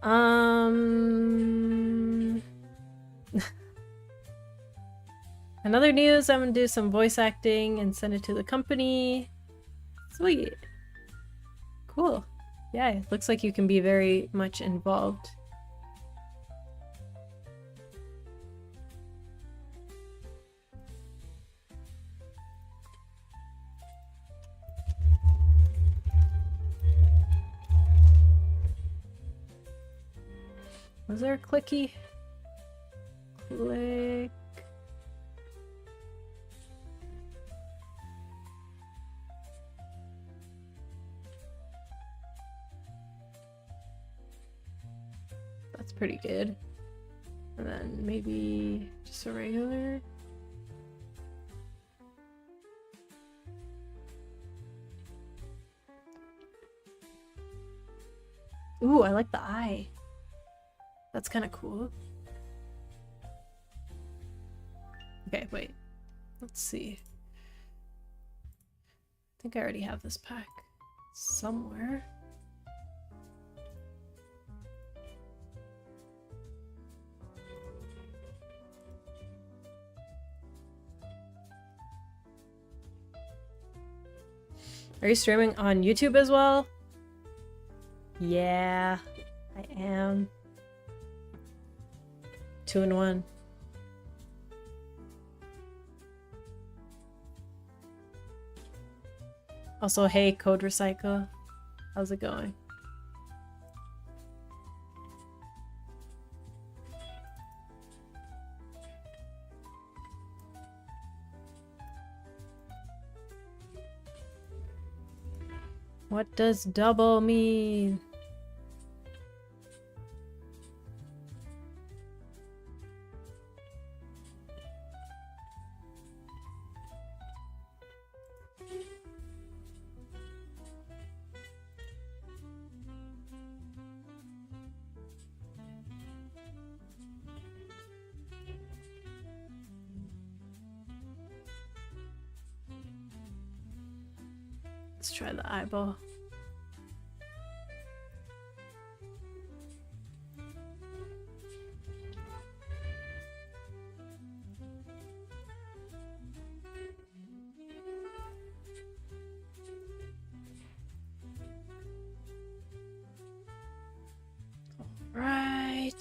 Um, Another news, I'm gonna do some voice acting and send it to the company. Sweet. Cool. Yeah, it looks like you can be very much involved. Was there a clicky? Click. That's pretty good. And then maybe just a regular. Ooh, I like the eye. That's kind of cool. Okay, wait. Let's see. I think I already have this pack somewhere. Are you streaming on YouTube as well? Yeah, I am. 2 in 1. Also, hey, Code Recycle. How's it going? What does double mean? Let's try the eyeball. Right.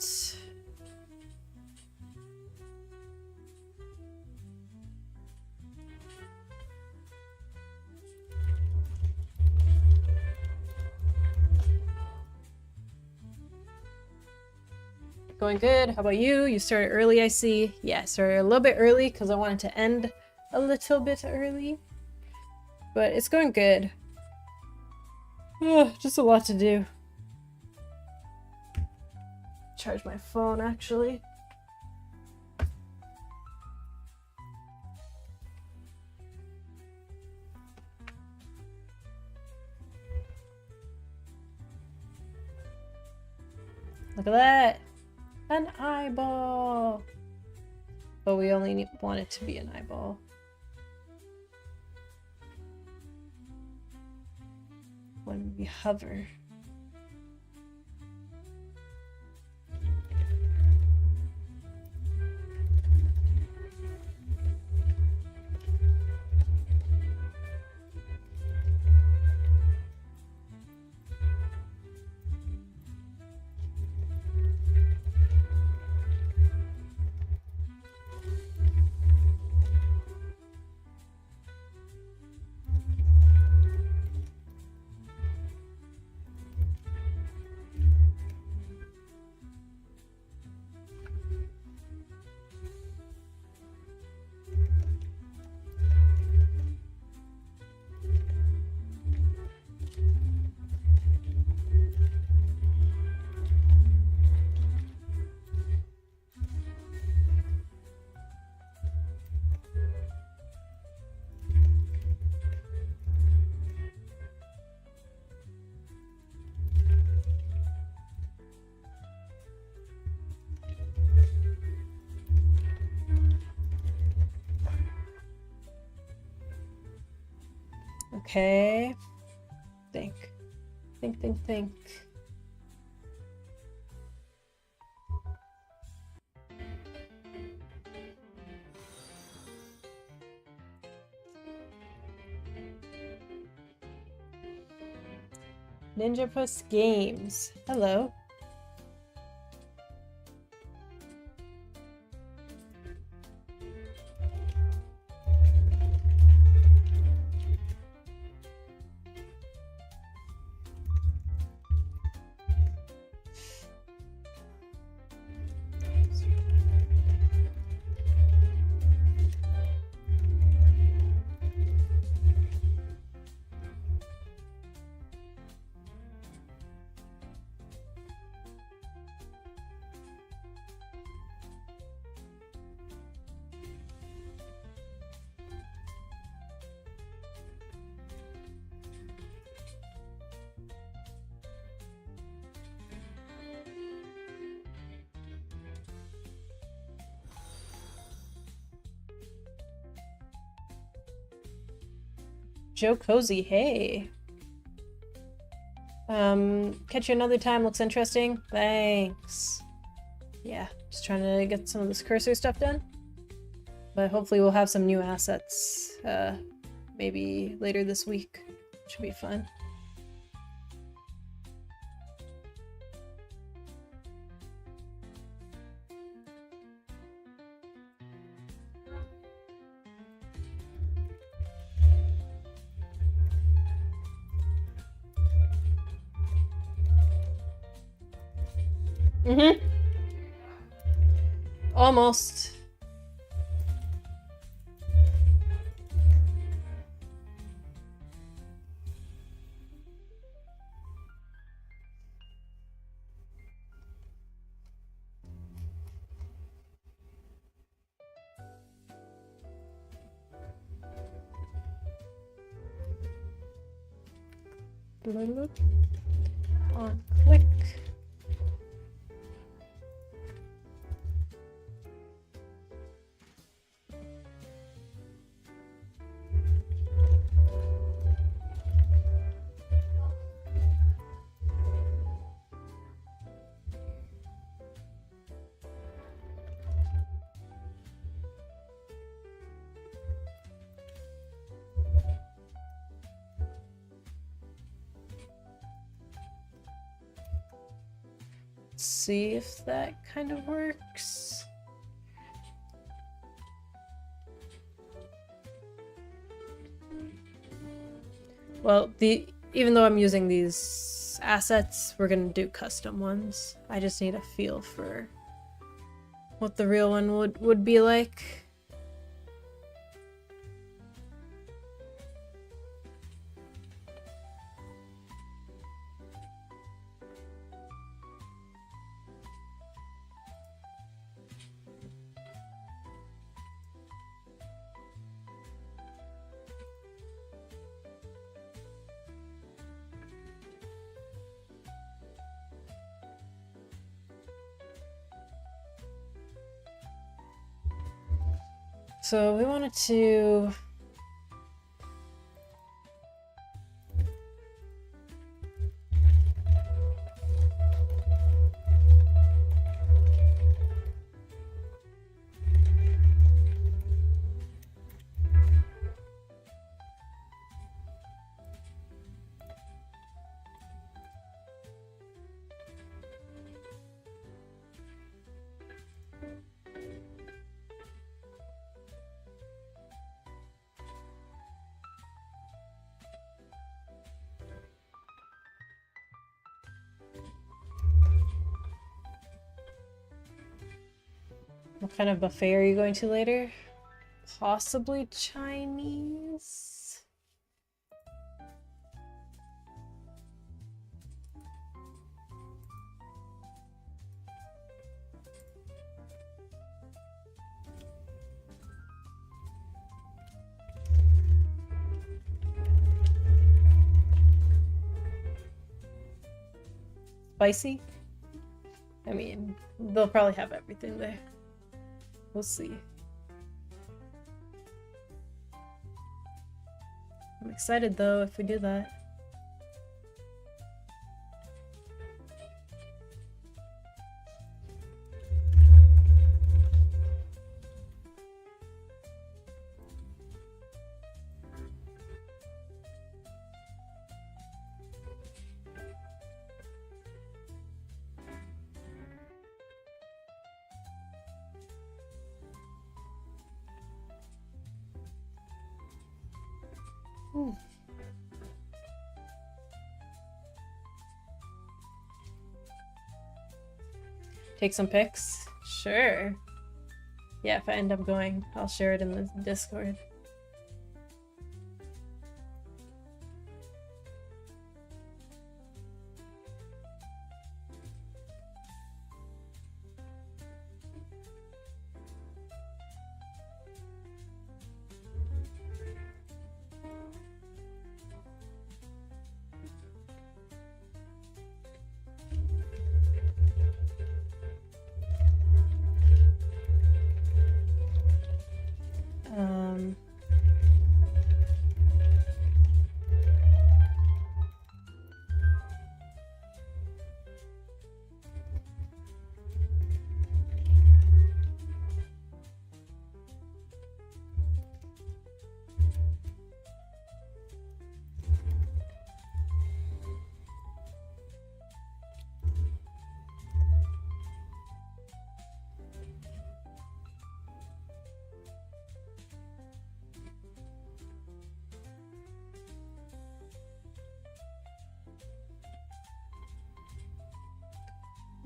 Going good. How about you? You started early, I see. Yeah, I started a little bit early because I wanted to end a little bit early. But it's going good. Ugh, just a lot to do. Charge my phone, actually. Look at that! An eyeball! But we only want it to be an eyeball. When we hover. Okay. Think. Think. Ninja Puss Games. Hello. Joe Cozy, hey. Catch you another time, looks interesting. Thanks. Yeah, just trying to get some of this cursor stuff done. But hopefully we'll have some new assets, maybe later this week. Should be fun. Mm-hmm. Almost. On click. See if that kind of works. Well, even though I'm using these assets, we're gonna do custom ones. I just need a feel for what the real one would be like. So we wanted to What kind of buffet are you going to later? Possibly Chinese? Spicy? I mean, they'll probably have everything there. We'll see. I'm excited though if we do that. Take some pics? Sure. Yeah, if I end up going, I'll share it in the Discord.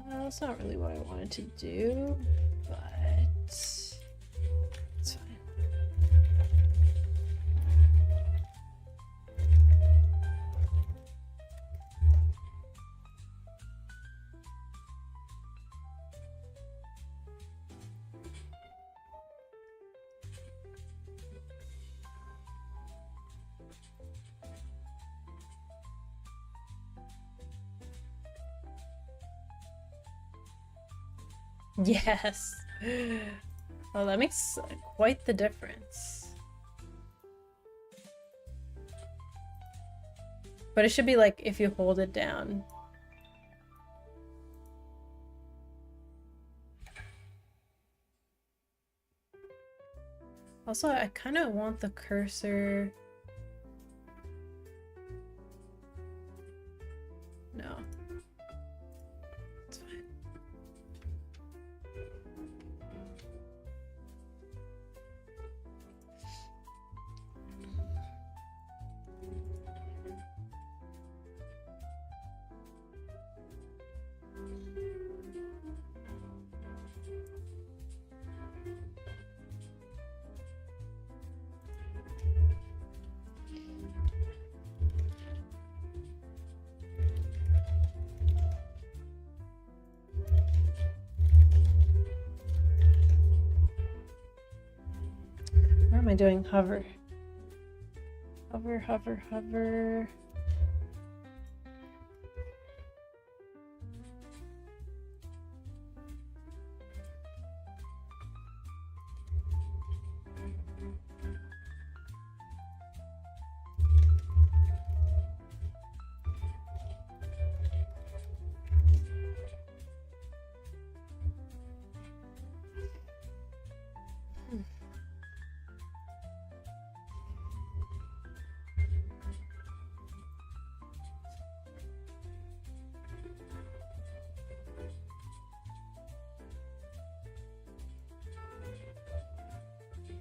Well, that's not really what I wanted to do, but it's fine. Yes. Oh, that makes quite the difference. But it should be like if you hold it down. Also, I kind of want the cursor. No. It's fine. What am I doing? Hover. Hover, hover, hover.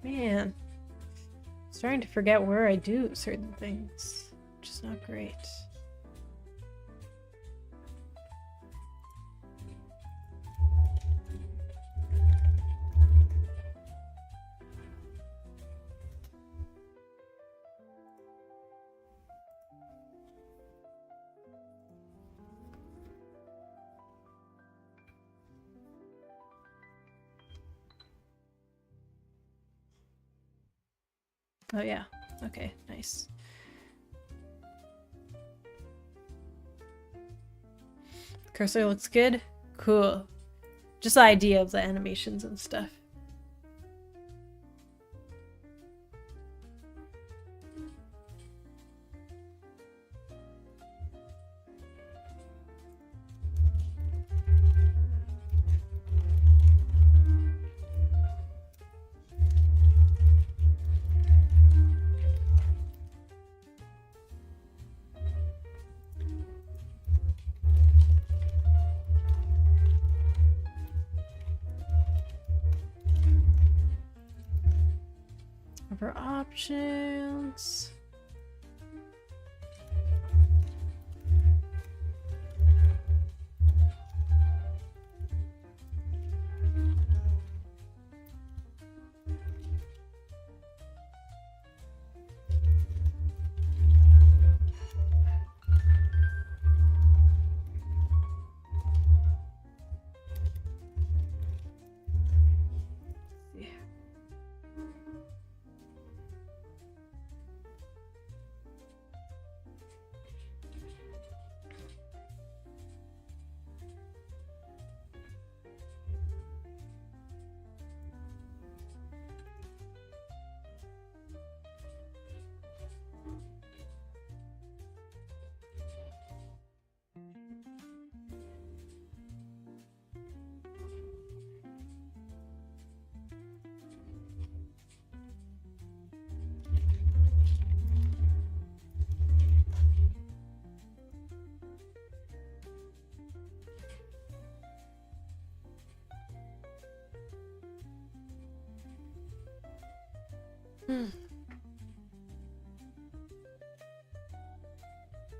Man, I'm starting to forget where I do certain things, which is not great. Oh yeah, okay, nice. Cursor looks good? Cool. Just the idea of the animations and stuff. Other options.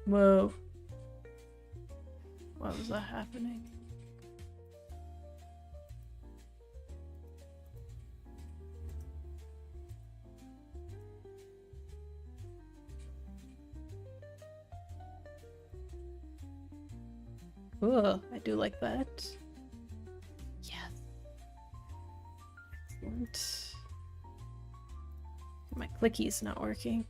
Whoa. Why was that happening? Cool. I do like that. Yes. Excellent. My clicky's not working.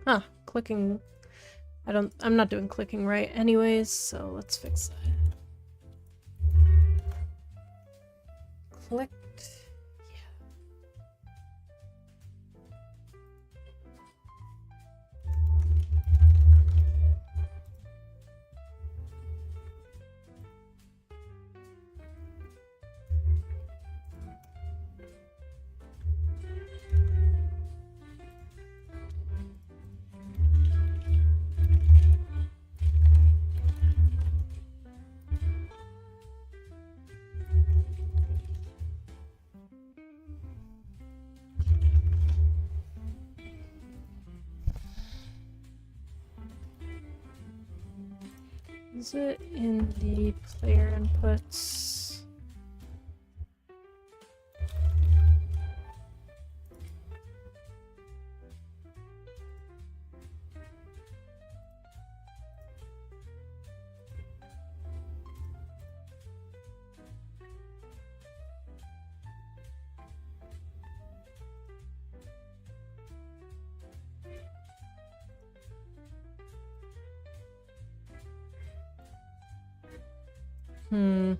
Huh, clicking. I'm not doing clicking right anyways, so let's fix that. Clicked. Is it in the player inputs? Hmm.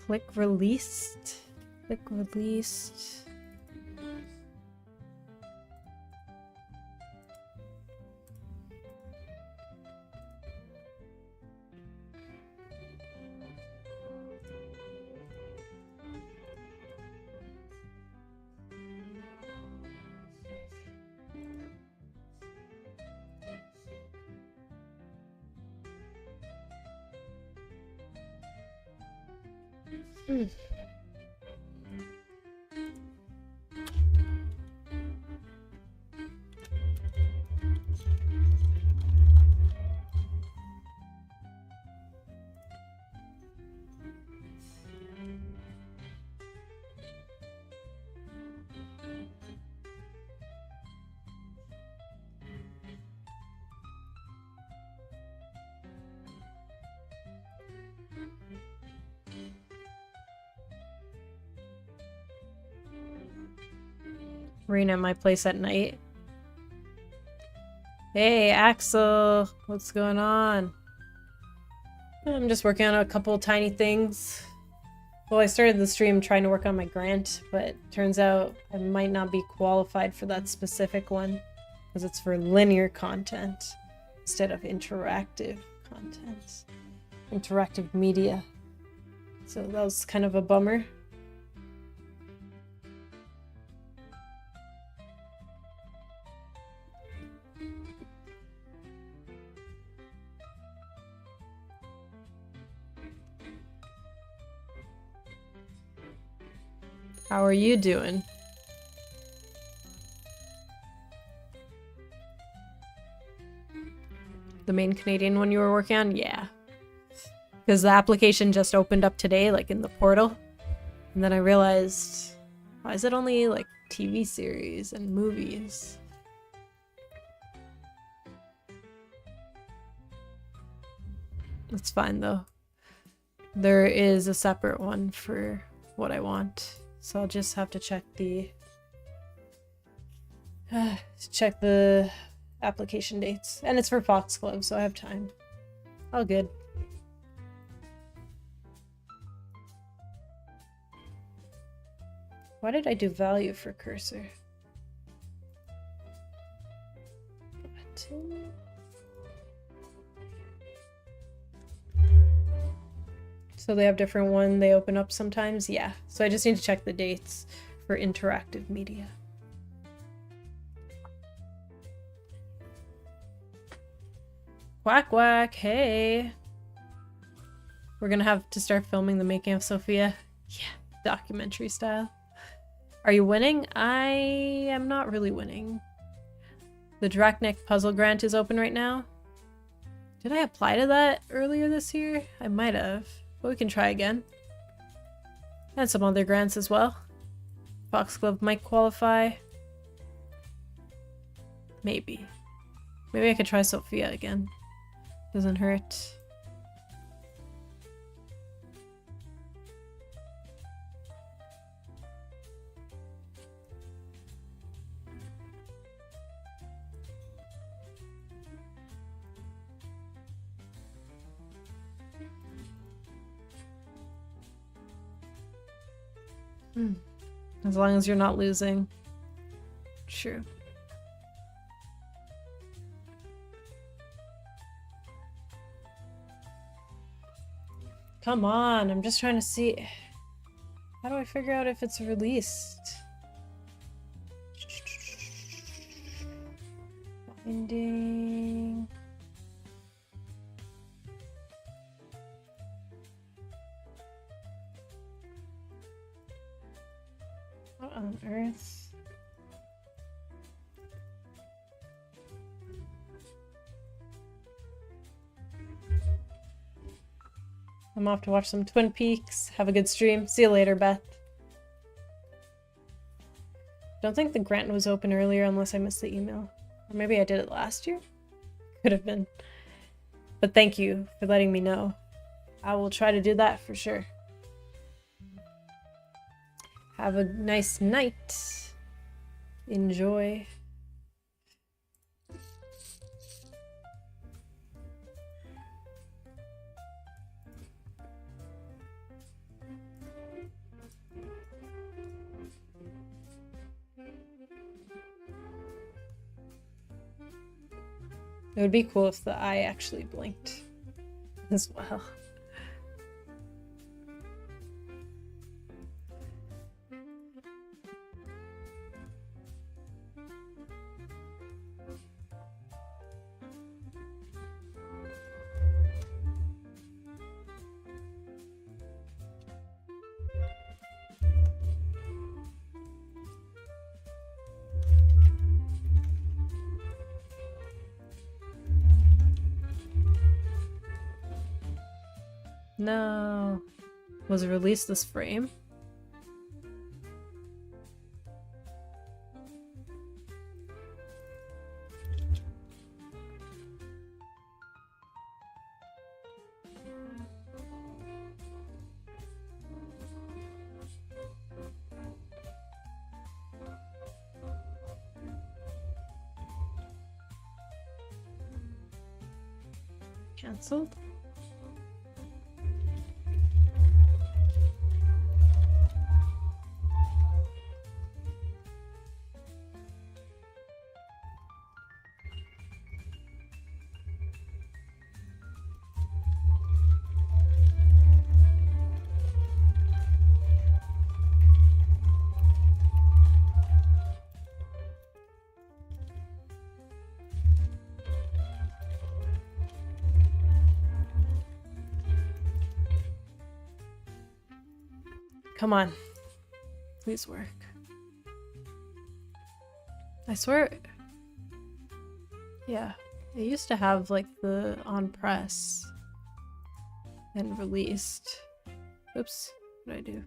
Click released. Click released. rain at my place at night. Hey, Axel, what's going on? I'm just working on a couple tiny things. Well, I started the stream trying to work on my grant, but turns out I might not be qualified for that specific one because it's for linear content instead of interactive content. Interactive media. So that was kind of a bummer. How are you doing? The main Canadian one you were working on? Yeah. Because the application just opened up today, like in the portal. And then I realized, why is it only like TV series and movies? That's fine though. There is a separate one for what I want. So I'll just have to check the application dates. And it's for Foxglove, so I have time. All good. Why did I do value for cursor? Button. So they have different one they open up sometimes? Yeah. So I just need to check the dates for interactive media. Quack quack, hey. We're gonna have to start filming the making of Sophia. Yeah, documentary style. Are you winning? I am not really winning. The Draknek puzzle grant is open right now. Did I apply to that earlier this year? I might have. But we can try again. And some other grants as well. Foxglove might qualify. Maybe. Maybe I could try Sophia again. Doesn't hurt. As long as you're not losing. True. Come on, I'm just trying to see. How do I figure out if it's released? Finding. What on earth? I'm off to watch some Twin Peaks. Have a good stream. See you later, Beth. Don't think the grant was open earlier unless I missed the email. Or maybe I did it last year? Could have been. But thank you for letting me know. I will try to do that for sure. Have a nice night. Enjoy. It would be cool if the eye actually blinked as well. No. Was it released this frame? Cancelled. Come on. Please work. I swear. Yeah. I used to have like the on press and released. Oops. What did I do?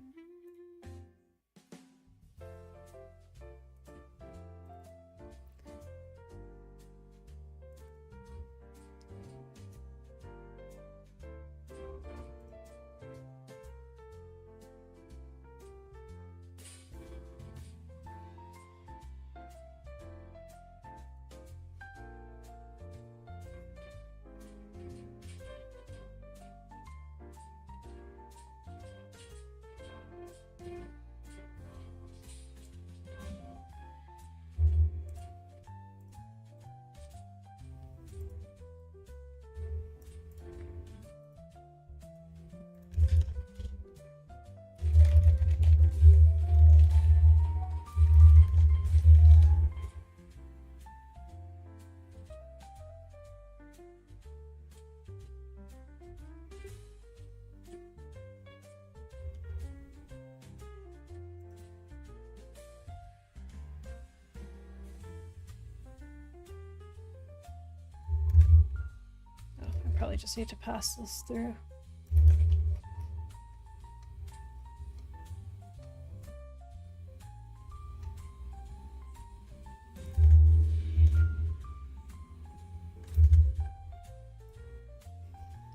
Probably just need to pass this through.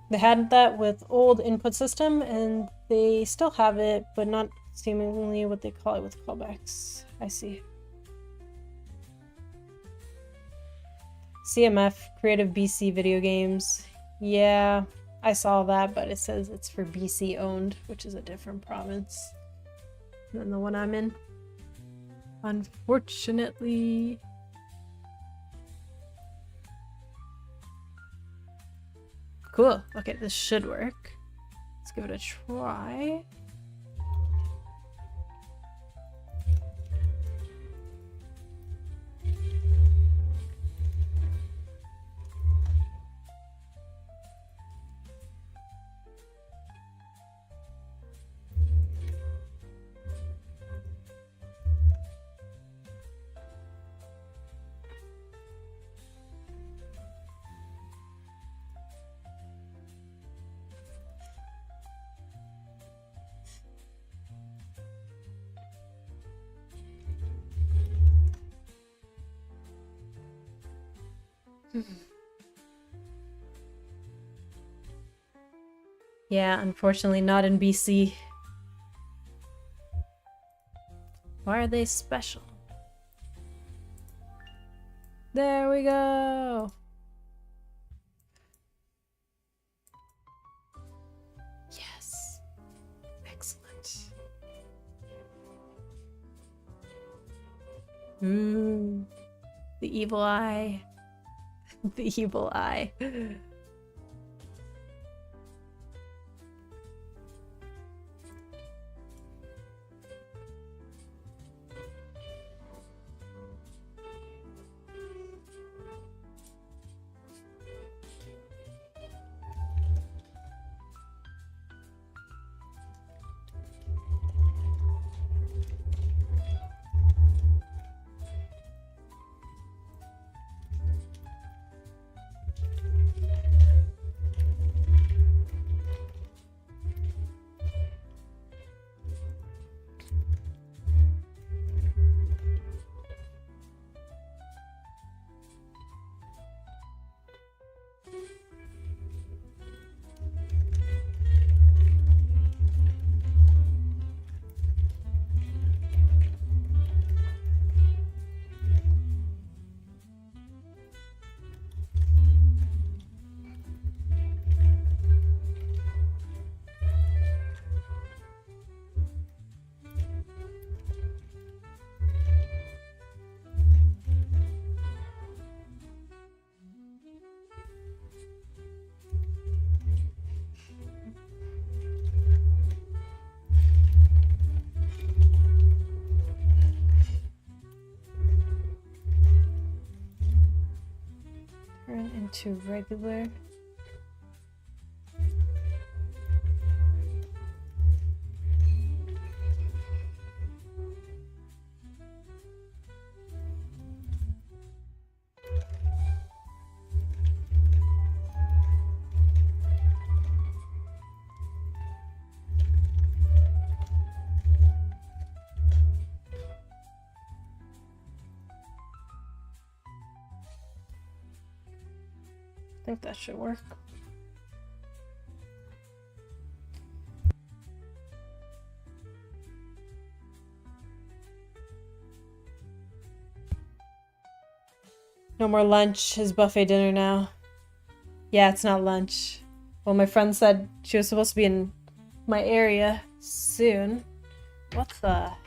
They had that with old input system and they still have it, but not seemingly what they call it with callbacks. I see. CMF, Creative BC Video Games. Yeah, I saw that, but it says it's for BC owned, which is a different province than the one I'm in. Unfortunately. Cool. Okay, this should work. Let's give it a try. Yeah, unfortunately not in BC. Why are they special? There we go! Yes! Excellent. Ooh. The evil eye. The evil eye. to regular. I think that should work. No more lunch. It's buffet dinner now. Yeah, it's not lunch. Well, my friend said she was supposed to be in my area soon. What the heck?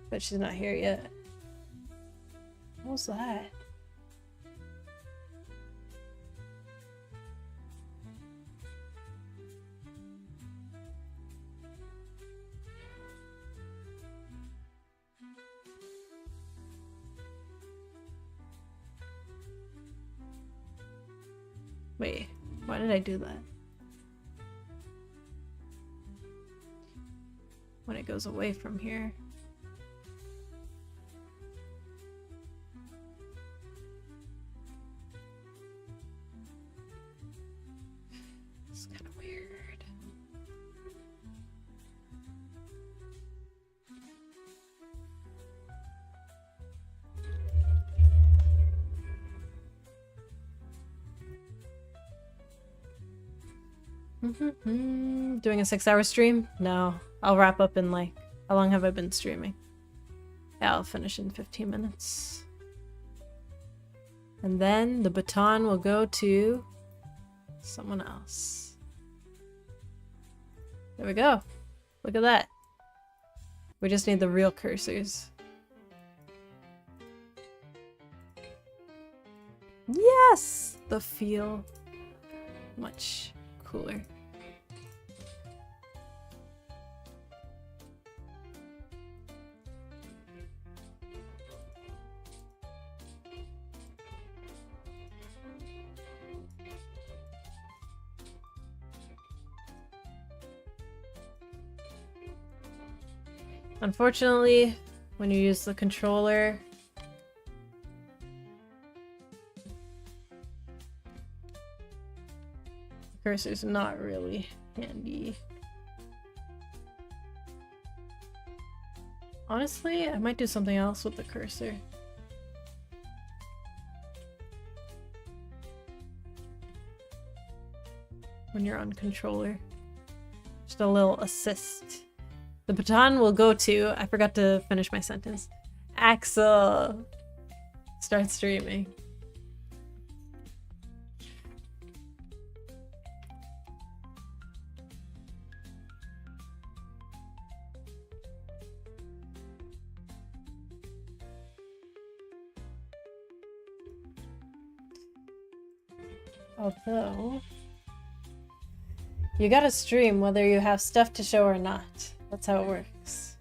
But she's not here yet. What was that? Wait, why did I do that? When it goes away from here. It's kind of weird. Doing a 6-hour stream? No. I'll wrap up in like... How long have I been streaming? Yeah, I'll finish in 15 minutes. And then the baton will go to someone else. There we go. Look at that. We just need the real cursors. Yes! The feel. Much cooler. Unfortunately, when you use the controller, the cursor's not really handy. Honestly, I might do something else with the cursor. When you're on controller. Just a little assist. The baton will go to, I forgot to finish my sentence, Axel. Start streaming. Although, you gotta stream whether you have stuff to show or not. That's how it works.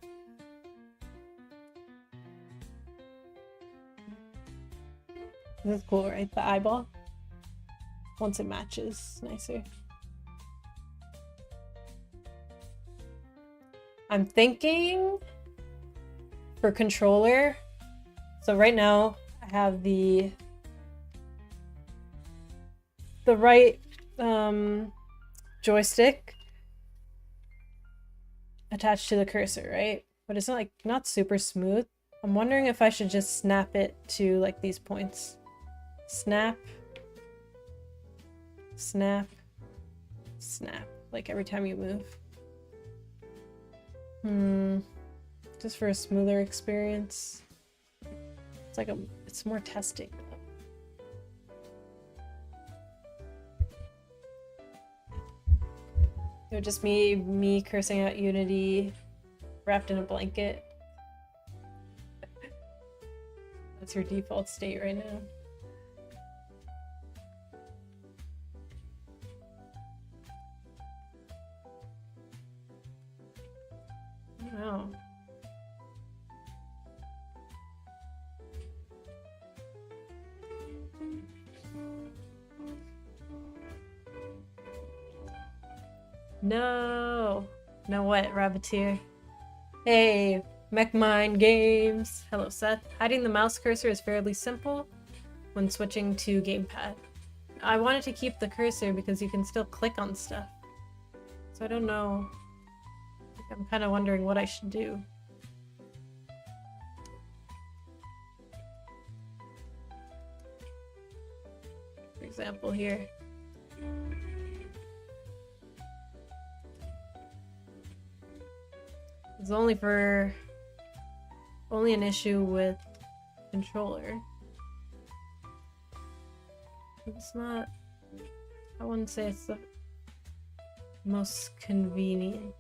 This is cool, right? The eyeball. Once it matches, nicer. I'm thinking for controller. So right now I have the right joystick attached to the cursor, right? But it's not super smooth. I'm wondering if I should just snap it to like these points. Snap, snap, snap, like every time you move. Just for a smoother experience. It's more testing. It would just be me cursing out Unity wrapped in a blanket. That's your default state right now. I don't know. No. Know what, Rabbiteer? Hey, MechMind Games. Hello, Seth. Hiding the mouse cursor is fairly simple when switching to gamepad. I wanted to keep the cursor because you can still click on stuff. So I don't know. I'm kind of wondering what I should do. For example, here. It's only an issue with controller. It's not, I wouldn't say it's the most convenient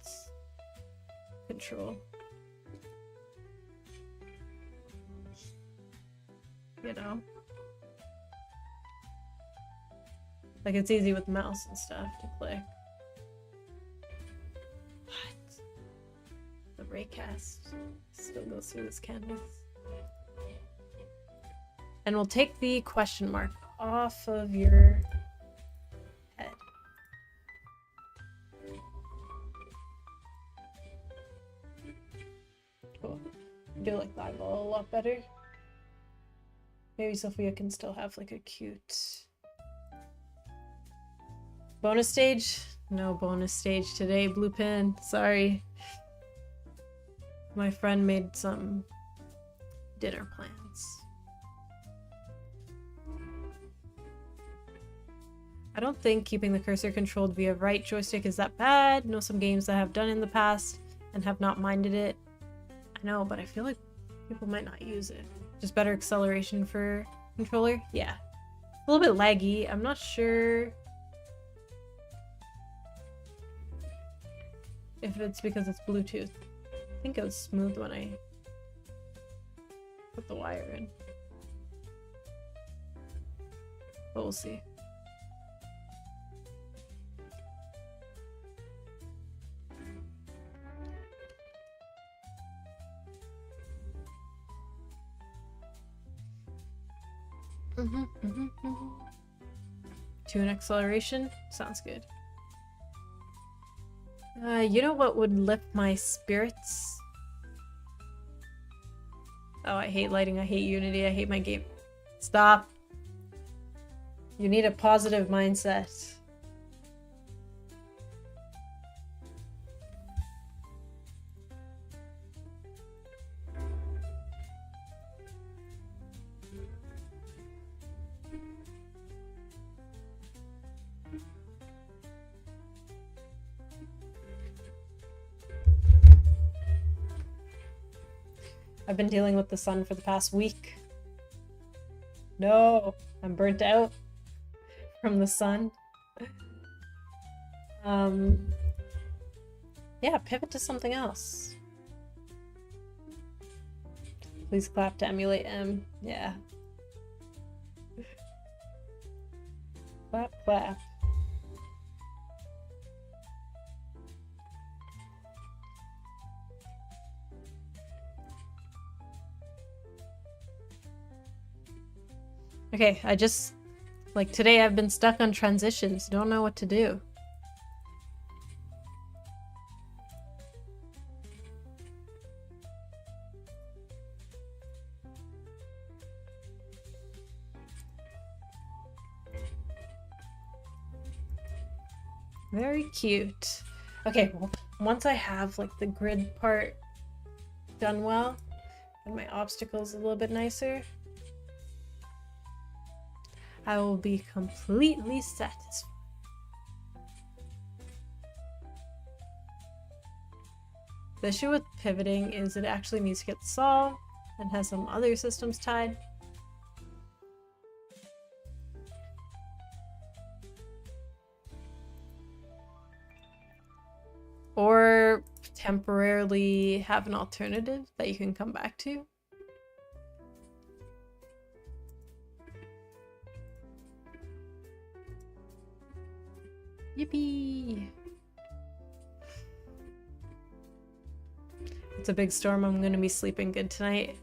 control. You know? Like, it's easy with mouse and stuff to click. What? The raycast still goes through this canvas. And we'll take the question mark off of your head. Cool. I do like the eyeball a lot better. Maybe Sophia can still have like a cute bonus stage? No bonus stage today, Blue Pin. Sorry. My friend made some dinner plans. I don't think keeping the cursor controlled via right joystick is that bad. Know some games that have done in the past and have not minded it. I know, but I feel like people might not use it. Just better acceleration for controller? Yeah. A little bit laggy. I'm not sure if it's because it's Bluetooth. I think it was smooth when I put the wire in. But we'll see. Tune acceleration? Sounds good. You know what would lift my spirits? Oh, I hate lighting, I hate Unity, I hate my game. Stop. You need a positive mindset. I've been dealing with the sun for the past week. No, I'm burnt out from the sun. Yeah, pivot to something else. Please clap to emulate M. Yeah. Clap, clap. Okay, like today I've been stuck on transitions, don't know what to do. Very cute. Okay, well, once I have like the grid part done well, and my obstacles a little bit nicer, I will be completely satisfied. The issue with pivoting is it actually needs to get solved and has some other systems tied. Or temporarily have an alternative that you can come back to. Yippee! It's a big storm. I'm gonna be sleeping good tonight.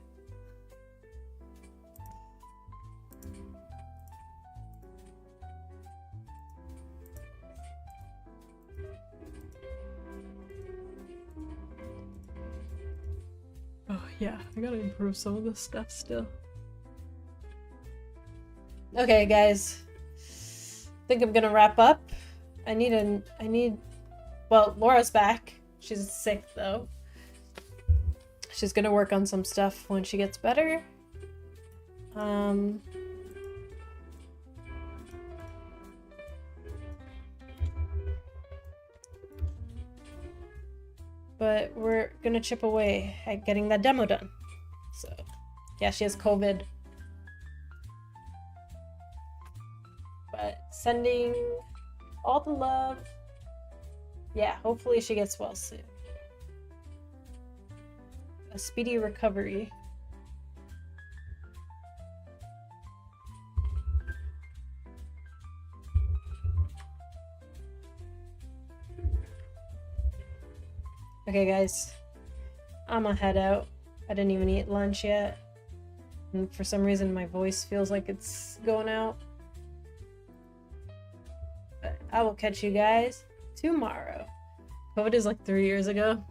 Yeah, I gotta improve some of this stuff still. Okay, guys. I think I'm gonna wrap up. Well, Laura's back. She's sick though. She's gonna work on some stuff when she gets better. But we're gonna chip away at getting that demo done. So, yeah, she has COVID. But sending all the love. Yeah, hopefully she gets well soon. A speedy recovery. Okay, guys. I'ma head out. I didn't even eat lunch yet. And for some reason, my voice feels like it's going out. But I will catch you guys tomorrow. COVID is like 3 years ago.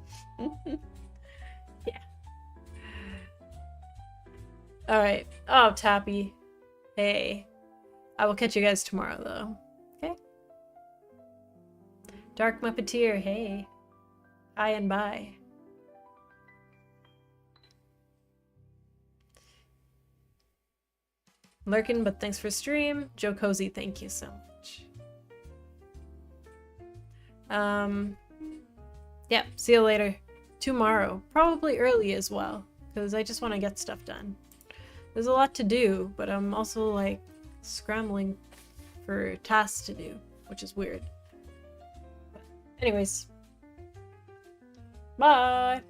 Yeah. Alright. Oh, Tappy. Hey. I will catch you guys tomorrow, though. Okay? Dark Muppeteer, hey. Hi and bye. Lurkin, but thanks for stream. Joe Cozy, thank you so much. Yeah, see you later. Tomorrow. Probably early as well, because I just want to get stuff done. There's a lot to do, but I'm also, like, scrambling for tasks to do, which is weird. But anyways. Bye!